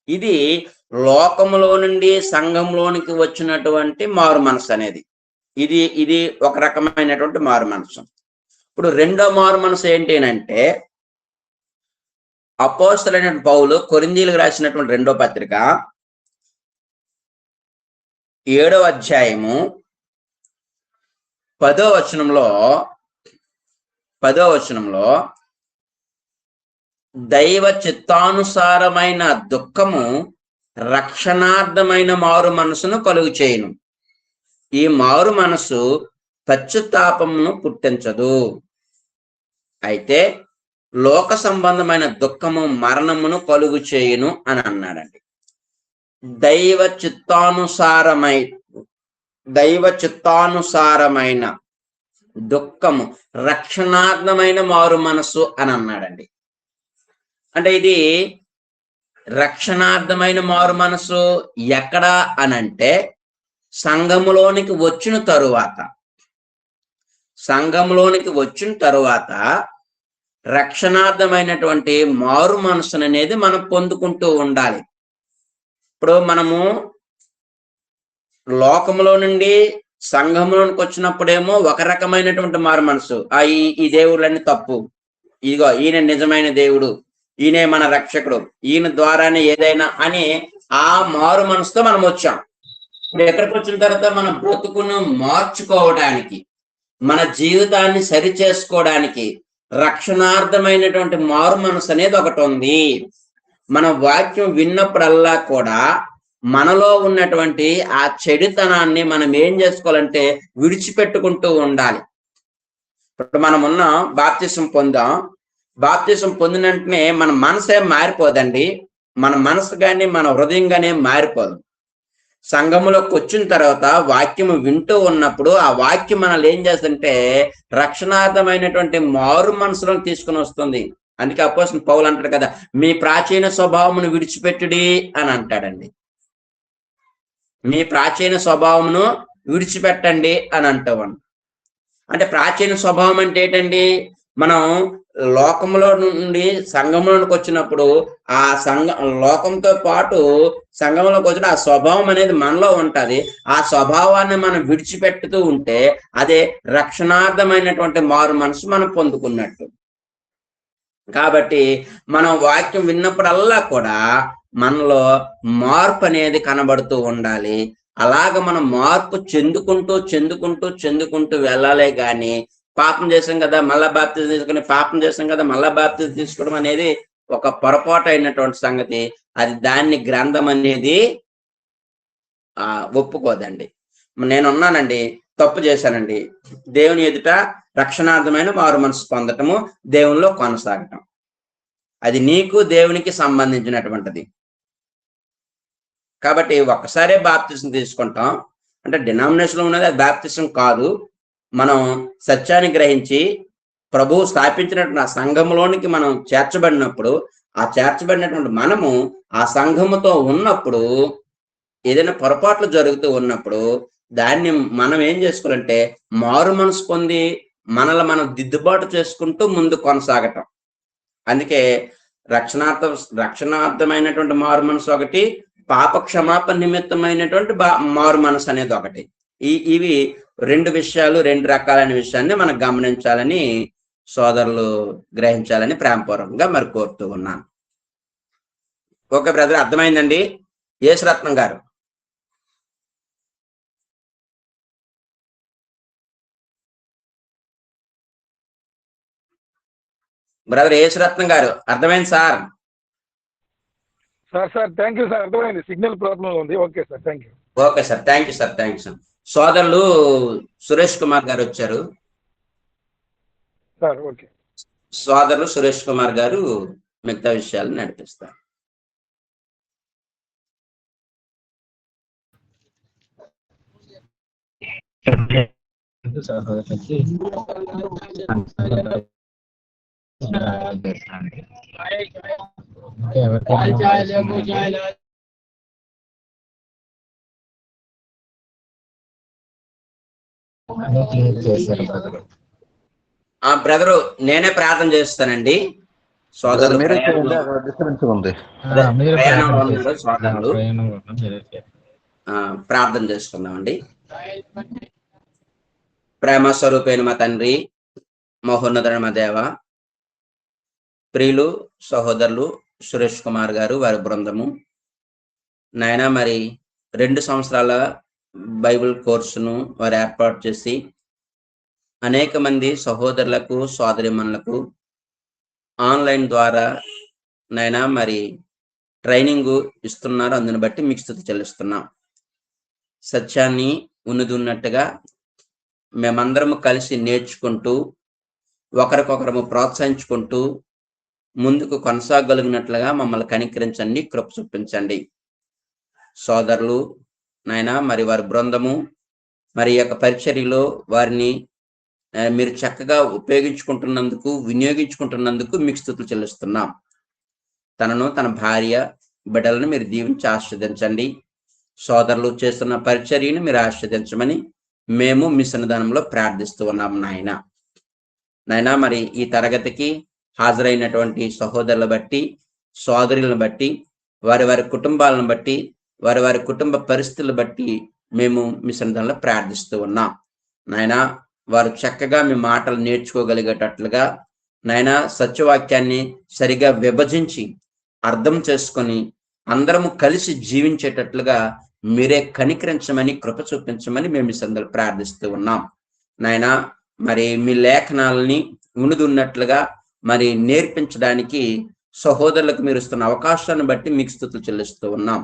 ఇది లోకములో నుండి సంఘంలోనికి వచ్చినటువంటి మారు మనసు అనేది. ఇది ఒక రకమైనటువంటి మారు మనసు. ఇప్పుడు రెండో మారు మనసు ఏంటి అంటే, అపోస్తలుడైన పౌలు కొరింథీయులకు రాసినటువంటి 2వ పత్రిక 7వ అధ్యాయము 10వ వచనంలో దైవ చిత్తానుసారమైన దుఃఖము రక్షణార్థమైన మారు మనసును కలుగు చేయును. ఈ మారు మనసు పశ్చాత్తాపమును పుట్టించదు. అయితే లోక సంబంధమైన దుఃఖము మరణమును కలుగు చేయును అని అన్నాడండి. దైవ చిత్తానుసారమైన దుఃఖము రక్షణార్థమైన మారు మనసు అని అన్నాడండి. అంటే ఇది రక్షణార్థమైన మారు మనసు ఎక్కడ అనంటే సంఘములోనికి వచ్చిన తరువాత రక్షణార్థమైనటువంటి మారు మనసును అనేది మనం పొందుకుంటూ ఉండాలి. ఇప్పుడు మనము లోకములో నుండి సంఘంలోనికి వచ్చినప్పుడేమో ఒక రకమైనటువంటి మారు మనసు, ఈ దేవుళ్ళని తప్పు, ఇదిగో ఈయన నిజమైన దేవుడు, ఈయనే మన రక్షకుడు, ఈయన ద్వారానే ఏదైనా అని ఆ మారు మనసుతో మనం వచ్చాం. ఇప్పుడు ఎక్కడికి వచ్చిన తర్వాత మన బ్రతుకును మార్చుకోవడానికి, మన జీవితాన్ని సరి చేసుకోవడానికి రక్షణార్థమైనటువంటి మారు మనసు అనేది ఒకటి ఉంది. మన వాక్యం విన్నప్పుడల్లా కూడా మనలో ఉన్నటువంటి ఆ చెడుతనాన్ని మనం ఏం చేసుకోవాలంటే విడిచిపెట్టుకుంటూ ఉండాలి. ఇప్పుడు మనం ఉన్నాం, బాప్తిసం పొందాం. బాప్తిసం పొందిన వెంటనే మన మనసే మారిపోదండి. మన మనసు కానీ మన హృదయం కానీ మారిపోదు. సంఘములోకి వచ్చిన తర్వాత వాక్యము వింటూ ఉన్నప్పుడు ఆ వాక్యం మనల్ని ఏం చేస్తుంటే రక్షణార్థమైనటువంటి మారు మనసులను తీసుకుని వస్తుంది. అందుకే అపోస్తలుడు పౌలు అంటాడు కదా, మీ ప్రాచీన స్వభావమును విడిచిపెట్టుడి అని అంటాడండి. మీ ప్రాచీన స్వభావమును విడిచిపెట్టండి అని అంటాం. అంటే ప్రాచీన స్వభావం అంటే ఏంటండి? మనం లోకంలో నుండి సంఘంలోకి వచ్చినప్పుడు ఆ లోకంతో పాటు సంఘంలోకి వచ్చిన ఆ స్వభావం అనేది మనలో ఉంటది. ఆ స్వభావాన్ని మనం విడిచిపెట్టుతూ ఉంటే అదే రక్షణార్థమైనటువంటి మారు మనసు మనం పొందుకున్నట్టు. కాబట్టి మనం వాక్యం విన్నప్పుడల్లా కూడా మనలో మార్పు అనేది కనబడుతూ ఉండాలి. అలాగ మనం మార్పు చెందుకుంటూ వెళ్ళాలే గాని పాపం చేసాం కదా మళ్ళా బాప్తిజం తీసుకుని, పాపం చేసాం కదా మళ్ళా బాప్తిజం తీసుకోవడం అనేది ఒక పొరపాటు అయినటువంటి సంగతి. అది దాన్ని గ్రంథం అనేది ఒప్పుకోదండి. నేనున్నానండి, తప్పు చేశానండి, దేవుని ఎదుట రక్షణార్థమైన మారు మనసు పొందటము, దేవునిలో కొనసాగటం, అది నీకు దేవునికి సంబంధించినటువంటిది. కాబట్టి ఒక్కసారే బాప్తిజం తీసుకుంటాం అంటే డినామినేషన్ ఉన్నది అది బాప్తిజం కాదు. మనం సత్యాన్ని గ్రహించి ప్రభువు స్థాపించినటువంటి ఆ సంఘములోనికి మనం చేర్చబడినప్పుడు, ఆ చేర్చబడినటువంటి మనము ఆ సంఘముతో ఉన్నప్పుడు ఏదైనా పొరపాట్లు జరుగుతూ ఉన్నప్పుడు దాన్ని మనం ఏం చేసుకోవాలంటే మారు మనసు పొంది మనల్ని మనం దిద్దుబాటు చేసుకుంటూ ముందు కొనసాగటం. అందుకే రక్షణార్థమైనటువంటి మారు మనసు ఒకటి, పాప క్షమాపణ నిమిత్తమైనటువంటి మారు మనసు అనేది ఒకటి. ఇవి రెండు విషయాలు, రెండు రకాలైన విషయాన్ని మనం గమనించాలని సోదరులు గ్రహించాలని ప్రేమపూర్వకంగా మరి కోరుతూ ఉన్నాను. ఓకే బ్రదర్, అర్థమైందండి. యేసురత్నం గారు. బ్రదర్ యేసురత్నం గారు అర్థమైంది sir? Sir thank you sir, అర్థమైంది. సిగ్నల్ ప్రాబ్లం ఉంది. Okay sir, thank you. Okay sir, thank you sir, thank you sir. సోదరులు సురేష్ కుమార్ గారు వచ్చారు సార్. ఓకే, సోదరులు సురేష్ కుమార్ గారు మిగతా విషయాలు నడిపిస్తారు. అన్ని క్లియర్ చేశారు బ్రదర్. బ్రదరు నేనే ప్రార్థన చేస్తానండి. సోదరులు మీరే చేయండి, ప్రయాణంలో అక్కడ డిస్టర్బెన్స్ ఉంది. మీరు ప్రయాణంలో ప్రార్థన ఉన్నారు చేశారు. సోదరులు. ప్రయాణంలో ఉన్న మీరే చేశారు. ప్రార్థన చేసుకుందామండి. ప్రేమ స్వరూపైన మా తండ్రి, మహోన్నతుడైన మా దేవ, ప్రియులు సహోదరులు సురేష్ కుమార్ గారు వారి బృందము నాయన మరి 2 సంవత్సరాల బైబిల్ కోర్సును వారు ఏర్పాటు చేసి అనేక మంది సహోదరులకు సోదరిమణులకు ఆన్లైన్ ద్వారా నాయన మరి ట్రైనింగ్ ఇస్తున్నారు. అందుని బట్టి మీకు స్తుతి చెల్లిస్తున్నాం. సత్యాన్ని ఉన్నట్టుగా మేమందరము కలిసి నేర్చుకుంటూ ఒకరికొకరము ప్రోత్సహించుకుంటూ ముందుకు కొనసాగలిగినట్లుగా మమ్మల్ని కనికరించండి, కృప చూపించండి. సోదరులు నాయన మరి వారి బృందము మరి యొక్క పరిచర్యలో వారిని మీరు చక్కగా ఉపయోగించుకుంటున్నందుకు, వినియోగించుకుంటున్నందుకు మీకు స్తుతులు చెల్లిస్తున్నాం. తనను, తన భార్య, బిడ్డలను మీరు దీవించి ఆశీర్వదించండి. సోదరులు చేస్తున్న పరిచర్యను మీరు ఆశీర్వదించమని మేము మీ సన్నిధానంలో ప్రార్థిస్తూ ఉన్నాం నాయన. మరి ఈ తరగతికి హాజరైనటువంటి సహోదరులను బట్టి, సోదరులను బట్టి, వారి వారి కుటుంబాలను బట్టి, వారి వారి కుటుంబ పరిస్థితులను బట్టి మేము మీ సన్నిధానంలో ప్రార్థిస్తూ ఉన్నాం నాయన. వారు చక్కగా మీ మాటలు నేర్చుకోగలిగేటట్లుగా నాయన సత్యవాక్యాన్ని సరిగా విభజించి అర్థం చేసుకొని అందరము కలిసి జీవించేటట్లుగా మీరే కనికరించమని, కృప చూపించమని మేము ఈ సందర్భంలో ప్రార్థిస్తూ ఉన్నాం నాయన. మరి మీ లేఖనాలని ఉన్నట్లుగా మరి నేర్పించడానికి సహోదరులకు మీరు ఇస్తున్న అవకాశాన్ని బట్టి మీకు స్తుతులు చెల్లిస్తూ ఉన్నాం.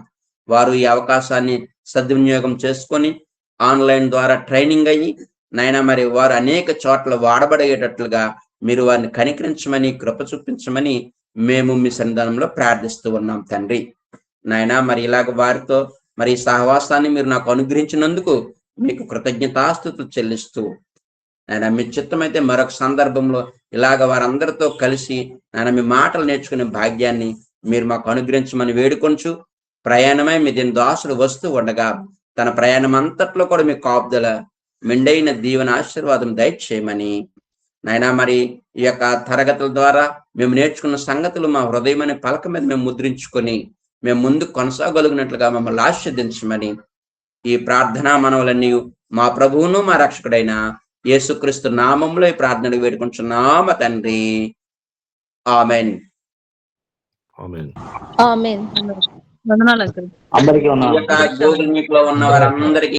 వారు ఈ అవకాశాన్ని సద్వినియోగం చేసుకొని ఆన్లైన్ ద్వారా ట్రైనింగ్ అయ్యి నాయన మరి వారు అనేక చోట్ల వాడబడేటట్లుగా మీరు వారిని కనికరించమని, కృప చూపించమని మేము మీ సన్నిధానంలో ప్రార్థిస్తూ ఉన్నాం తండ్రి నాయన. మరి ఇలాగ వారితో మరి సహవాసాన్ని మీరు నాకు అనుగ్రహించినందుకు మీకు కృతజ్ఞతాస్తుతులు చెల్లిస్తూ ఆయన మీ చిత్తమైతే మరొక సందర్భంలో ఇలాగ వారందరితో కలిసి ఆయన మీ మాటలు నేర్చుకునే భాగ్యాన్ని మీరు మాకు అనుగ్రహించమని వేడుకొంచు. ప్రయాణమై మీ దీని దాసుడు వస్తూ ఉండగా తన ప్రయాణం అంతట్లో కూడా మీ కాపుదల మెండైన దీవెన ఆశీర్వాదం దయచేయమని నాయన. మరి ఈ యొక్క తరగతుల ద్వారా మేము నేర్చుకున్న సంగతులు మా హృదయం అనే పలక మీద మేము ముద్రించుకొని మేము ముందుకు కొనసాగలిగినట్లుగా మమ్మల్ని ఆశీర్వదించమని ఈ ప్రార్థనా మనవులన్నీ మా ప్రభువును మా రక్షకుడైన యేసుక్రీస్తు నామంలో ఈ ప్రార్థనకు వేడుకుంటున్నాము తండ్రి. ఆమెన్. ఆమేన్. వందనాలు అంకుల్. గూగుల్ మీట్ లో ఉన్న వారందరికీ